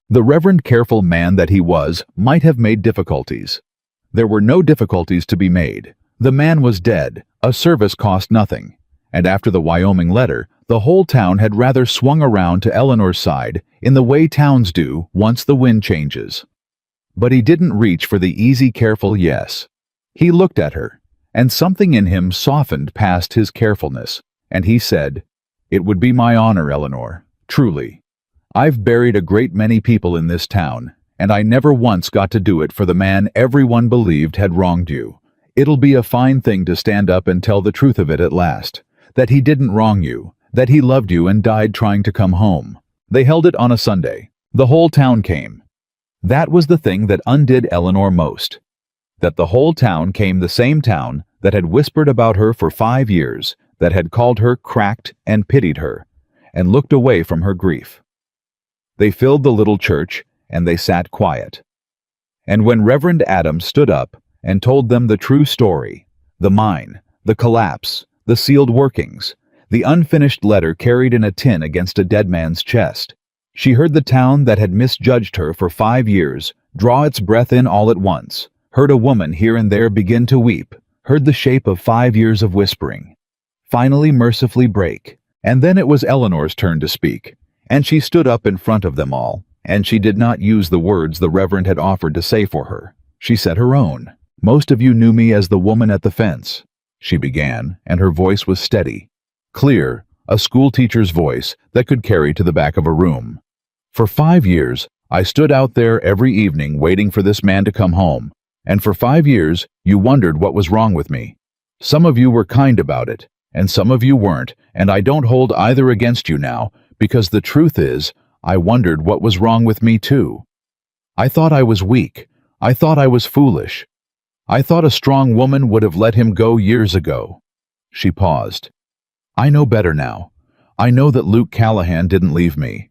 The reverend, careful man that he was might have made difficulties. There were no difficulties to be made. The man was dead. A service cost nothing. And after the Wyoming letter, the whole town had rather swung around to Eleanor's side in the way towns do once the wind changes. But he didn't reach for the easy, careful yes. He looked at her, and something in him softened past his carefulness, and he said, It would be my honor, Eleanor, truly. I've buried a great many people in this town, and I never once got to do it for the man everyone believed had wronged you. It'll be a fine thing to stand up and tell the truth of it at last, that he didn't wrong you, that he loved you and died trying to come home. They held it on a Sunday. The whole town came. That was the thing that undid Eleanor most. That the whole town came, the same town that had whispered about her for 5 years, that had called her cracked and pitied her, and looked away from her grief. They filled the little church, and they sat quiet. And when Reverend Adams stood up and told them the true story, the mine, the collapse, the sealed workings, the unfinished letter carried in a tin against a dead man's chest, she heard the town that had misjudged her for 5 years draw its breath in all at once, heard a woman here and there begin to weep, heard the shape of 5 years of whispering finally mercifully break. And then it was Eleanor's turn to speak, and she stood up in front of them all, and she did not use the words the Reverend had offered to say for her. She said her own. "Most of you knew me as the woman at the fence," she began, and her voice was steady, clear, a schoolteacher's voice that could carry to the back of a room. "For 5 years, I stood out there every evening waiting for this man to come home, and for 5 years, you wondered what was wrong with me. Some of you were kind about it, and some of you weren't, and I don't hold either against you now, because the truth is, I wondered what was wrong with me too. I thought I was weak. I thought I was foolish. I thought a strong woman would have let him go years ago." She paused. "I know better now. I know that Luke Callahan didn't leave me.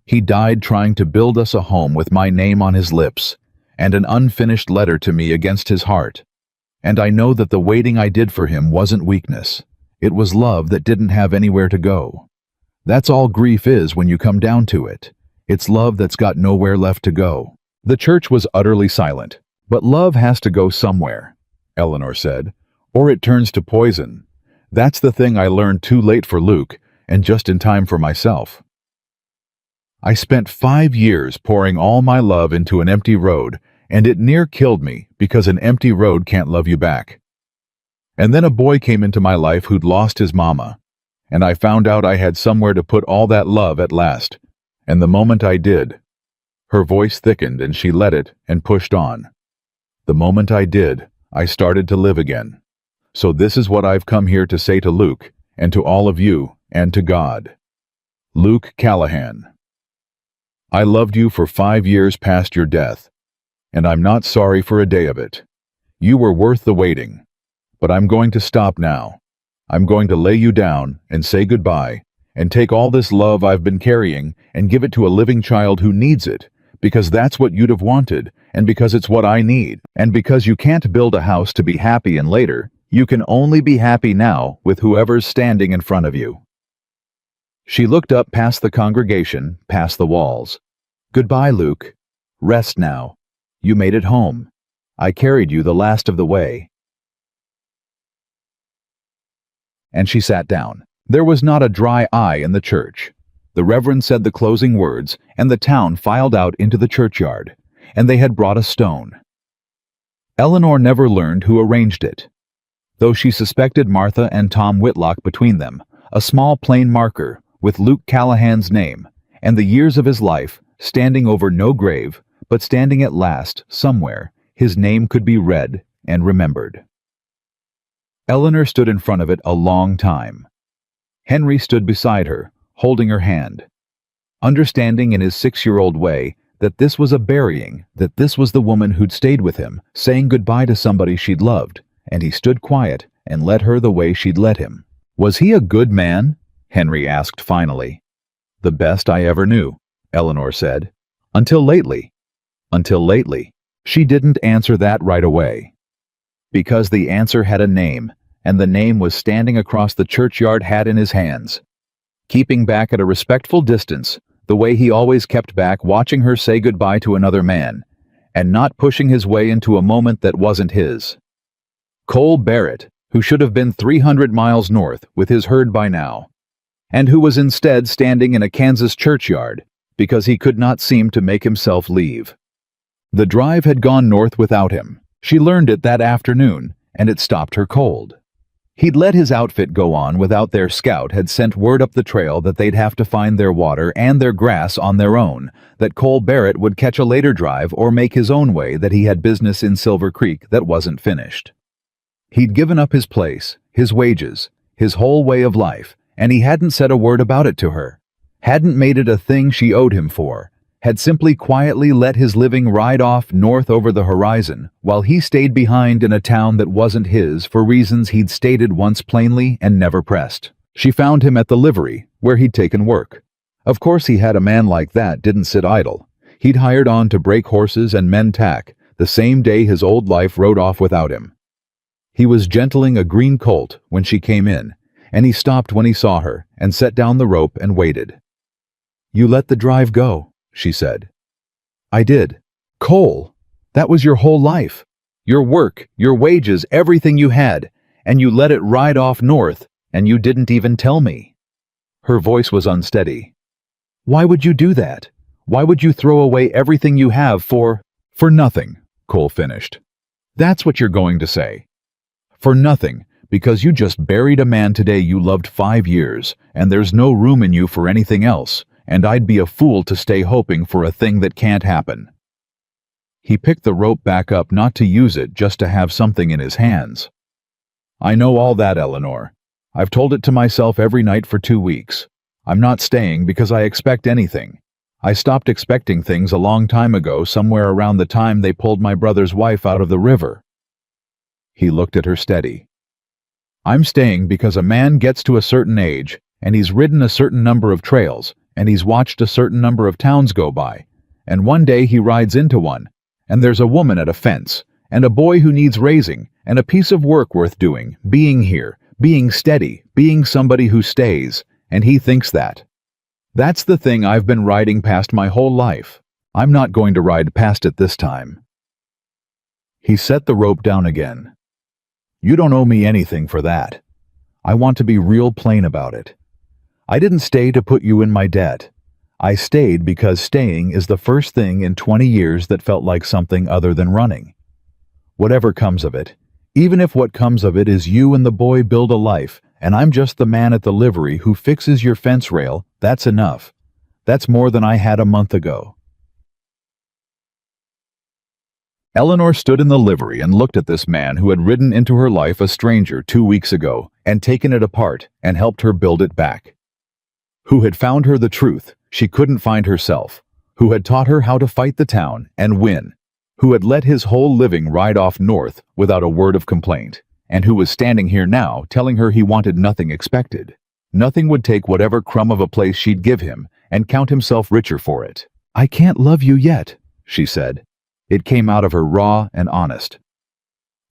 He died trying to build us a home with my name on his lips, and an unfinished letter to me against his heart. And I know that the waiting I did for him wasn't weakness. It was love that didn't have anywhere to go. That's all grief is when you come down to it. It's love that's got nowhere left to go." The church was utterly silent. "But love has to go somewhere," Eleanor said, "or it turns to poison. That's the thing I learned too late for Luke, and just in time for myself. I spent 5 years pouring all my love into an empty road, and it near killed me because an empty road can't love you back. And then a boy came into my life who'd lost his mama, and I found out I had somewhere to put all that love at last. And the moment I did," her voice thickened and she let it and pushed on. "The moment I did, I started to live again. So this is what I've come here to say to Luke, and to all of you, and to God. Luke Callahan, I loved you for 5 years past your death, and I'm not sorry for a day of it. You were worth the waiting. But I'm going to stop now. I'm going to lay you down and say goodbye, and take all this love I've been carrying and give it to a living child who needs it, because that's what you'd have wanted, and because it's what I need, and because you can't build a house to be happy in later. You can only be happy now with whoever's standing in front of you." She looked up past the congregation, past the walls. "Goodbye, Luke. Rest now. You made it home. I carried you the last of the way." And she sat down. There was not a dry eye in the church. The Reverend said the closing words, and the town filed out into the churchyard, and they had brought a stone. Eleanor never learned who arranged it, though she suspected Martha and Tom Whitlock between them, a small plain marker with Luke Callahan's name and the years of his life standing over no grave, but standing at last somewhere his name could be read and remembered. Eleanor stood in front of it a long time. Henry stood beside her, holding her hand, understanding in his 6-year-old way that this was a burying, that this was the woman who'd stayed with him, saying goodbye to somebody she'd loved, and he stood quiet and let her the way she'd let him. "Was he a good man?" Henry asked finally. "The best I ever knew," Eleanor said. Until lately." She didn't answer that right away, because the answer had a name, and the name was standing across the churchyard hat in his hands, keeping back at a respectful distance, the way he always kept back watching her say goodbye to another man, and not pushing his way into a moment that wasn't his. Cole Barrett, who should have been 300 miles north with his herd by now, and who was instead standing in a Kansas churchyard because he could not seem to make himself leave. The drive had gone north without him. She learned it that afternoon, and it stopped her cold. He'd let his outfit go on without their scout had sent word up the trail that they'd have to find their water and their grass on their own, that Cole Barrett would catch a later drive or make his own way, that he had business in Silver Creek that wasn't finished. He'd given up his place, his wages, his whole way of life, and he hadn't said a word about it to her, hadn't made it a thing she owed him for, had simply quietly let his living ride off north over the horizon, while he stayed behind in a town that wasn't his for reasons he'd stated once plainly and never pressed. She found him at the livery, where he'd taken work. Of course he had a man like that didn't sit idle. He'd hired on to break horses and mend tack, the same day his old life rode off without him. He was gentling a green colt when she came in, and he stopped when he saw her and set down the rope and waited. "You let the drive go," she said. "I did. Cole, that was your whole life. Your work, your wages, everything you had, and you let it ride off north, and you didn't even tell me." Her voice was unsteady. "Why would you do that? Why would you throw away everything you have for nothing?" Cole finished. "That's what you're going to say. For nothing, because you just buried a man today you loved 5 years, and there's no room in you for anything else, and I'd be a fool to stay hoping for a thing that can't happen." He picked the rope back up, not to use it, just to have something in his hands. "I know all that, Eleanor. I've told it to myself every night for 2 weeks. I'm not staying because I expect anything. I stopped expecting things a long time ago, somewhere around the time they pulled my brother's wife out of the river." He looked at her steady. "I'm staying because a man gets to a certain age, and he's ridden a certain number of trails, and he's watched a certain number of towns go by, and one day he rides into one, and there's a woman at a fence, and a boy who needs raising, and a piece of work worth doing, being here, being steady, being somebody who stays, and he thinks that. That's the thing I've been riding past my whole life. I'm not going to ride past it this time." He set the rope down again. "You don't owe me anything for that. I want to be real plain about it. I didn't stay to put you in my debt. I stayed because staying is the first thing in 20 years that felt like something other than running. Whatever comes of it, even if what comes of it is you and the boy build a life, and I'm just the man at the livery who fixes your fence rail, that's enough. That's more than I had a month ago." Eleanor stood in the livery and looked at this man who had ridden into her life a stranger 2 weeks ago and taken it apart and helped her build it back. Who had found her the truth she couldn't find herself, who had taught her how to fight the town and win, who had let his whole living ride off north without a word of complaint, and who was standing here now telling her he wanted nothing expected. Nothing would take whatever crumb of a place she'd give him and count himself richer for it. "I can't love you yet," she said. It came out of her raw and honest.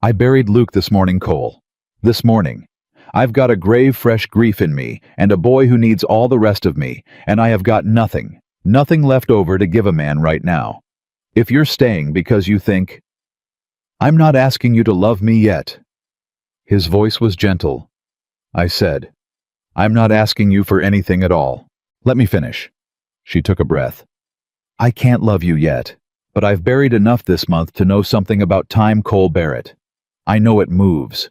"I buried Luke this morning, Cole. This morning. I've got a grave fresh grief in me, and a boy who needs all the rest of me, and I have got nothing left over to give a man right now. If you're staying because you think, I'm not asking you to love me yet." His voice was gentle. "I said, I'm not asking you for anything at all. Let me finish." She took a breath. "I can't love you yet, but I've buried enough this month to know something about time, Cole Barrett. I know it moves.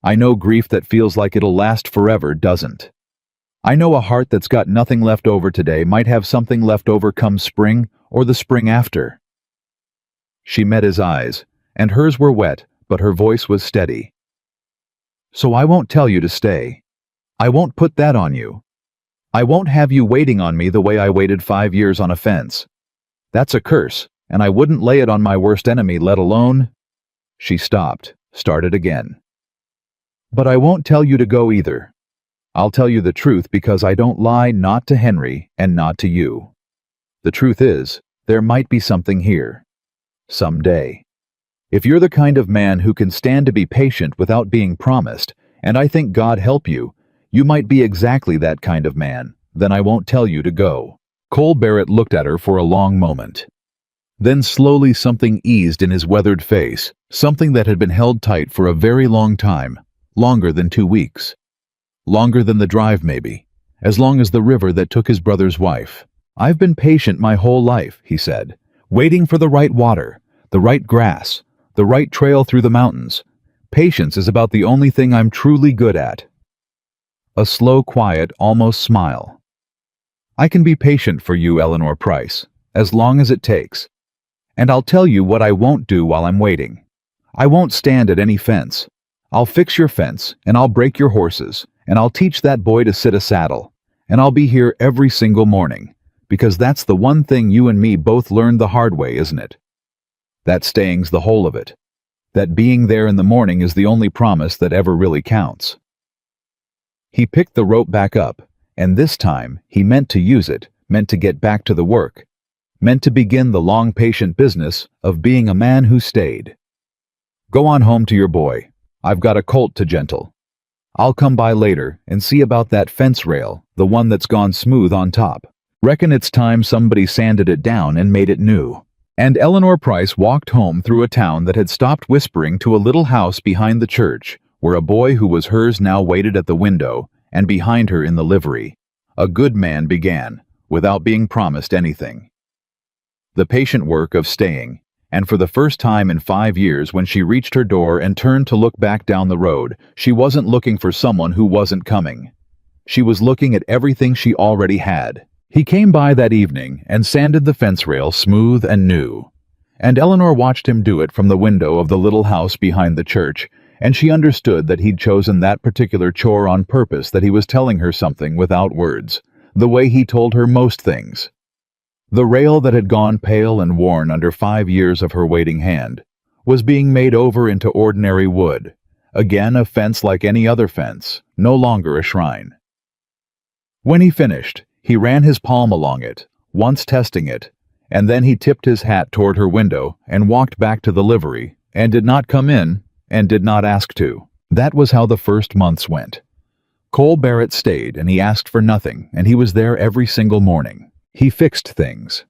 I know grief that feels like it'll last forever doesn't. I know a heart that's got nothing left over today might have something left over come spring or the spring after." She met his eyes, and hers were wet, but her voice was steady. "So I won't tell you to stay. I won't put that on you. I won't have you waiting on me the way I waited 5 years on a fence. That's a curse, and I wouldn't lay it on my worst enemy, let alone—" She stopped, started again. "But I won't tell you to go either. I'll tell you the truth because I don't lie, not to Henry and not to you. The truth is, there might be something here. Someday. If you're the kind of man who can stand to be patient without being promised, and I think God help you, you might be exactly that kind of man, then I won't tell you to go." Cole Barrett looked at her for a long moment. Then slowly something eased in his weathered face, something that had been held tight for a very long time, longer than 2 weeks. Longer than the drive, maybe, as long as the river that took his brother's wife. "I've been patient my whole life," he said, "waiting for the right water, the right grass, the right trail through the mountains. Patience is about the only thing I'm truly good at." A slow, quiet, almost smile. "I can be patient for you, Eleanor Price, as long as it takes. And I'll tell you what I won't do while I'm waiting. I won't stand at any fence. I'll fix your fence, and I'll break your horses, and I'll teach that boy to sit a saddle, and I'll be here every single morning, because that's the one thing you and me both learned the hard way, isn't it? That staying's the whole of it. That being there in the morning is the only promise that ever really counts. He picked the rope back up, and this time he meant to use it, meant to get back to the work, meant to begin the long patient business of being a man who stayed. Go on home to your boy. I've got a colt to gentle. I'll come by later and see about that fence rail, the one that's gone smooth on top. Reckon it's time somebody sanded it down and made it new. And Eleanor Price walked home through a town that had stopped whispering to a little house behind the church, where a boy who was hers now waited at the window, and behind her in the livery, a good man began, without being promised anything. The patient work of staying, and for the first time in 5 years when she reached her door and turned to look back down the road, she wasn't looking for someone who wasn't coming. She was looking at everything she already had. He came by that evening and sanded the fence rail smooth and new. And Eleanor watched him do it from the window of the little house behind the church, and she understood that he'd chosen that particular chore on purpose, that he was telling her something without words, the way he told her most things. The rail that had gone pale and worn under 5 years of her waiting hand was being made over into ordinary wood, again a fence like any other fence, no longer a shrine. When he finished, he ran his palm along it, once testing it, and then he tipped his hat toward her window and walked back to the livery, and did not come in, and did not ask to. That was how the first months went. Cole Barrett stayed, and he asked for nothing, and he was there every single morning. He fixed things.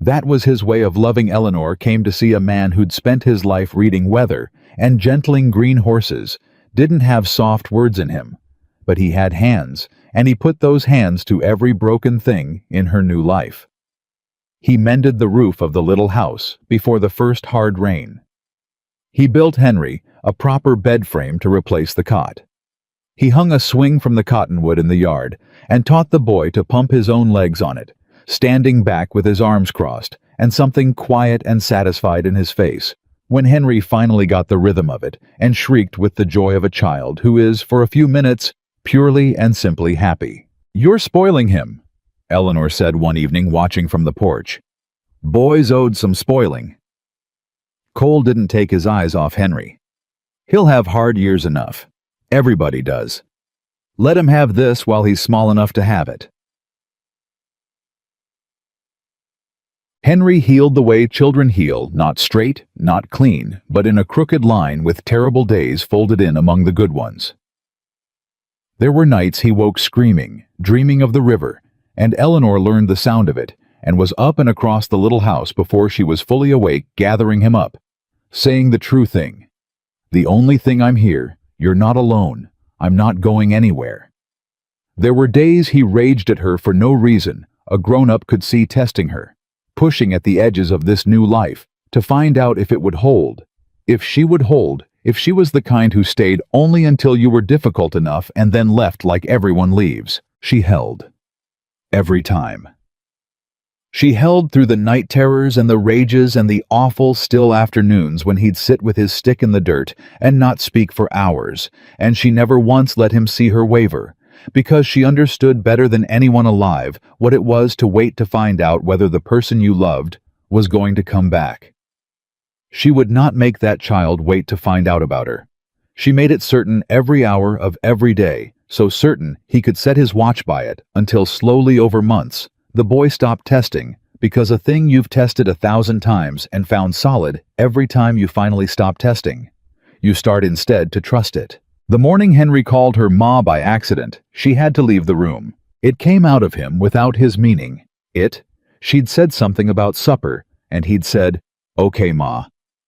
That was his way of loving. Eleanor came to see a man who'd spent his life reading weather and gentling green horses, didn't have soft words in him, but he had hands, and he put those hands to every broken thing in her new life. He mended the roof of the little house before the first hard rain. He built Henry a proper bed frame to replace the cot. He hung a swing from the cottonwood in the yard and taught the boy to pump his own legs on it, standing back with his arms crossed and something quiet and satisfied in his face when Henry finally got the rhythm of it and shrieked with the joy of a child who is, for a few minutes, purely and simply happy. "You're spoiling him," Eleanor said one evening watching from the porch. "Boys owed some spoiling." Cole didn't take his eyes off Henry. "He'll have hard years enough. Everybody does. Let him have this while he's small enough to have it." Henry healed the way children heal, not straight, not clean, but in a crooked line with terrible days folded in among the good ones. There were nights he woke screaming, dreaming of the river, and Eleanor learned the sound of it, and was up and across the little house before she was fully awake, gathering him up, saying the true thing. "The only thing I'm here. You're not alone. I'm not going anywhere." There were days he raged at her for no reason, a grown-up could see, testing her, pushing at the edges of this new life, to find out if it would hold, if she would hold, if she was the kind who stayed only until you were difficult enough and then left like everyone leaves. She held. Every time. She held through the night terrors and the rages and the awful still afternoons when he'd sit with his stick in the dirt and not speak for hours, and she never once let him see her waver, because she understood better than anyone alive what it was to wait to find out whether the person you loved was going to come back. She would not make that child wait to find out about her. She made it certain every hour of every day, so certain he could set his watch by it, until slowly over months, the boy stopped testing, because a thing you've tested 1,000 times and found solid every time you finally stop testing. You start instead to trust it. The morning Henry called her Ma by accident, she had to leave the room. It came out of him without his meaning. She'd said something about supper, and he'd said, "Okay, Ma."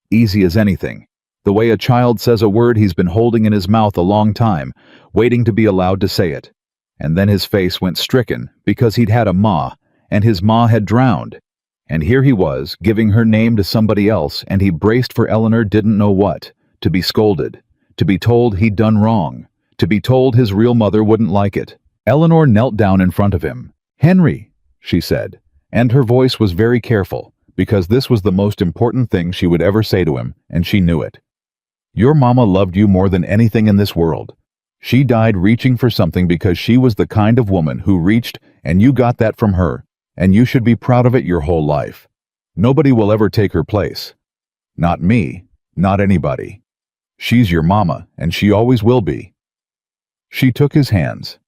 Easy as anything. The way a child says a word he's been holding in his mouth a long time, waiting to be allowed to say it. And then his face went stricken, because he'd had a Ma, and his Ma had drowned. And here he was, giving her name to somebody else, and he braced for Eleanor didn't know what, to be scolded, to be told he'd done wrong, to be told his real mother wouldn't like it. Eleanor knelt down in front of him. "Henry," she said, and her voice was very careful, because this was the most important thing she would ever say to him, and she knew it. "Your mama loved you more than anything in this world. She died reaching for something because she was the kind of woman who reached, and you got that from her, and you should be proud of it your whole life. Nobody will ever take her place. Not me, not anybody. She's your mama, and she always will be. She took his hands.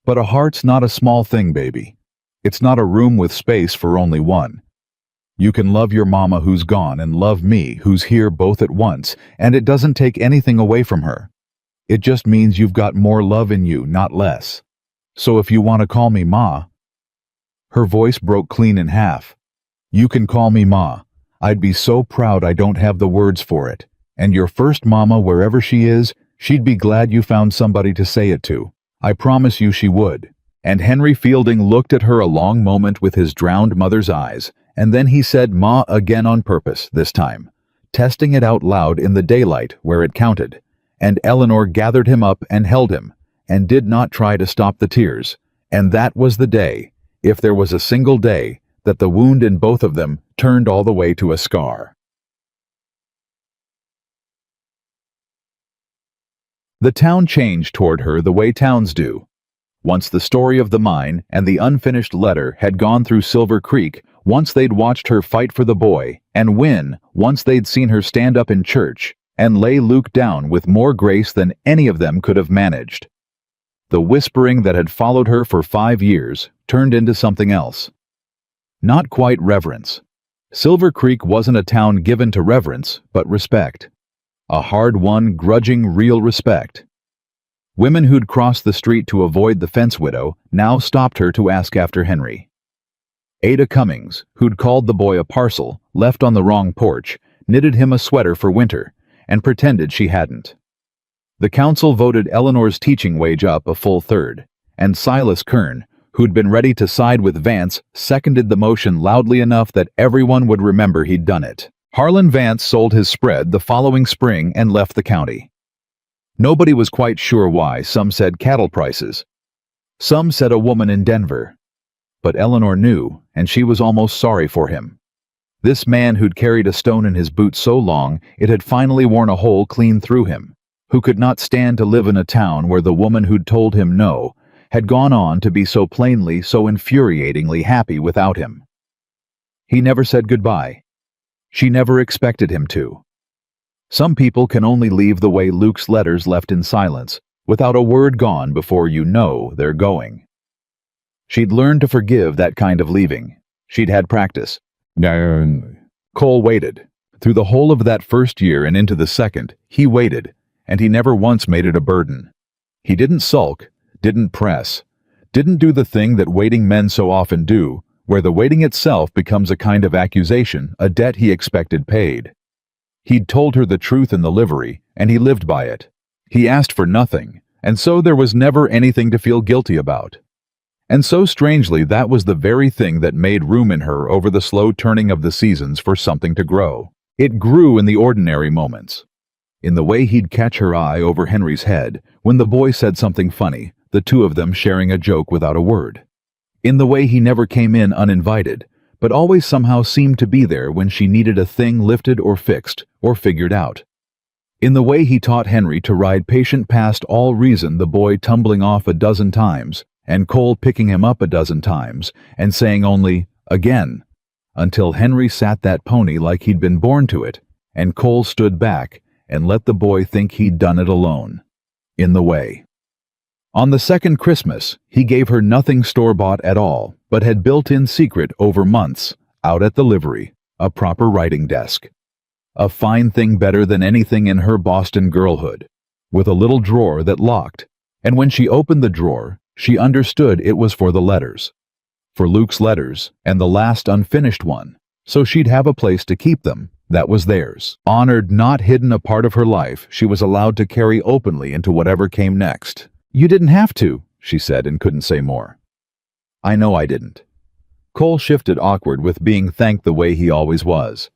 But a heart's not a small thing, baby. It's not a room with space for only one. You can love your mama who's gone and love me who's here both at once, and it doesn't take anything away from her. It just means you've got more love in you, not less. So if you want to call me Ma—" Her voice broke clean in half. "You can call me Ma. I'd be so proud I don't have the words for it. And your first mama, wherever she is, she'd be glad you found somebody to say it to. I promise you she would." And Henry Fielding looked at her a long moment with his drowned mother's eyes, and then he said Ma again on purpose this time, testing it out loud in the daylight where it counted. And Eleanor gathered him up and held him, and did not try to stop the tears. And that was the day, if there was a single day, that the wound in both of them turned all the way to a scar. The town changed toward her the way towns do. Once the story of the mine and the unfinished letter had gone through Silver Creek, once they'd watched her fight for the boy and win, once they'd seen her stand up in church and lay Luke down with more grace than any of them could have managed. The whispering that had followed her for 5 years turned into something else. Not quite reverence. Silver Creek wasn't a town given to reverence, but respect. A hard-won, grudging, real respect. Women who'd crossed the street to avoid the fence widow now stopped her to ask after Henry. Ada Cummings, who'd called the boy a parcel, left on the wrong porch, knitted him a sweater for winter, and pretended she hadn't. The council voted Eleanor's teaching wage up a full third, and Silas Kern, who'd been ready to side with Vance, seconded the motion loudly enough that everyone would remember he'd done it. Harlan Vance sold his spread the following spring and left the county. Nobody was quite sure why. Some said cattle prices. Some said a woman in Denver. But Eleanor knew, and she was almost sorry for him. This man who'd carried a stone in his boot so long it had finally worn a hole clean through him, who could not stand to live in a town where the woman who'd told him no had gone on to be so plainly, so infuriatingly happy without him. He never said goodbye. She never expected him to. Some people can only leave the way Luke's letters left in silence, without a word gone before you know they're going. She'd learned to forgive that kind of leaving. She'd had practice. Cole waited. Through the whole of that first year and into the second, he waited, and he never once made it a burden. He didn't sulk, didn't press, didn't do the thing that waiting men so often do, where the waiting itself becomes a kind of accusation, a debt he expected paid. He'd told her the truth in the livery, and he lived by it. He asked for nothing, and so there was never anything to feel guilty about. And so strangely, that was the very thing that made room in her over the slow turning of the seasons for something to grow. It grew in the ordinary moments. In the way he'd catch her eye over Henry's head when the boy said something funny, the two of them sharing a joke without a word. In the way he never came in uninvited, but always somehow seemed to be there when she needed a thing lifted or fixed or figured out. In the way he taught Henry to ride patient past all reason, the boy tumbling off a dozen times, and Cole picking him up a dozen times, and saying only, "Again," until Henry sat that pony like he'd been born to it, and Cole stood back and let the boy think he'd done it alone. In the way. On the second Christmas, he gave her nothing store-bought at all, but had built in secret over months, out at the livery, a proper writing desk. A fine thing better than anything in her Boston girlhood, with a little drawer that locked, and when she opened the drawer, she understood it was for the letters. For Luke's letters, and the last unfinished one, so she'd have a place to keep them. That was theirs. Honored, not hidden, a part of her life she was allowed to carry openly into whatever came next. "You didn't have to," she said, and couldn't say more. "I know I didn't." Cole shifted, awkward with being thanked the way he always was.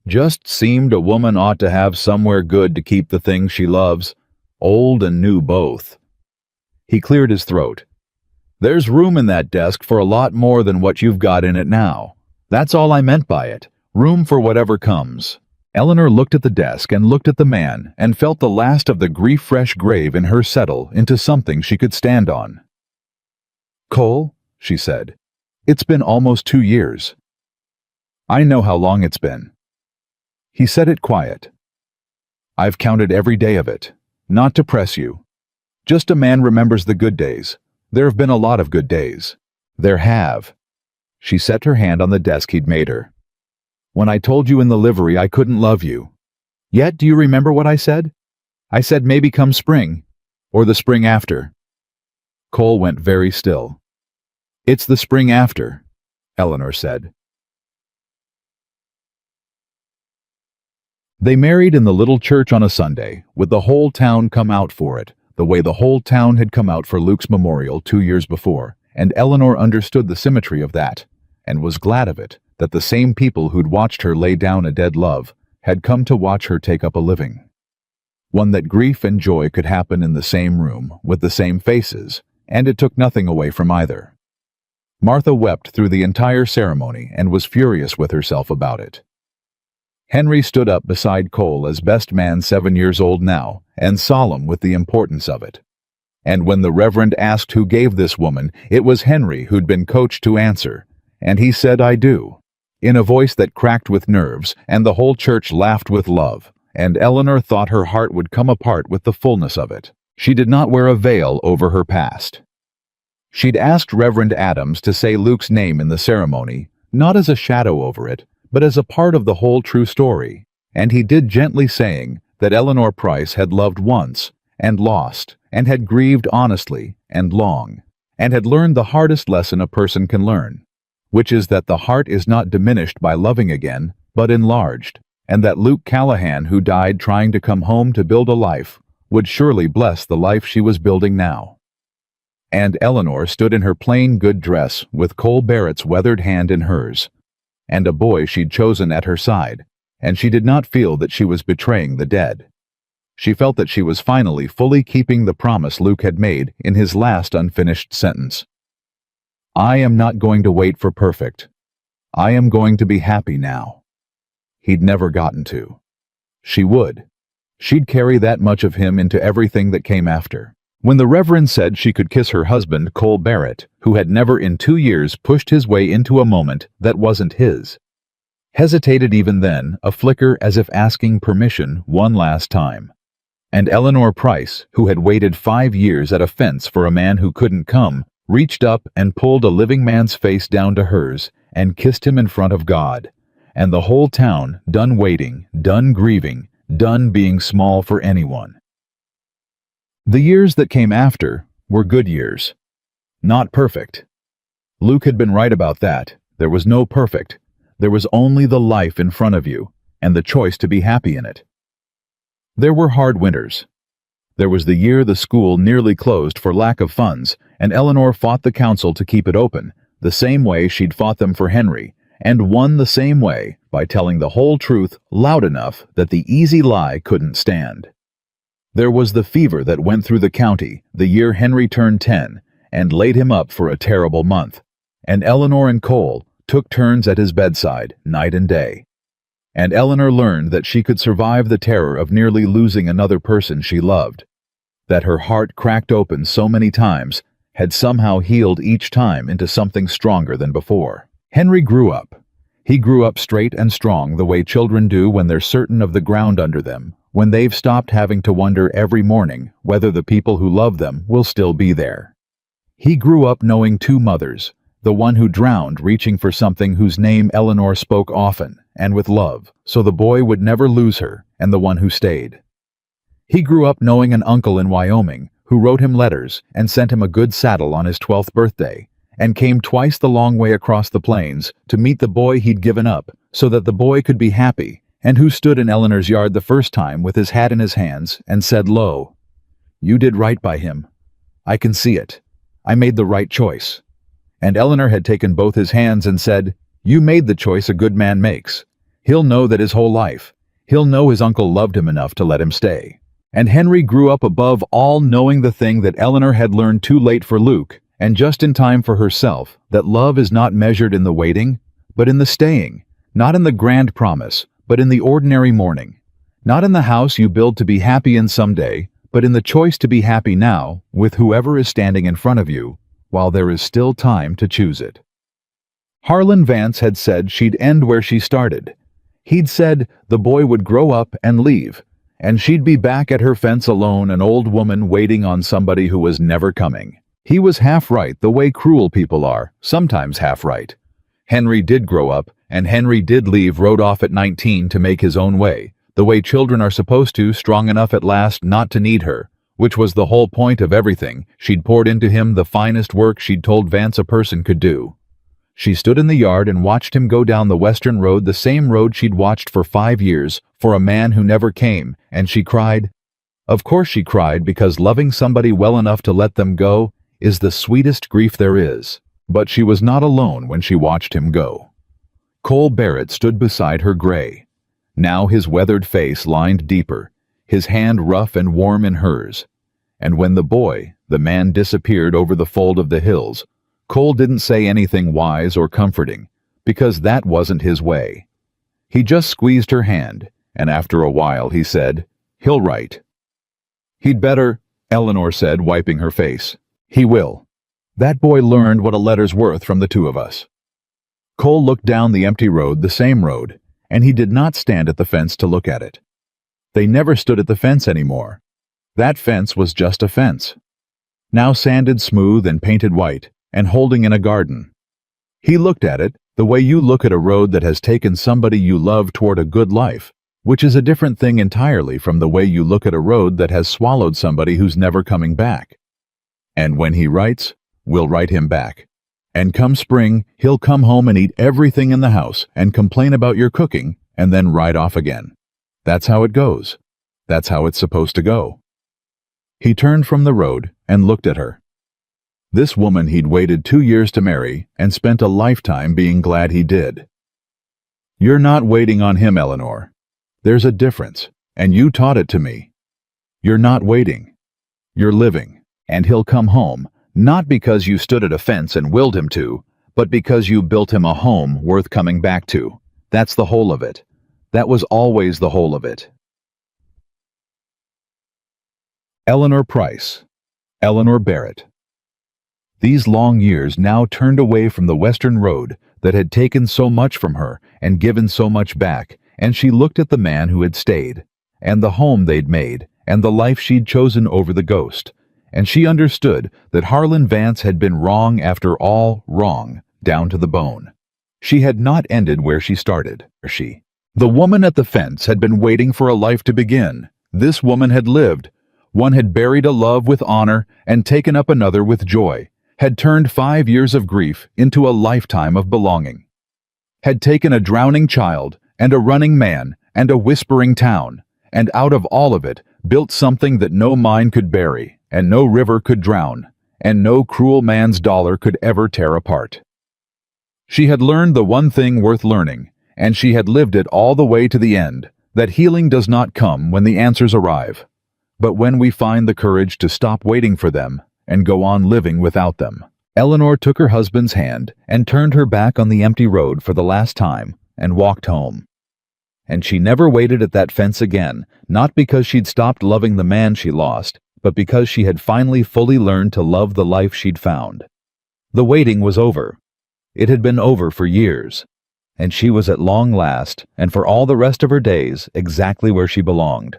"Just seemed a woman ought to have somewhere good to keep the things she loves, old and new both." He cleared his throat. "There's room in that desk for a lot more than what you've got in it now. That's all I meant by it. Room for whatever comes." Eleanor looked at the desk and looked at the man and felt the last of the grief-fresh grave in her settle into something she could stand on. "Cole," she said, "it's been almost 2 years." "I know how long it's been." He said it quiet. "I've counted every day of it. Not to press you. Just a man remembers the good days. There have been a lot of good days." "There have." She set her hand on the desk he'd made her. "When I told you in the livery I couldn't love you. Yet, do you remember what I said? I said maybe come spring, or the spring after." Cole went very still. "It's the spring after," Eleanor said. They married in the little church on a Sunday, with the whole town come out for it, the way the whole town had come out for Luke's memorial 2 years before, and Eleanor understood the symmetry of that, and was glad of it, that the same people who'd watched her lay down a dead love had come to watch her take up a living. One that grief and joy could happen in the same room, with the same faces, and it took nothing away from either. Martha wept through the entire ceremony and was furious with herself about it. Henry stood up beside Cole as best man 7 years old now, and solemn with the importance of it. And when the Reverend asked who gave this woman, it was Henry who'd been coached to answer, and he said, "I do," in a voice that cracked with nerves, and the whole church laughed with love, and Eleanor thought her heart would come apart with the fullness of it. She did not wear a veil over her past. She'd asked Reverend Adams to say Luke's name in the ceremony, not as a shadow over it, but as a part of the whole true story, and he did gently saying that Eleanor Price had loved once, and lost, and had grieved honestly and long, and had learned the hardest lesson a person can learn, which is that the heart is not diminished by loving again, but enlarged, and that Luke Callahan, who died trying to come home to build a life, would surely bless the life she was building now. And Eleanor stood in her plain good dress with Cole Barrett's weathered hand in hers, and a boy she'd chosen at her side, and she did not feel that she was betraying the dead. She felt that she was finally fully keeping the promise Luke had made in his last unfinished sentence. "I am not going to wait for perfect. I am going to be happy now." He'd never gotten to. She would. She'd carry that much of him into everything that came after. When the Reverend said she could kiss her husband, Cole Barrett, who had never in 2 years pushed his way into a moment that wasn't his, hesitated even then, a flicker as if asking permission one last time. And Eleanor Price, who had waited 5 years at a fence for a man who couldn't come, reached up and pulled a living man's face down to hers and kissed him in front of God, and the whole town, done waiting, done grieving, done being small for anyone. The years that came after were good years. Not perfect. Luke had been right about that. There was no perfect. There was only the life in front of you, and the choice to be happy in it. There were hard winters. There was the year the school nearly closed for lack of funds, and Eleanor fought the council to keep it open, the same way she'd fought them for Henry, and won the same way by telling the whole truth loud enough that the easy lie couldn't stand. There was the fever that went through the county the year Henry turned 10 and laid him up for a terrible month, and Eleanor and Cole took turns at his bedside night and day. And Eleanor learned that she could survive the terror of nearly losing another person she loved, that her heart cracked open so many times had somehow healed each time into something stronger than before. Henry grew up. He grew up straight and strong the way children do when they're certain of the ground under them, when they've stopped having to wonder every morning whether the people who love them will still be there. He grew up knowing 2 mothers, the one who drowned reaching for something whose name Eleanor spoke often and with love, so the boy would never lose her, and the one who stayed. He grew up knowing an uncle in Wyoming who wrote him letters and sent him a good saddle on his 12th birthday, and came twice the long way across the plains to meet the boy he'd given up so that the boy could be happy, and who stood in Eleanor's yard the first time with his hat in his hands and said low, "You did right by him. I can see it. I made the right choice." And Eleanor had taken both his hands and said, "You made the choice a good man makes. He'll know that his whole life. He'll know his uncle loved him enough to let him stay." And Henry grew up above all knowing the thing that Eleanor had learned too late for Luke, and just in time for herself, that love is not measured in the waiting, but in the staying, not in the grand promise, but in the ordinary morning. Not in the house you build to be happy in someday, but in the choice to be happy now with whoever is standing in front of you, while there is still time to choose it. Harlan Vance had said she'd end where she started. He'd said the boy would grow up and leave, and she'd be back at her fence alone, an old woman waiting on somebody who was never coming. He was half right, the way cruel people are, sometimes half right. Henry did grow up, and Henry did leave, rode off at 19 to make his own way, the way children are supposed to, strong enough at last not to need her, which was the whole point of everything. She'd poured into him the finest work she'd told Vance a person could do. She stood in the yard and watched him go down the western road, the same road she'd watched for 5 years, for a man who never came, and she cried. Of course she cried, because loving somebody well enough to let them go is the sweetest grief there is. But she was not alone when she watched him go. Cole Barrett stood beside her, gray. Now his weathered face lined deeper, his hand rough and warm in hers. And when the man disappeared over the fold of the hills, Cole didn't say anything wise or comforting, because that wasn't his way. He just squeezed her hand, and after a while he said, "He'll write." "He'd better," Eleanor said, wiping her face. "He will. That boy learned what a letter's worth from the two of us." Cole looked down the empty road, the same road, and he did not stand at the fence to look at it. They never stood at the fence anymore. That fence was just a fence, now sanded smooth and painted white, and holding in a garden. He looked at it the way you look at a road that has taken somebody you love toward a good life, which is a different thing entirely from the way you look at a road that has swallowed somebody who's never coming back. And when he writes, we'll write him back. And come spring, he'll come home and eat everything in the house and complain about your cooking and then ride off again. That's how it goes. That's how it's supposed to go. He turned from the road and looked at her. This woman he'd waited 2 years to marry and spent a lifetime being glad he did. You're not waiting on him, Eleanor. There's a difference, and you taught it to me. You're not waiting. You're living, and he'll come home, not because you stood at a fence and willed him to, but because you built him a home worth coming back to. That's the whole of it. That was always the whole of it. Eleanor Price. Eleanor Barrett. These long years now turned away from the western road that had taken so much from her and given so much back, and she looked at the man who had stayed, and the home they'd made, and the life she'd chosen over the ghost, and she understood that Harlan Vance had been wrong after all, wrong, down to the bone. She had not ended where she started. The woman at the fence had been waiting for a life to begin. This woman had lived. One had buried a love with honor and taken up another with joy, had turned 5 years of grief into a lifetime of belonging, had taken a drowning child and a running man and a whispering town, and out of all of it built something that no mine could bury, and no river could drown, and no cruel man's dollar could ever tear apart. She had learned the one thing worth learning, and she had lived it all the way to the end, that healing does not come when the answers arrive, but when we find the courage to stop waiting for them and go on living without them. Eleanor took her husband's hand and turned her back on the empty road for the last time and walked home. And she never waited at that fence again, not because she'd stopped loving the man she lost, but because she had finally fully learned to love the life she'd found. The waiting was over. It had been over for years, and she was at long last, and for all the rest of her days, exactly where she belonged.